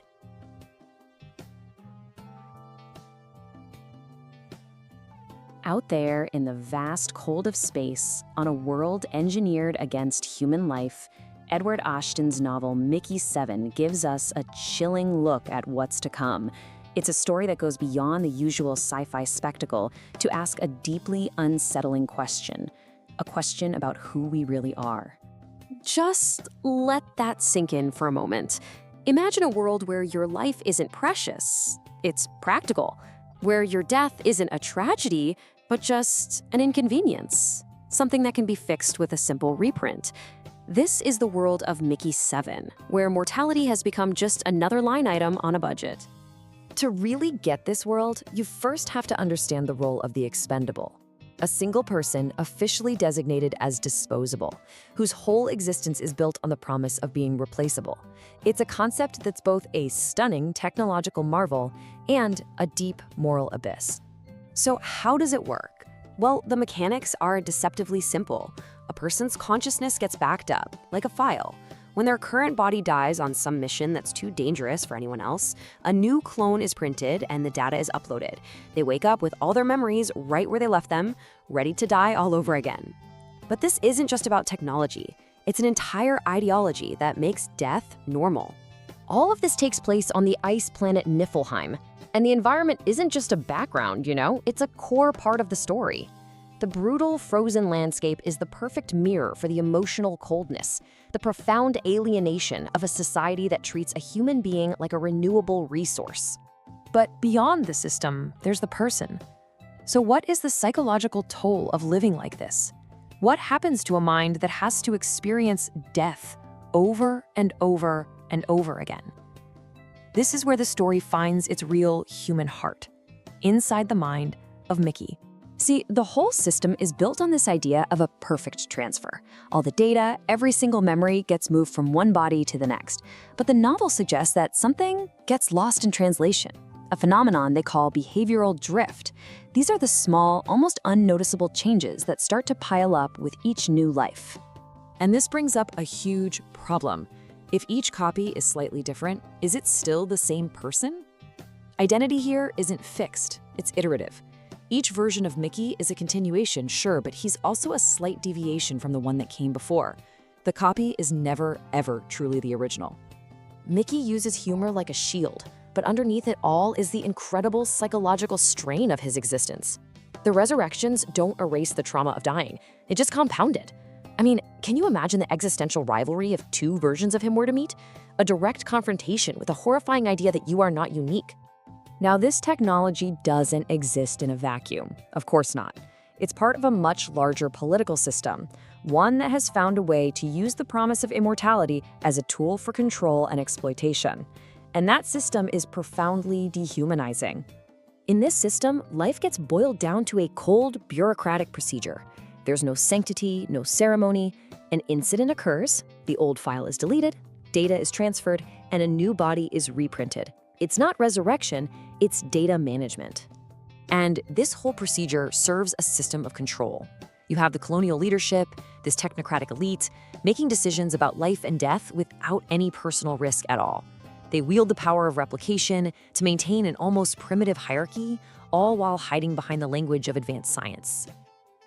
Out there in the vast cold of space, on a world engineered against human life, Edward Ashton's novel Mickey7 gives us a chilling look at what's to come. It's a story that goes beyond the usual sci-fi spectacle to ask a deeply unsettling question, a question about who we really are. Just let that sink in for a moment. Imagine a world where your life isn't precious, it's practical, where your death isn't a tragedy, but just an inconvenience, something that can be fixed with a simple reprint. This is the world of Mickey7, where mortality has become just another line item on a budget. To really get this world, you first have to understand the role of the expendable. a single person officially designated as disposable, whose whole existence is built on the promise of being replaceable. It's a concept that's both a stunning technological marvel and a deep moral abyss. So how does it work? Well, the mechanics are deceptively simple. A person's consciousness gets backed up, like a file. When their current body dies on some mission that's too dangerous for anyone else, a new clone is printed and the data is uploaded. They wake up with all their memories right where they left them, ready to die all over again. But this isn't just about technology. It's an entire ideology that makes death normal. All of this takes place on the ice planet Niflheim, and the environment isn't just a background, it's a core part of the story. The brutal, frozen landscape is the perfect mirror for the emotional coldness, the profound alienation of a society that treats a human being like a renewable resource. But beyond the system, there's the person. So what is the psychological toll of living like this? What happens to a mind that has to experience death over and over and over again? This is where the story finds its real human heart, inside the mind of Mickey. See, the whole system is built on this idea of a perfect transfer. All the data, every single memory gets moved from one body to the next. But the novel suggests that something gets lost in translation, a phenomenon they call behavioral drift. These are the small, almost unnoticeable changes that start to pile up with each new life. And this brings up a huge problem. If each copy is slightly different, is it still the same person? Identity here isn't fixed, it's iterative. Each version of Mickey is a continuation, sure, but he's also a slight deviation from the one that came before. The copy is never, ever truly the original. Mickey uses humor like a shield, but underneath it all is the incredible psychological strain of his existence. The resurrections don't erase the trauma of dying, they just compound it. I mean, can you imagine the existential rivalry if two versions of him were to meet? A direct confrontation with a horrifying idea that you are not unique. Now, this technology doesn't exist in a vacuum. Of course not. It's part of a much larger political system, one that has found a way to use the promise of immortality as a tool for control and exploitation. And that system is profoundly dehumanizing. In this system, life gets boiled down to a cold, bureaucratic procedure. There's no sanctity, no ceremony. An incident occurs, the old file is deleted, data is transferred, and a new body is reprinted. It's not resurrection, it's data management. And this whole procedure serves a system of control. You have the colonial leadership, this technocratic elite, making decisions about life and death without any personal risk at all. They wield the power of replication to maintain an almost primitive hierarchy, all while hiding behind the language of advanced science.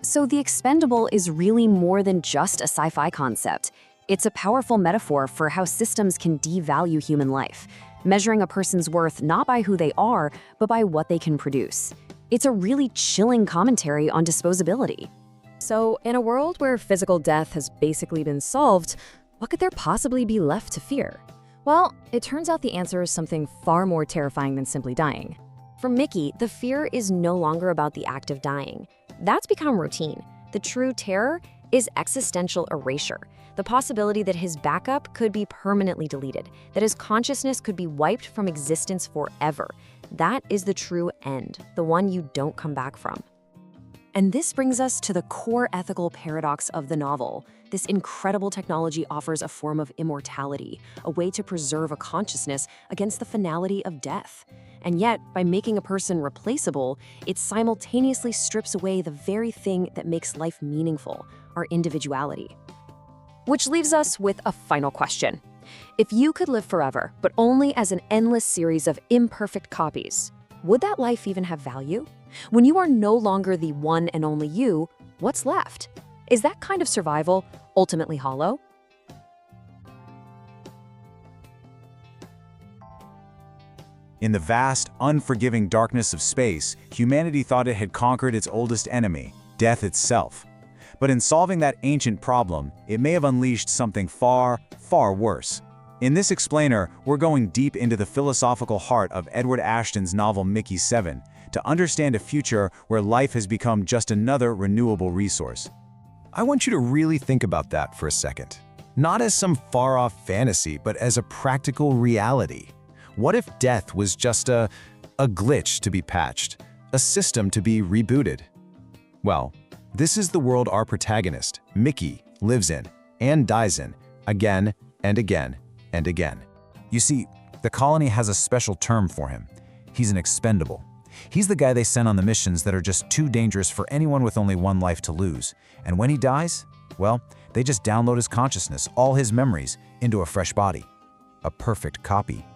So the Expendable is really more than just a sci-fi concept. It's a powerful metaphor for how systems can devalue human life, measuring a person's worth not by who they are, but by what they can produce. It's a really chilling commentary on disposability. So, in a world where physical death has basically been solved, what could there possibly be left to fear? Well, it turns out the answer is something far more terrifying than simply dying. For Mickey, the fear is no longer about the act of dying. That's become routine. The true terror is existential erasure. The possibility that his backup could be permanently deleted, that his consciousness could be wiped from existence forever. That is the true end, the one you don't come back from. And this brings us to the core ethical paradox of the novel. This incredible technology offers a form of immortality, a way to preserve a consciousness against the finality of death. And yet, by making a person replaceable, it simultaneously strips away the very thing that makes life meaningful, our individuality. Which leaves us with a final question. If you could live forever, but only as an endless series of imperfect copies, would that life even have value? When you are no longer the one and only you, what's left? Is that kind of survival ultimately hollow? In the vast, unforgiving darkness of space, humanity thought it had conquered its oldest enemy, death itself. But in solving that ancient problem, it may have unleashed something far, far worse. In this explainer, we're going deep into the philosophical heart of Edward Ashton's novel Mickey7 to understand a future where life has become just another renewable resource. I want you to really think about that for a second. Not as some far-off fantasy, but as a practical reality. What if death was just a glitch to be patched, a system to be rebooted? Well, This is the world our protagonist, Mickey, lives in and dies in again and again and again. You see, the colony has a special term for him. He's an expendable. He's the guy they send on the missions that are just too dangerous for anyone with only one life to lose. And when he dies, well, they just download his consciousness, all his memories, into a fresh body. A perfect copy.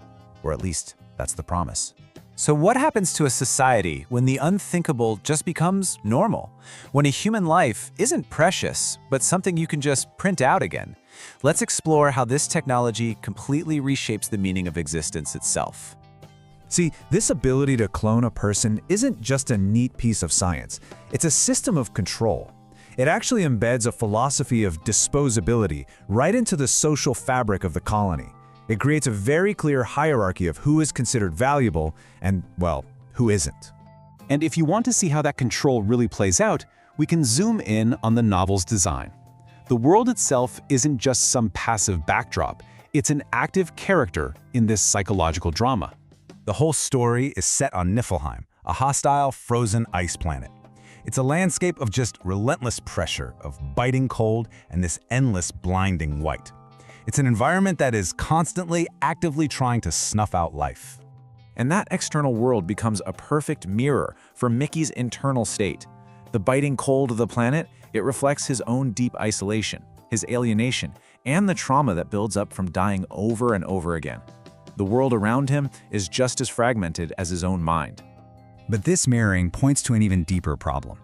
Or at least, that's the promise. So what happens to a society when the unthinkable just becomes normal? When a human life isn't precious, but something you can just print out again? Let's explore how this technology completely reshapes the meaning of existence itself. See, this ability to clone a person isn't just a neat piece of science. It's a system of control. It actually embeds a philosophy of disposability right into the social fabric of the colony. It creates a very clear hierarchy of who is considered valuable and, well, who isn't. And if you want to see how that control really plays out, we can zoom in on the novel's design. The world itself isn't just some passive backdrop, it's an active character in this psychological drama. The whole story is set on Niflheim, a hostile, frozen ice planet. It's a landscape of just relentless pressure, of biting cold, and this endless, blinding white. It's an environment that is constantly, actively trying to snuff out life. And that external world becomes a perfect mirror for Mickey's internal state. The biting cold of the planet, it reflects his own deep isolation, his alienation, and the trauma that builds up from dying over and over again. The world around him is just as fragmented as his own mind. But this mirroring points to an even deeper problem.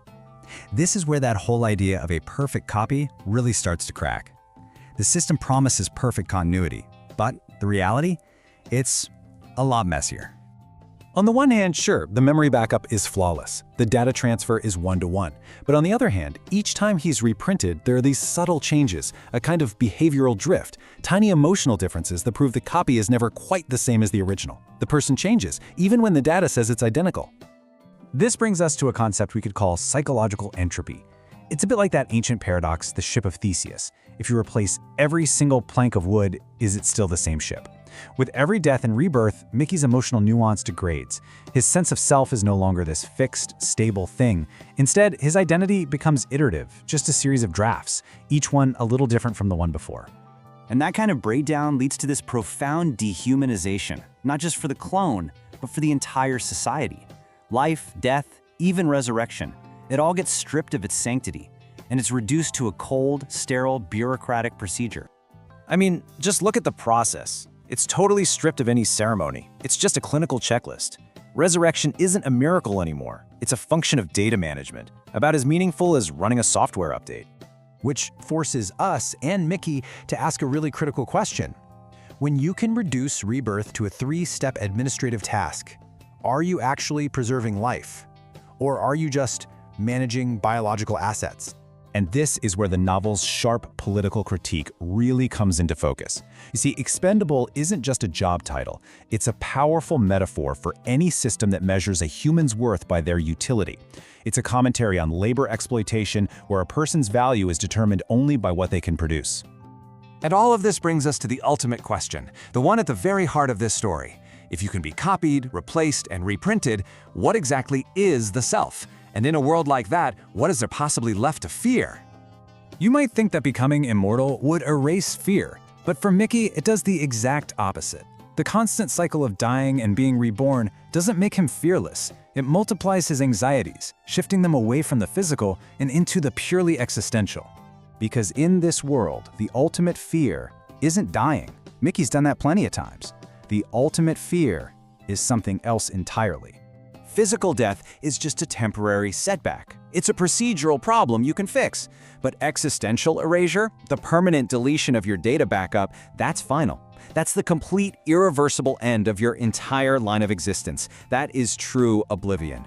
This is where that whole idea of a perfect copy really starts to crack. The system promises perfect continuity, but the reality? It's a lot messier. On the one hand, sure, the memory backup is flawless. The data transfer is one-to-one. But on the other hand, each time he's reprinted, there are these subtle changes, a kind of behavioral drift, tiny emotional differences that prove the copy is never quite the same as the original. The person changes, even when the data says it's identical. This brings us to a concept we could call psychological entropy. It's a bit like that ancient paradox, the ship of Theseus. If you replace every single plank of wood, is it still the same ship? With every death and rebirth, Mickey's emotional nuance degrades. His sense of self is no longer this fixed, stable thing. Instead, his identity becomes iterative, just a series of drafts, each one a little different from the one before. And that kind of breakdown leads to this profound dehumanization, not just for the clone, but for the entire society. Life, death, even resurrection, it all gets stripped of its sanctity, and it's reduced to a cold, sterile, bureaucratic procedure. I mean, just look at the process. It's totally stripped of any ceremony. It's just a clinical checklist. Resurrection isn't a miracle anymore. It's a function of data management, about as meaningful as running a software update. Which forces us and Mickey to ask a really critical question. When you can reduce rebirth to a 3-step administrative task, are you actually preserving life? Or are you just managing biological assets? And this is where the novel's sharp political critique really comes into focus. You see, Expendable isn't just a job title. It's a powerful metaphor for any system that measures a human's worth by their utility. It's a commentary on labor exploitation where a person's value is determined only by what they can produce. And all of this brings us to the ultimate question, the one at the very heart of this story. If you can be copied, replaced, and reprinted, what exactly is the self? And in a world like that, what is there possibly left to fear? You might think that becoming immortal would erase fear, but for Mickey, it does the exact opposite. The constant cycle of dying and being reborn doesn't make him fearless. It multiplies his anxieties, shifting them away from the physical and into the purely existential. Because in this world, the ultimate fear isn't dying. Mickey's done that plenty of times. The ultimate fear is something else entirely. Physical death is just a temporary setback. It's a procedural problem you can fix. But existential erasure, the permanent deletion of your data backup, that's final. That's the complete, irreversible end of your entire line of existence. That is true oblivion.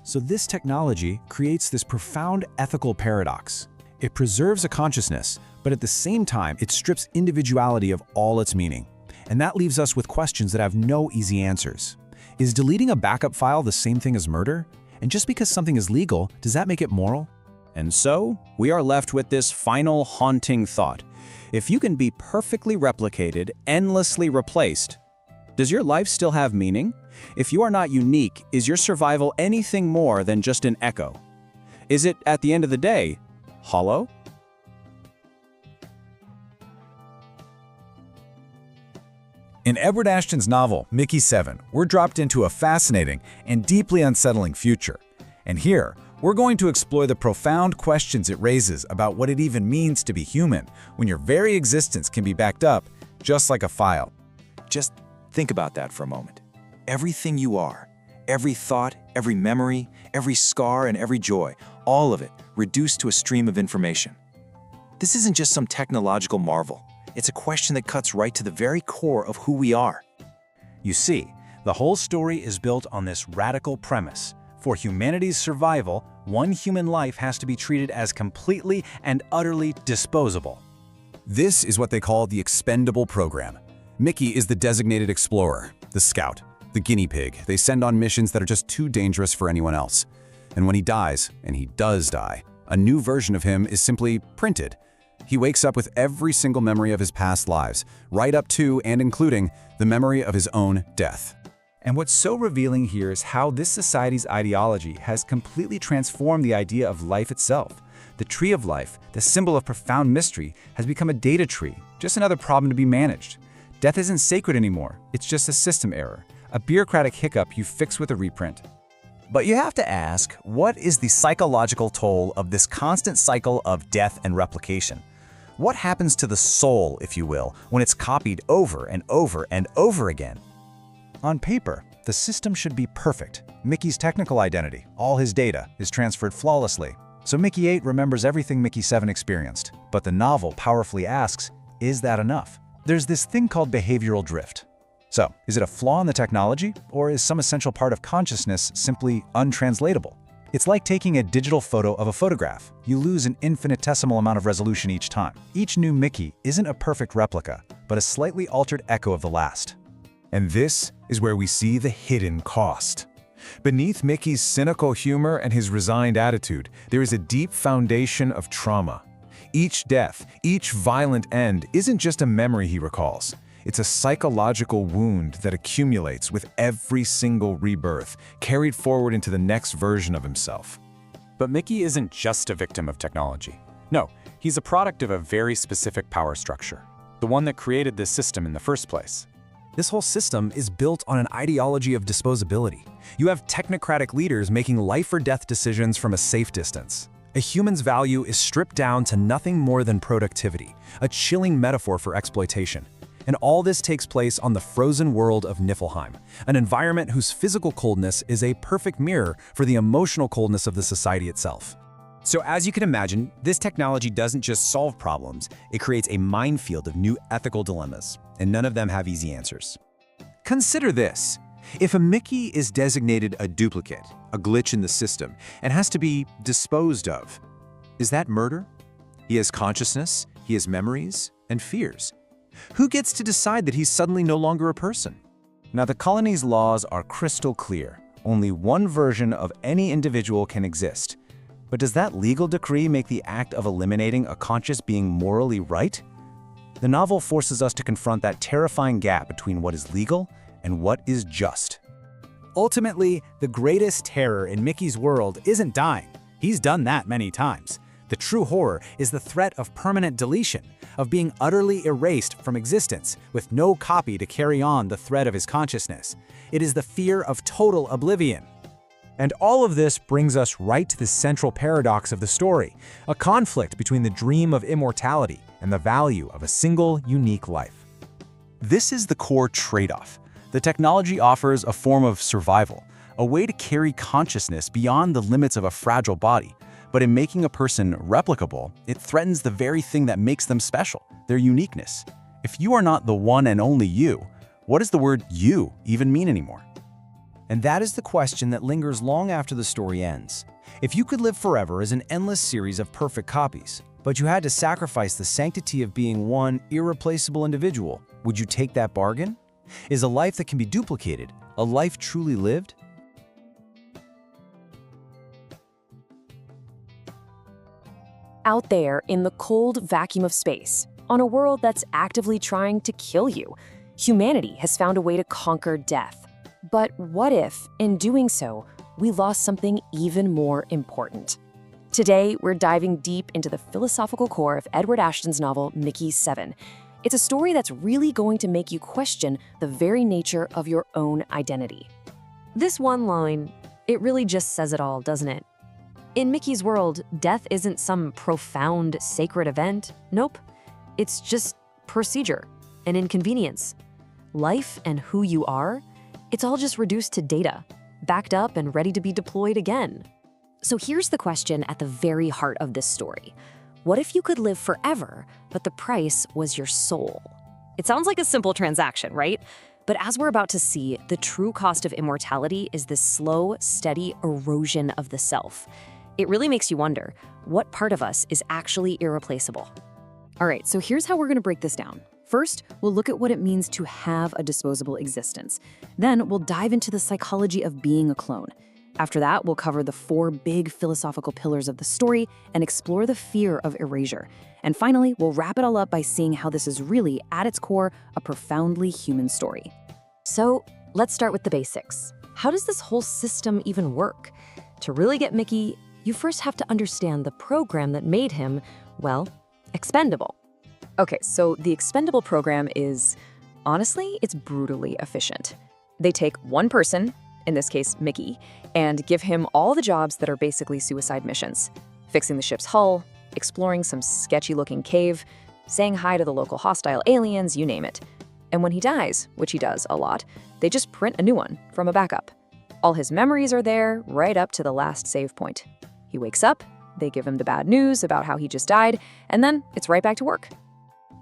So this technology creates this profound ethical paradox. It preserves a consciousness, but at the same time, it strips individuality of all its meaning. And that leaves us with questions that have no easy answers. Is deleting a backup file the same thing as murder? And just because something is legal, does that make it moral? And so, we are left with this final haunting thought. If you can be perfectly replicated, endlessly replaced, does your life still have meaning? If you are not unique, is your survival anything more than just an echo? Is it, at the end of the day, hollow? In Edward Ashton's novel, Mickey-7, we're dropped into a fascinating and deeply unsettling future. And here, we're going to explore the profound questions it raises about what it even means to be human when your very existence can be backed up just like a file. Just think about that for a moment. Everything you are, every thought, every memory, every scar, and every joy, all of it reduced to a stream of information. This isn't just some technological marvel. It's a question that cuts right to the very core of who we are. You see, the whole story is built on this radical premise. For humanity's survival, one human life has to be treated as completely and utterly disposable. This is what they call the Expendable program. Mickey is the designated explorer, the scout, the guinea pig they send on missions that are just too dangerous for anyone else. And when he dies, and he does die, a new version of him is simply printed. He wakes up with every single memory of his past lives, right up to and including the memory of his own death. And what's so revealing here is how this society's ideology has completely transformed the idea of life itself. The tree of life, the symbol of profound mystery, has become a data tree, just another problem to be managed. Death isn't sacred anymore, it's just a system error, a bureaucratic hiccup you fix with a reprint. But you have to ask, what is the psychological toll of this constant cycle of death and replication? What happens to the soul, if you will, when it's copied over and over and over again? On paper, the system should be perfect. Mickey's technical identity, all his data, is transferred flawlessly. So Mickey-8 remembers everything Mickey-7 experienced. But the novel powerfully asks, is that enough? There's this thing called behavioral drift. So, is it a flaw in the technology, or is some essential part of consciousness simply untranslatable? It's like taking a digital photo of a photograph. You lose an infinitesimal amount of resolution each time. Each new Mickey isn't a perfect replica, but a slightly altered echo of the last. And this is where we see the hidden cost. Beneath Mickey's cynical humor and his resigned attitude, there is a deep foundation of trauma. Each death, each violent end isn't just a memory he recalls. It's a psychological wound that accumulates with every single rebirth, carried forward into the next version of himself. But Mickey isn't just a victim of technology. No, he's a product of a very specific power structure, the one that created this system in the first place. This whole system is built on an ideology of disposability. You have technocratic leaders making life or death decisions from a safe distance. A human's value is stripped down to nothing more than productivity, a chilling metaphor for exploitation. And all this takes place on the frozen world of Niflheim, an environment whose physical coldness is a perfect mirror for the emotional coldness of the society itself. So as you can imagine, this technology doesn't just solve problems, it creates a minefield of new ethical dilemmas, and none of them have easy answers. Consider this. If a Mickey is designated a duplicate, a glitch in the system, and has to be disposed of, is that murder? He has consciousness, he has memories, and fears. Who gets to decide that he's suddenly no longer a person? Now, the colony's laws are crystal clear. Only one version of any individual can exist. But does that legal decree make the act of eliminating a conscious being morally right? The novel forces us to confront that terrifying gap between what is legal and what is just. Ultimately, the greatest terror in Mickey's world isn't dying. He's done that many times. The true horror is the threat of permanent deletion, of being utterly erased from existence, with no copy to carry on the thread of his consciousness. It is the fear of total oblivion. And all of this brings us right to the central paradox of the story, a conflict between the dream of immortality and the value of a single, unique life. This is the core trade-off. The technology offers a form of survival, a way to carry consciousness beyond the limits of a fragile body. But in making a person replicable, it threatens the very thing that makes them special, their uniqueness. If you are not the one and only you, what does the word you even mean anymore? And that is the question that lingers long after the story ends. If you could live forever as an endless series of perfect copies, but you had to sacrifice the sanctity of being one irreplaceable individual, would you take that bargain? Is a life that can be duplicated a life truly lived? Out there in the cold vacuum of space, on a world that's actively trying to kill you, humanity has found a way to conquer death. But what if, in doing so, we lost something even more important? Today, we're diving deep into the philosophical core of Edward Ashton's novel, Mickey7. It's a story that's really going to make you question the very nature of your own identity. This one line, it really just says it all, doesn't it? In Mickey's world, death isn't some profound, sacred event. Nope. It's just procedure, an inconvenience. Life and who you are, it's all just reduced to data, backed up and ready to be deployed again. So here's the question at the very heart of this story. What if you could live forever, but the price was your soul? It sounds like a simple transaction, right? But as we're about to see, the true cost of immortality is this slow, steady erosion of the self. It really makes you wonder, what part of us is actually irreplaceable? All right, so here's how we're going to break this down. First, we'll look at what it means to have a disposable existence. Then we'll dive into the psychology of being a clone. After that, we'll cover the 4 big philosophical pillars of the story and explore the fear of erasure. And finally, we'll wrap it all up by seeing how this is really, at its core, a profoundly human story. So let's start with the basics. How does this whole system even work? To really get Mickey, you first have to understand the program that made him, well, expendable. Okay, so the Expendable program is, honestly, it's brutally efficient. They take one person, in this case Mickey, and give him all the jobs that are basically suicide missions. Fixing the ship's hull, exploring some sketchy-looking cave, saying hi to the local hostile aliens, you name it. And when he dies, which he does a lot, they just print a new one from a backup. All his memories are there, right up to the last save point. He wakes up, they give him the bad news about how he just died, and then it's right back to work.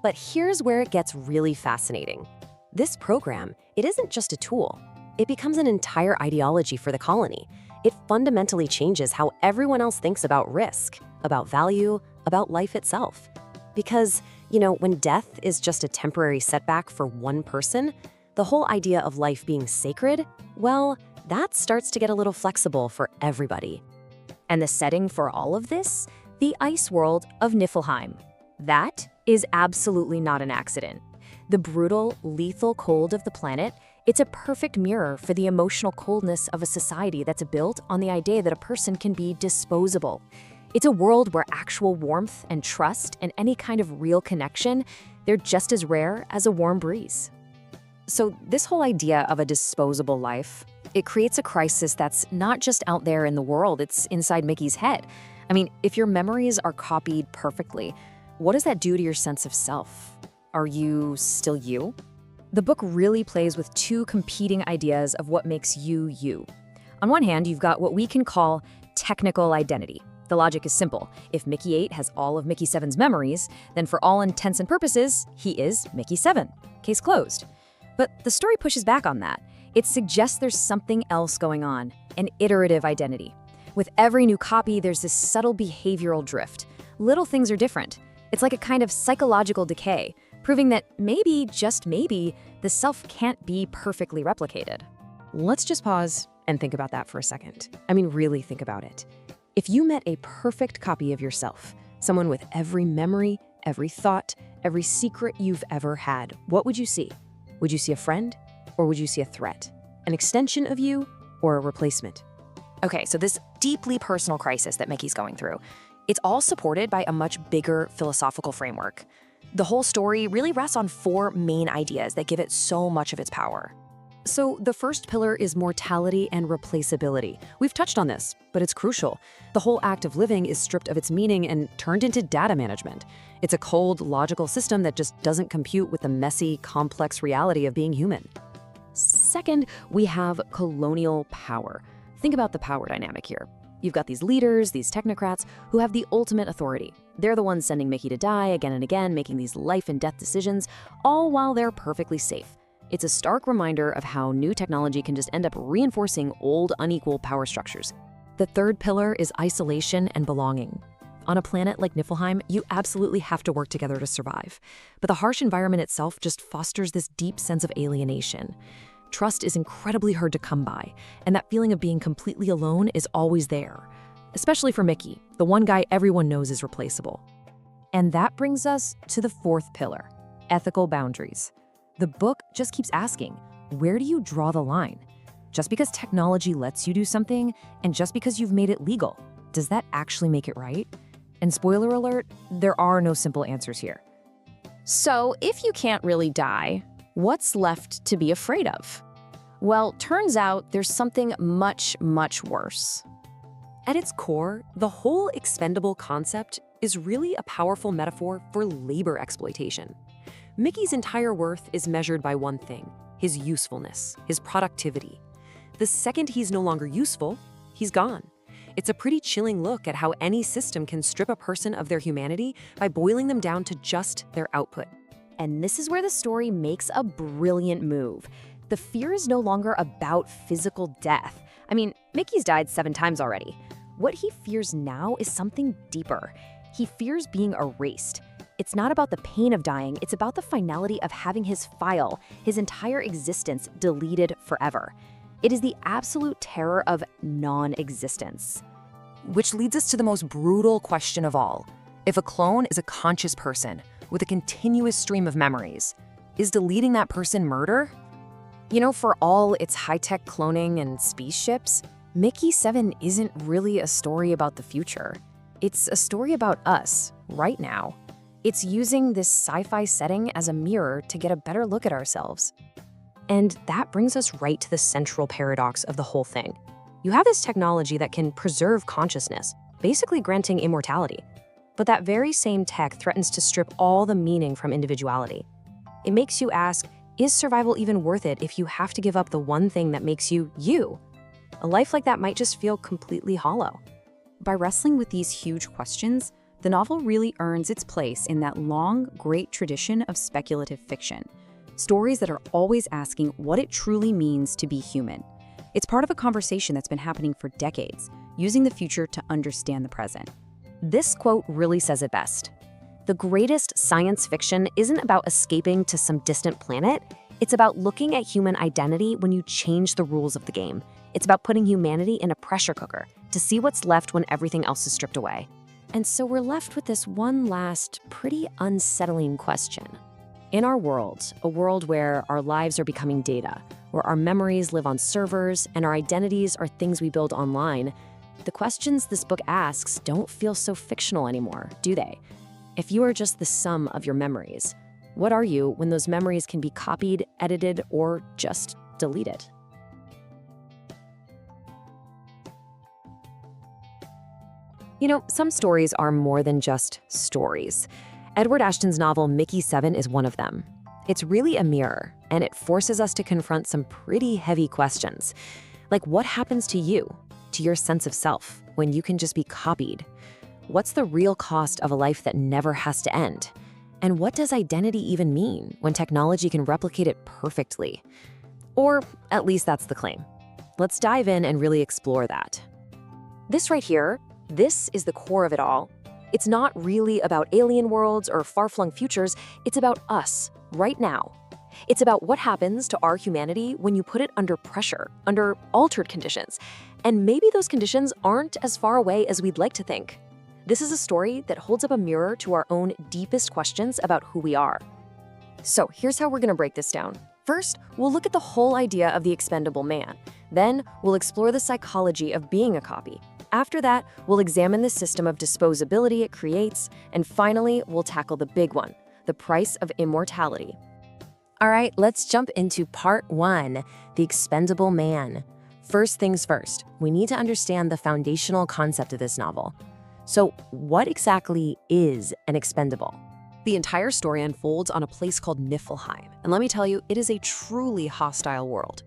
But here's where it gets really fascinating. This program, it isn't just a tool. It becomes an entire ideology for the colony. It fundamentally changes how everyone else thinks about risk, about value, about life itself. Because, when death is just a temporary setback for one person, the whole idea of life being sacred, well, that starts to get a little flexible for everybody. And the setting for all of this? The ice world of Niflheim. That is absolutely not an accident. The brutal, lethal cold of the planet, it's a perfect mirror for the emotional coldness of a society that's built on the idea that a person can be disposable. It's a world where actual warmth and trust and any kind of real connection, they're just as rare as a warm breeze. So this whole idea of a disposable life, it creates a crisis that's not just out there in the world, it's inside Mickey's head. I mean, if your memories are copied perfectly, what does that do to your sense of self? Are you still you? The book really plays with 2 competing ideas of what makes you, you. On one hand, you've got what we can call technical identity. The logic is simple. If Mickey-8 has all of Mickey-7's memories, then for all intents and purposes, he is Mickey-7. Case closed. But the story pushes back on that. It suggests there's something else going on, an iterative identity. With every new copy, there's this subtle behavioral drift. Little things are different. It's like a kind of psychological decay, proving that maybe, just maybe, the self can't be perfectly replicated. Let's just pause and think about that for a second. I mean, really think about it. If you met a perfect copy of yourself, someone with every memory, every thought, every secret you've ever had, what would you see? Would you see a friend, or would you see a threat? An extension of you, or a replacement? Okay, so this deeply personal crisis that Mickey's going through, it's all supported by a much bigger philosophical framework. The whole story really rests on 4 main ideas that give it so much of its power. So the first pillar is mortality and replaceability. We've touched on this, but it's crucial. The whole act of living is stripped of its meaning and turned into data management. It's a cold, logical system that just doesn't compute with the messy, complex reality of being human. Second, we have colonial power. Think about the power dynamic here. You've got these leaders, these technocrats, who have the ultimate authority. They're the ones sending Mickey to die again and again, making these life and death decisions, all while they're perfectly safe. It's a stark reminder of how new technology can just end up reinforcing old, unequal power structures. The third pillar is isolation and belonging. On a planet like Niflheim, you absolutely have to work together to survive. But the harsh environment itself just fosters this deep sense of alienation. Trust is incredibly hard to come by, and that feeling of being completely alone is always there. Especially for Mickey, the one guy everyone knows is replaceable. And that brings us to the fourth pillar, ethical boundaries. The book just keeps asking, where do you draw the line? Just because technology lets you do something, and just because you've made it legal, does that actually make it right? And spoiler alert, there are no simple answers here. So, if you can't really die, what's left to be afraid of? Well, turns out there's something much, much worse. At its core, the whole expendable concept is really a powerful metaphor for labor exploitation. Mickey's entire worth is measured by one thing: his usefulness, his productivity. The second he's no longer useful, he's gone. It's a pretty chilling look at how any system can strip a person of their humanity by boiling them down to just their output. And this is where the story makes a brilliant move. The fear is no longer about physical death. I mean, Mickey's died 7 times already. What he fears now is something deeper. He fears being erased. It's not about the pain of dying, it's about the finality of having his file, his entire existence, deleted forever. It is the absolute terror of non-existence. Which leads us to the most brutal question of all. If a clone is a conscious person with a continuous stream of memories, is deleting that person murder? You know, for all its high-tech cloning and spaceships, Mickey7 isn't really a story about the future. It's a story about us, right now. It's using this sci-fi setting as a mirror to get a better look at ourselves. And that brings us right to the central paradox of the whole thing. You have this technology that can preserve consciousness, basically granting immortality. But that very same tech threatens to strip all the meaning from individuality. It makes you ask, is survival even worth it if you have to give up the one thing that makes you, you? A life like that might just feel completely hollow. By wrestling with these huge questions, the novel really earns its place in that long, great tradition of speculative fiction. Stories that are always asking what it truly means to be human. It's part of a conversation that's been happening for decades, using the future to understand the present. This quote really says it best. The greatest science fiction isn't about escaping to some distant planet. It's about looking at human identity when you change the rules of the game. It's about putting humanity in a pressure cooker to see what's left when everything else is stripped away. And so we're left with this one last, pretty unsettling question. In our world, a world where our lives are becoming data, where our memories live on servers and our identities are things we build online, the questions this book asks don't feel so fictional anymore, do they? If you are just the sum of your memories, what are you when those memories can be copied, edited, or just deleted? You know, some stories are more than just stories. Edward Ashton's novel Mickey7 is one of them. It's really a mirror, and it forces us to confront some pretty heavy questions. Like, what happens to you, to your sense of self, when you can just be copied? What's the real cost of a life that never has to end? And what does identity even mean when technology can replicate it perfectly? Or at least that's the claim. Let's dive in and really explore that. This right here, this is the core of it all. It's not really about alien worlds or far-flung futures, it's about us, right now. It's about what happens to our humanity when you put it under pressure, under altered conditions. And maybe those conditions aren't as far away as we'd like to think. This is a story that holds up a mirror to our own deepest questions about who we are. So here's how we're gonna break this down. First, we'll look at the whole idea of the expendable man. Then, we'll explore the psychology of being a copy. After that, we'll examine the system of disposability it creates, and finally, we'll tackle the big one, the price of immortality. All right, let's jump into part 1, the expendable man. First things first, we need to understand the foundational concept of this novel. So, what exactly is an expendable? The entire story unfolds on a place called Niflheim, and let me tell you, it is a truly hostile world.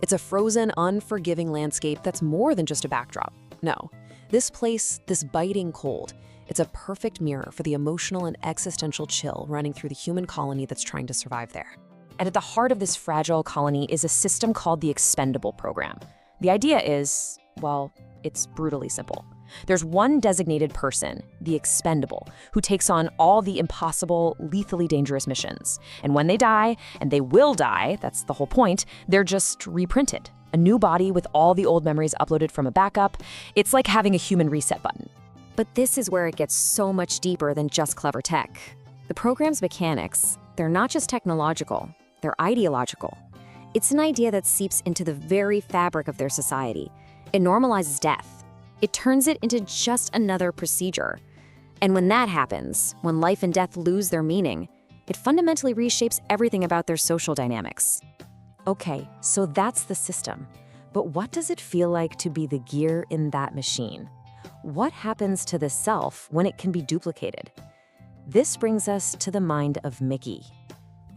It's a frozen, unforgiving landscape that's more than just a backdrop. No, this place, this biting cold, it's a perfect mirror for the emotional and existential chill running through the human colony that's trying to survive there. And at the heart of this fragile colony is a system called the Expendable program. The idea is, well, it's brutally simple. There's one designated person, the Expendable, who takes on all the impossible, lethally dangerous missions. And when they die, and they will die, that's the whole point, they're just reprinted. A new body with all the old memories uploaded from a backup. It's like having a human reset button. But this is where it gets so much deeper than just clever tech. The program's mechanics, they're not just technological, they're ideological. It's an idea that seeps into the very fabric of their society. It normalizes death. It turns it into just another procedure. And when that happens, when life and death lose their meaning, it fundamentally reshapes everything about their social dynamics. Okay, so that's the system. But what does it feel like to be the gear in that machine? What happens to the self when it can be duplicated? This brings us to the mind of Mickey.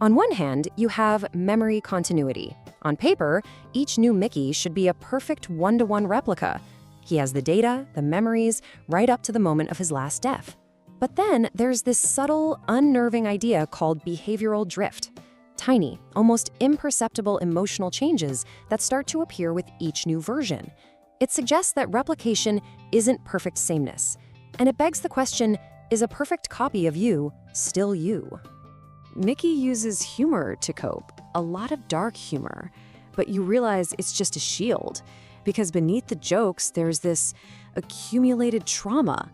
On one hand, you have memory continuity. On paper, each new Mickey should be a perfect one-to-one replica. He has the data, the memories, right up to the moment of his last death. But then there's this subtle, unnerving idea called behavioral drift. Tiny, almost imperceptible emotional changes that start to appear with each new version. It suggests that replication isn't perfect sameness. And it begs the question, is a perfect copy of you still you? Mickey uses humor to cope, a lot of dark humor. But you realize it's just a shield, because beneath the jokes, there's this accumulated trauma.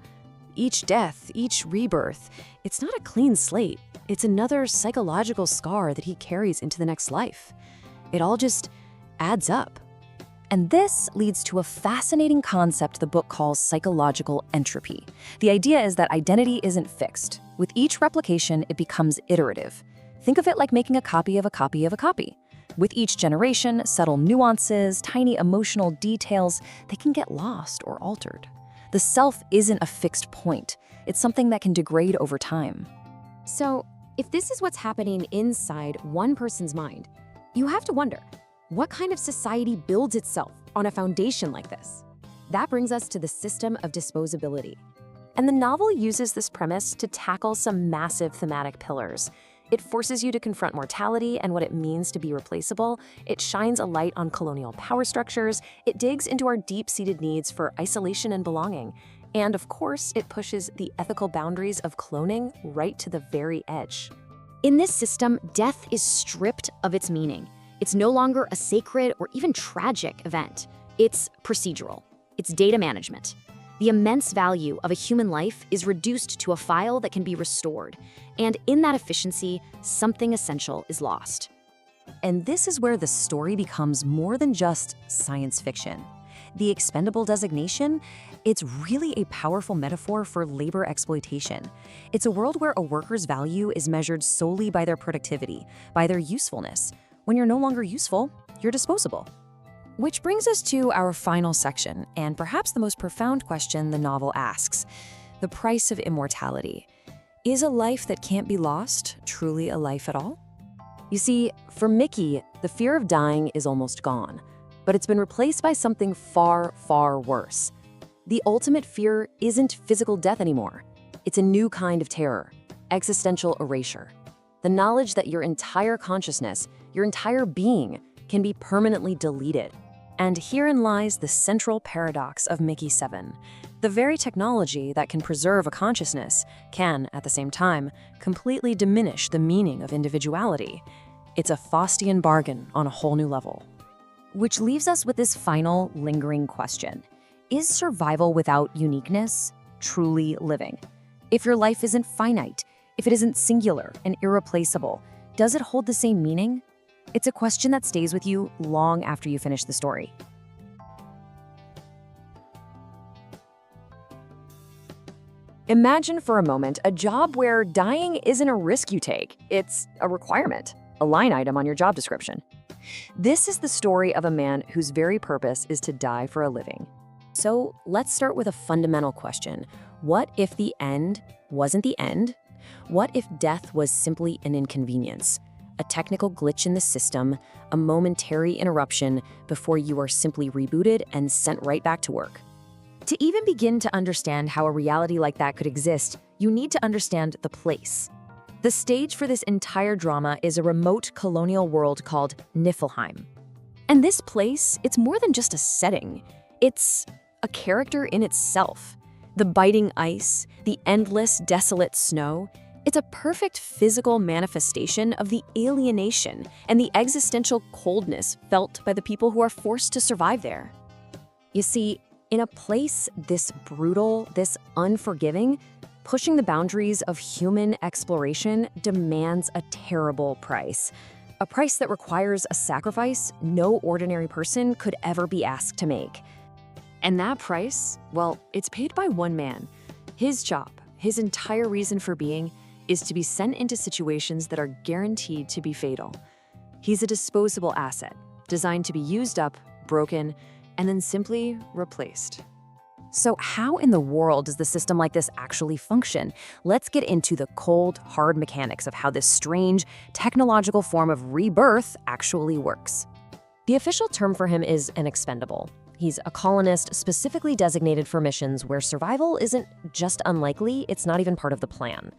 Each death, each rebirth, it's not a clean slate. It's another psychological scar that he carries into the next life. It all just adds up. And this leads to a fascinating concept the book calls psychological entropy. The idea is that identity isn't fixed. With each replication, it becomes iterative. Think of it like making a copy of a copy of a copy. With each generation, subtle nuances, tiny emotional details, they can get lost or altered. The self isn't a fixed point. It's something that can degrade over time. So, if this is what's happening inside one person's mind, you have to wonder, what kind of society builds itself on a foundation like this? That brings us to the system of disposability. And the novel uses this premise to tackle some massive thematic pillars. It forces you to confront mortality and what it means to be replaceable. It shines a light on colonial power structures. It digs into our deep-seated needs for isolation and belonging. And of course, it pushes the ethical boundaries of cloning right to the very edge. In this system, death is stripped of its meaning. It's no longer a sacred or even tragic event. It's procedural. It's data management. The immense value of a human life is reduced to a file that can be restored. And in that efficiency, something essential is lost. And this is where the story becomes more than just science fiction. The expendable designation, it's really a powerful metaphor for labor exploitation. It's a world where a worker's value is measured solely by their productivity, by their usefulness. When you're no longer useful, you're disposable. Which brings us to our final section, and perhaps the most profound question the novel asks: the price of immortality. Is a life that can't be lost truly a life at all? You see, for Mickey, the fear of dying is almost gone, but it's been replaced by something far, far worse. The ultimate fear isn't physical death anymore. It's a new kind of terror, existential erasure. The knowledge that your entire consciousness, your entire being, can be permanently deleted. And herein lies the central paradox of Mickey7. The very technology that can preserve a consciousness can, at the same time, completely diminish the meaning of individuality. It's a Faustian bargain on a whole new level. Which leaves us with this final, lingering question. Is survival without uniqueness truly living? If your life isn't finite, if it isn't singular and irreplaceable, does it hold the same meaning? It's a question that stays with you long after you finish the story. Imagine for a moment a job where dying isn't a risk you take, it's a requirement, a line item on your job description. This is the story of a man whose very purpose is to die for a living. So let's start with a fundamental question. What if the end wasn't the end? What if death was simply an inconvenience? A technical glitch in the system, a momentary interruption before you are simply rebooted and sent right back to work. To even begin to understand how a reality like that could exist, you need to understand the place. The stage for this entire drama is a remote colonial world called Niflheim. And this place, it's more than just a setting. It's a character in itself. The biting ice, the endless, desolate snow, it's a perfect physical manifestation of the alienation and the existential coldness felt by the people who are forced to survive there. You see, in a place this brutal, this unforgiving, pushing the boundaries of human exploration demands a terrible price. A price that requires a sacrifice no ordinary person could ever be asked to make. And that price, well, it's paid by one man. His job, his entire reason for being, is to be sent into situations that are guaranteed to be fatal. He's a disposable asset, designed to be used up, broken, and then simply replaced. So how in the world does the system like this actually function? Let's get into the cold, hard mechanics of how this strange, technological form of rebirth actually works. The official term for him is an expendable. He's a colonist specifically designated for missions where survival isn't just unlikely, it's not even part of the plan.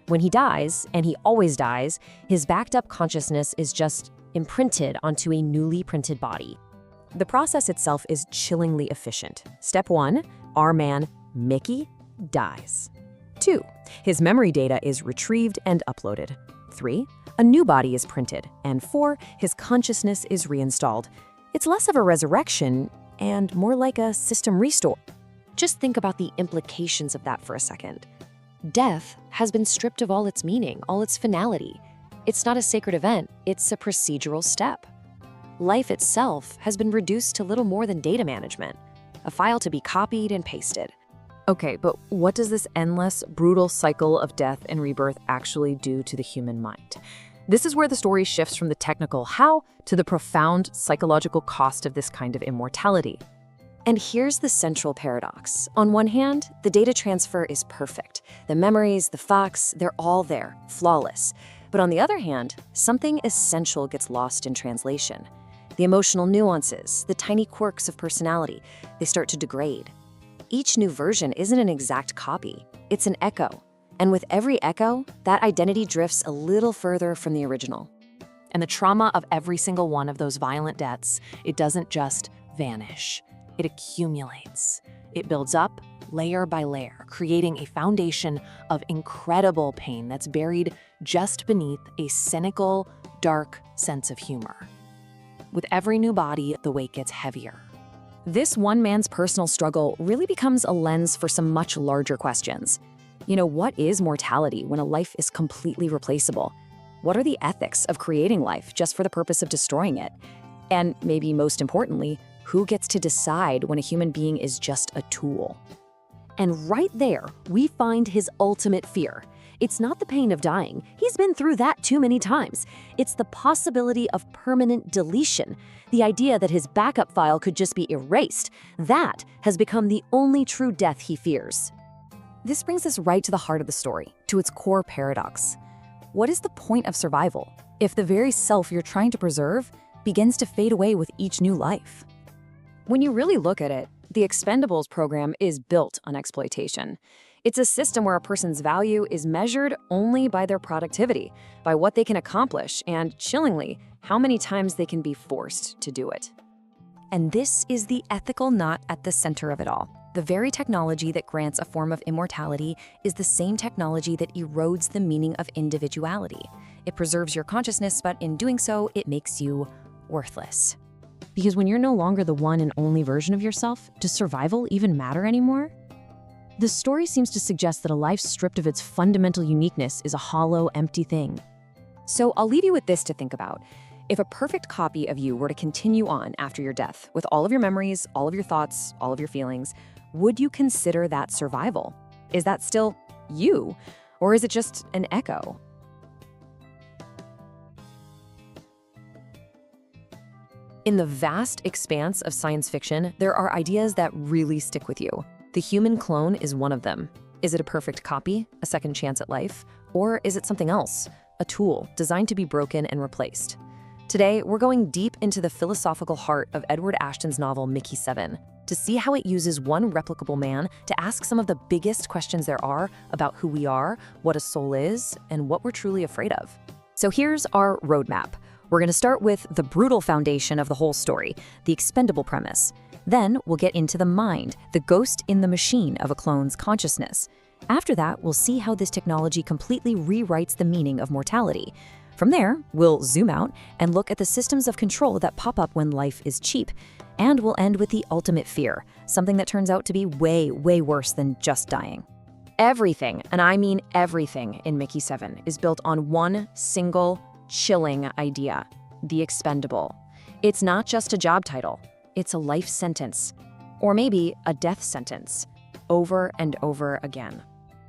When he dies, and he always dies, his backed-up consciousness is just imprinted onto a newly printed body. The process itself is chillingly efficient. Step 1, our man, Mickey, dies. 2, his memory data is retrieved and uploaded. 3, a new body is printed. And 4, his consciousness is reinstalled. It's less of a resurrection and more like a system restore. Just think about the implications of that for a second. Death has been stripped of all its meaning, all its finality. It's not a sacred event, it's a procedural step. Life itself has been reduced to little more than data management, a file to be copied and pasted. Okay, but what does this endless, brutal cycle of death and rebirth actually do to the human mind? This is where the story shifts from the technical how to the profound psychological cost of this kind of immortality. And here's the central paradox. On one hand, the data transfer is perfect. The memories, the facts, they're all there, flawless. But on the other hand, something essential gets lost in translation. The emotional nuances, the tiny quirks of personality, they start to degrade. Each new version isn't an exact copy, it's an echo. And with every echo, that identity drifts a little further from the original. And the trauma of every single one of those violent deaths, it doesn't just vanish. It accumulates. It builds up layer by layer, creating a foundation of incredible pain that's buried just beneath a cynical, dark sense of humor. With every new body, the weight gets heavier. This one man's personal struggle really becomes a lens for some much larger questions. What is mortality when a life is completely replaceable? What are the ethics of creating life just for the purpose of destroying it? And maybe most importantly, who gets to decide when a human being is just a tool? And right there, we find his ultimate fear. It's not the pain of dying. He's been through that too many times. It's the possibility of permanent deletion. The idea that his backup file could just be erased. That has become the only true death he fears. This brings us right to the heart of the story, to its core paradox. What is the point of survival if the very self you're trying to preserve begins to fade away with each new life? When you really look at it, the Expendables program is built on exploitation. It's a system where a person's value is measured only by their productivity, by what they can accomplish, and, chillingly, how many times they can be forced to do it. And this is the ethical knot at the center of it all. The very technology that grants a form of immortality is the same technology that erodes the meaning of individuality. It preserves your consciousness, but in doing so, it makes you worthless. Because when you're no longer the one and only version of yourself, does survival even matter anymore? The story seems to suggest that a life stripped of its fundamental uniqueness is a hollow, empty thing. So I'll leave you with this to think about. If a perfect copy of you were to continue on after your death, with all of your memories, all of your thoughts, all of your feelings, would you consider that survival? Is that still you, or is it just an echo? In the vast expanse of science fiction, there are ideas that really stick with you. The human clone is one of them. Is it a perfect copy, a second chance at life, or is it something else, a tool designed to be broken and replaced? Today, we're going deep into the philosophical heart of Edward Ashton's novel Mickey7 to see how it uses one replicable man to ask some of the biggest questions there are about who we are, what a soul is, and what we're truly afraid of. So here's our roadmap. We're going to start with the brutal foundation of the whole story, the expendable premise. Then we'll get into the mind, the ghost in the machine of a clone's consciousness. After that, we'll see how this technology completely rewrites the meaning of mortality. From there, we'll zoom out and look at the systems of control that pop up when life is cheap. And we'll end with the ultimate fear, something that turns out to be way, way worse than just dying. Everything, and I mean everything, in Mickey7 is built on one single, chilling idea: the expendable. It's not just a job title, it's a life sentence. Or maybe a death sentence, over and over again.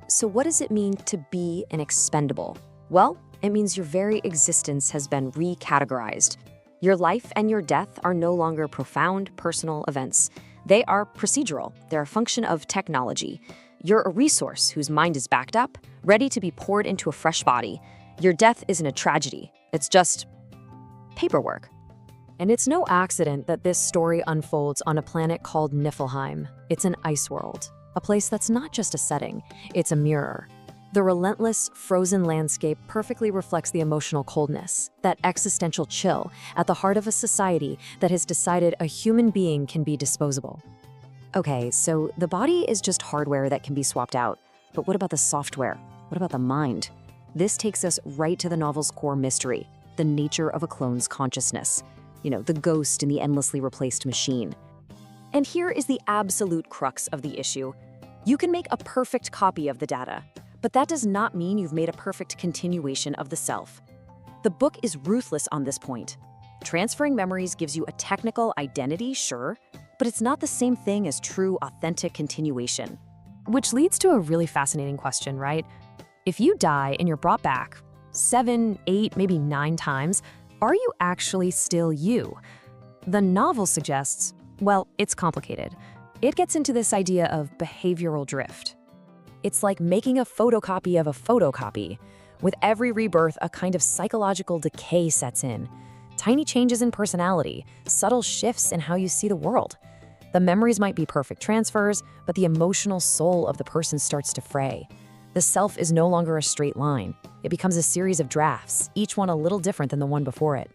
So what does it mean to be an expendable? Well, it means your very existence has been recategorized. Your life and your death are no longer profound personal events. They are procedural. They're a function of technology. You're a resource whose mind is backed up, ready to be poured into a fresh body. Your death isn't a tragedy. It's just paperwork. And it's no accident that this story unfolds on a planet called Niflheim. It's an ice world, a place that's not just a setting, it's a mirror. The relentless, frozen landscape perfectly reflects the emotional coldness, that existential chill at the heart of a society that has decided a human being can be disposable. Okay, so the body is just hardware that can be swapped out. But what about the software? What about the mind? This takes us right to the novel's core mystery, the nature of a clone's consciousness. The ghost in the endlessly replaced machine. And here is the absolute crux of the issue. You can make a perfect copy of the data, but that does not mean you've made a perfect continuation of the self. The book is ruthless on this point. Transferring memories gives you a technical identity, sure, but it's not the same thing as true, authentic continuation. Which leads to a really fascinating question, right? If you die and you're brought back 7, 8, maybe 9 times, are you actually still you? The novel suggests, well, it's complicated. It gets into this idea of behavioral drift. It's like making a photocopy of a photocopy. With every rebirth, a kind of psychological decay sets in. Tiny changes in personality, subtle shifts in how you see the world. The memories might be perfect transfers, but the emotional soul of the person starts to fray. The self is no longer a straight line. It becomes a series of drafts, each one a little different than the one before it.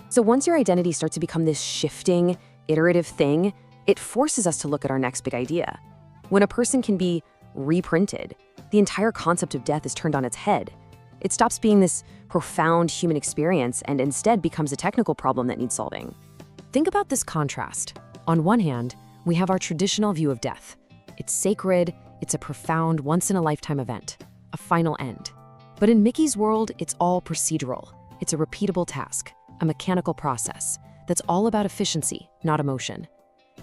So once your identity starts to become this shifting, iterative thing, it forces us to look at our next big idea. When a person can be reprinted, the entire concept of death is turned on its head. It stops being this profound human experience and instead becomes a technical problem that needs solving. Think about this contrast. On one hand, we have our traditional view of death. It's sacred, it's a profound, once-in-a-lifetime event, a final end. But in Mickey's world, it's all procedural. It's a repeatable task, a mechanical process that's all about efficiency, not emotion.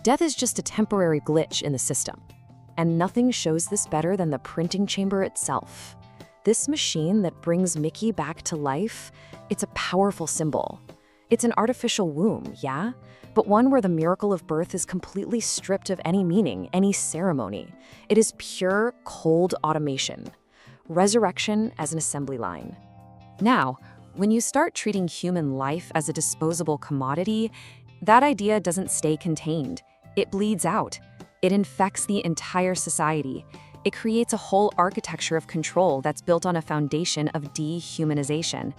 Death is just a temporary glitch in the system. And nothing shows this better than the printing chamber itself. This machine that brings Mickey back to life, it's a powerful symbol. It's an artificial womb, yeah? But one where the miracle of birth is completely stripped of any meaning, any ceremony. It is pure, cold automation. Resurrection as an assembly line. Now, when you start treating human life as a disposable commodity, that idea doesn't stay contained. It bleeds out. It infects the entire society. It creates a whole architecture of control that's built on a foundation of dehumanization.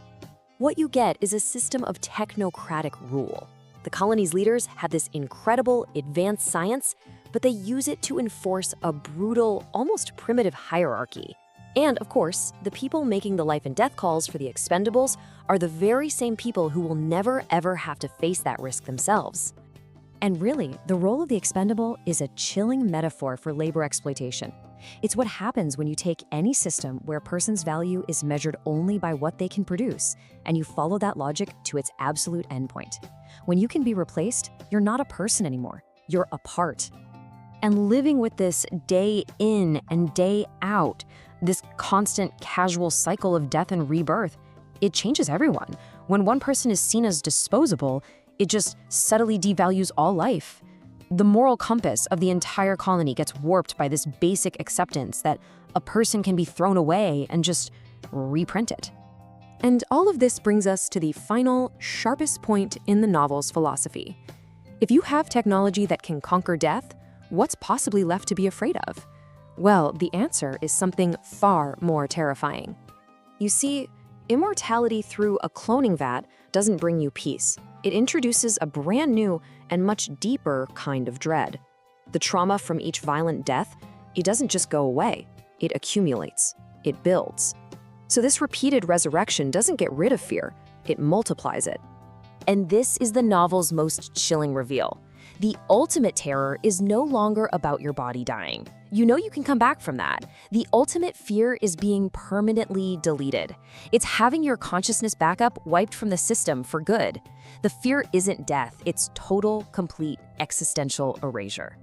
What you get is a system of technocratic rule. The colony's leaders have this incredible, advanced science, but they use it to enforce a brutal, almost primitive hierarchy. And, of course, the people making the life and death calls for the expendables are the very same people who will never, ever have to face that risk themselves. And really, the role of the expendable is a chilling metaphor for labor exploitation. It's what happens when you take any system where a person's value is measured only by what they can produce, and you follow that logic to its absolute endpoint. When you can be replaced, you're not a person anymore. You're a part. And living with this day in and day out, this constant casual cycle of death and rebirth, it changes everyone. When one person is seen as disposable, it just subtly devalues all life. The moral compass of the entire colony gets warped by this basic acceptance that a person can be thrown away and just reprinted. And all of this brings us to the final, sharpest point in the novel's philosophy. If you have technology that can conquer death, what's possibly left to be afraid of? Well, the answer is something far more terrifying. You see, immortality through a cloning vat doesn't bring you peace. It introduces a brand new and much deeper kind of dread. The trauma from each violent death, it doesn't just go away. It accumulates. It builds. So this repeated resurrection doesn't get rid of fear. It multiplies it. And this is the novel's most chilling reveal. The ultimate terror is no longer about your body dying. You know you can come back from that. The ultimate fear is being permanently deleted. It's having your consciousness backup wiped from the system for good. The fear isn't death, it's total, complete, existential erasure.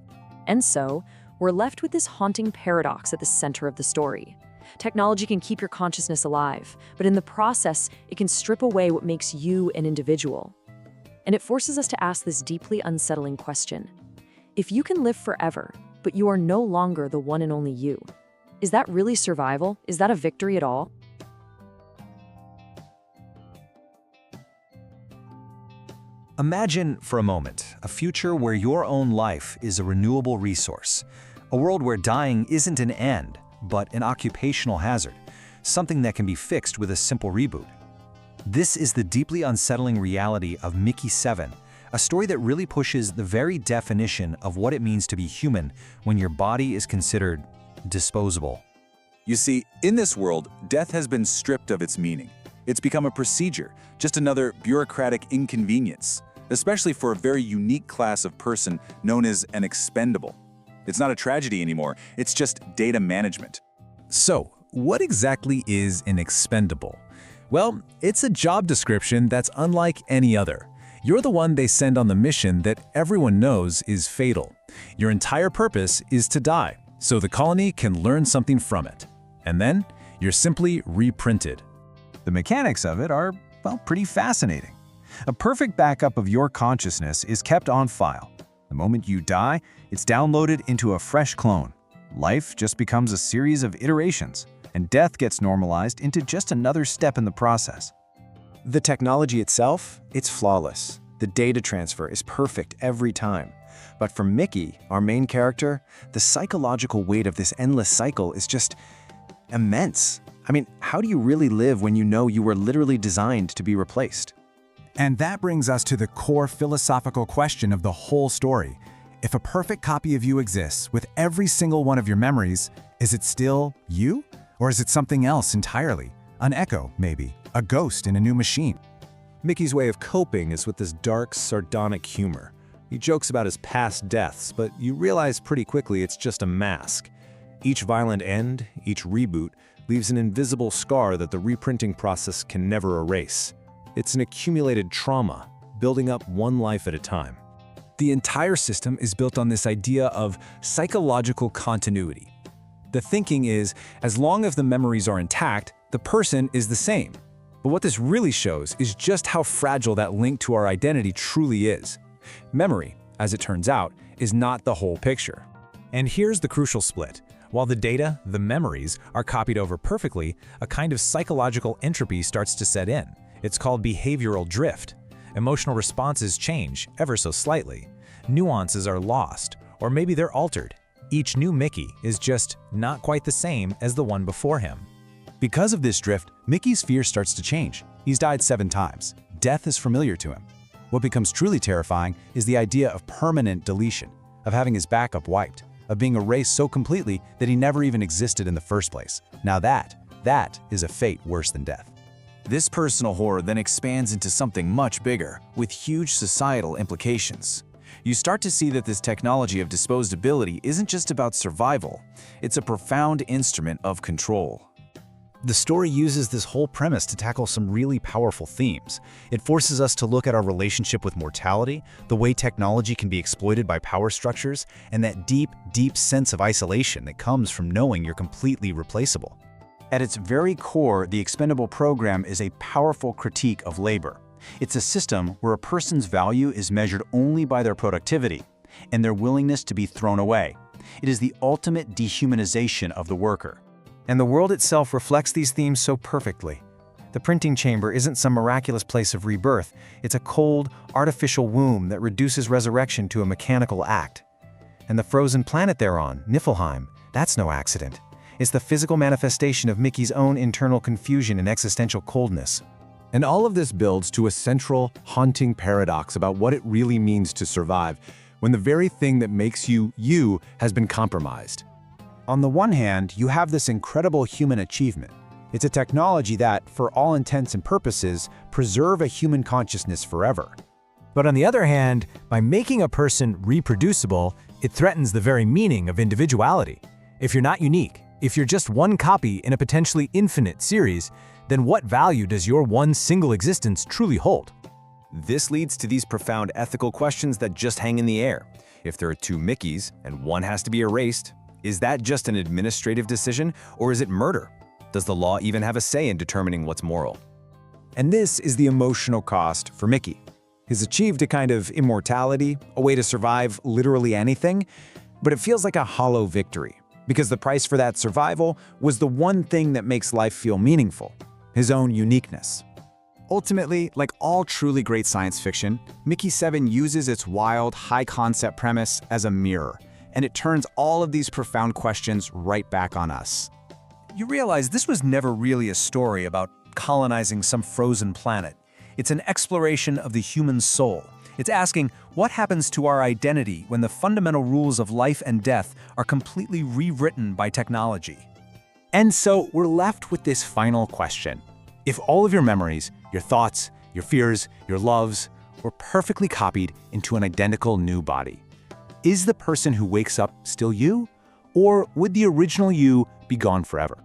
And so, we're left with this haunting paradox at the center of the story. Technology can keep your consciousness alive, but in the process, it can strip away what makes you an individual. And it forces us to ask this deeply unsettling question. If you can live forever, but you are no longer the one and only you, is that really survival? Is that a victory at all? Imagine for a moment a future where your own life is a renewable resource, a world where dying isn't an end, but an occupational hazard, something that can be fixed with a simple reboot. This is the deeply unsettling reality of Mickey7, a story that really pushes the very definition of what it means to be human when your body is considered disposable. You see, in this world, death has been stripped of its meaning. It's become a procedure, just another bureaucratic inconvenience, especially for a very unique class of person known as an expendable. It's not a tragedy anymore, it's just data management. So, what exactly is an expendable? Well, it's a job description that's unlike any other. You're the one they send on the mission that everyone knows is fatal. Your entire purpose is to die, so the colony can learn something from it. And then, you're simply reprinted. The mechanics of it are, well, pretty fascinating. A perfect backup of your consciousness is kept on file. The moment you die, it's downloaded into a fresh clone. Life just becomes a series of iterations, and death gets normalized into just another step in the process. The technology itself, it's flawless. The data transfer is perfect every time. But for Mickey, our main character, the psychological weight of this endless cycle is just immense. I mean, how do you really live when you know you were literally designed to be replaced? And that brings us to the core philosophical question of the whole story. If a perfect copy of you exists with every single one of your memories, is it still you? Or is it something else entirely? An echo, maybe. A ghost in a new machine. Mickey's way of coping is with this dark, sardonic humor. He jokes about his past deaths, but you realize pretty quickly it's just a mask. Each violent end, each reboot, leaves an invisible scar that the reprinting process can never erase. It's an accumulated trauma, building up one life at a time. The entire system is built on this idea of psychological continuity. The thinking is, as long as the memories are intact, the person is the same. But what this really shows is just how fragile that link to our identity truly is. Memory, as it turns out, is not the whole picture. And here's the crucial split. While the data, the memories, are copied over perfectly, a kind of psychological entropy starts to set in. It's called behavioral drift. Emotional responses change, ever so slightly. Nuances are lost, or maybe they're altered. Each new Mickey is just not quite the same as the one before him. Because of this drift, Mickey's fear starts to change. He's died 7 times. Death is familiar to him. What becomes truly terrifying is the idea of permanent deletion, of having his backup wiped, of being erased so completely that he never even existed in the first place. Now that is a fate worse than death. This personal horror then expands into something much bigger, with huge societal implications. You start to see that this technology of disposability isn't just about survival, it's a profound instrument of control. The story uses this whole premise to tackle some really powerful themes. It forces us to look at our relationship with mortality, the way technology can be exploited by power structures, and that deep, deep sense of isolation that comes from knowing you're completely replaceable. At its very core, the Expendable program is a powerful critique of labor. It's a system where a person's value is measured only by their productivity and their willingness to be thrown away. It is the ultimate dehumanization of the worker. And the world itself reflects these themes so perfectly. The printing chamber isn't some miraculous place of rebirth. It's a cold, artificial womb that reduces resurrection to a mechanical act. And the frozen planet they're on, Niflheim, that's no accident. It's the physical manifestation of Mickey's own internal confusion and existential coldness. And all of this builds to a central, haunting paradox about what it really means to survive when the very thing that makes you, you has been compromised. On the one hand, you have this incredible human achievement. It's a technology that, for all intents and purposes, preserve a human consciousness forever. But on the other hand, by making a person reproducible, it threatens the very meaning of individuality. If you're not unique, if you're just one copy in a potentially infinite series, then what value does your one single existence truly hold? This leads to these profound ethical questions that just hang in the air. If there are two Mickeys and one has to be erased, is that just an administrative decision, or is it murder? Does the law even have a say in determining what's moral? And this is the emotional cost for Mickey. He's achieved a kind of immortality, a way to survive literally anything, but it feels like a hollow victory, because the price for that survival was the one thing that makes life feel meaningful, his own uniqueness. Ultimately, like all truly great science fiction, Mickey7 uses its wild, high-concept premise as a mirror, and it turns all of these profound questions right back on us. You realize this was never really a story about colonizing some frozen planet. It's an exploration of the human soul. It's asking what happens to our identity when the fundamental rules of life and death are completely rewritten by technology. And so we're left with this final question. If all of your memories, your thoughts, your fears, your loves were perfectly copied into an identical new body, is the person who wakes up still you? Or would the original you be gone forever?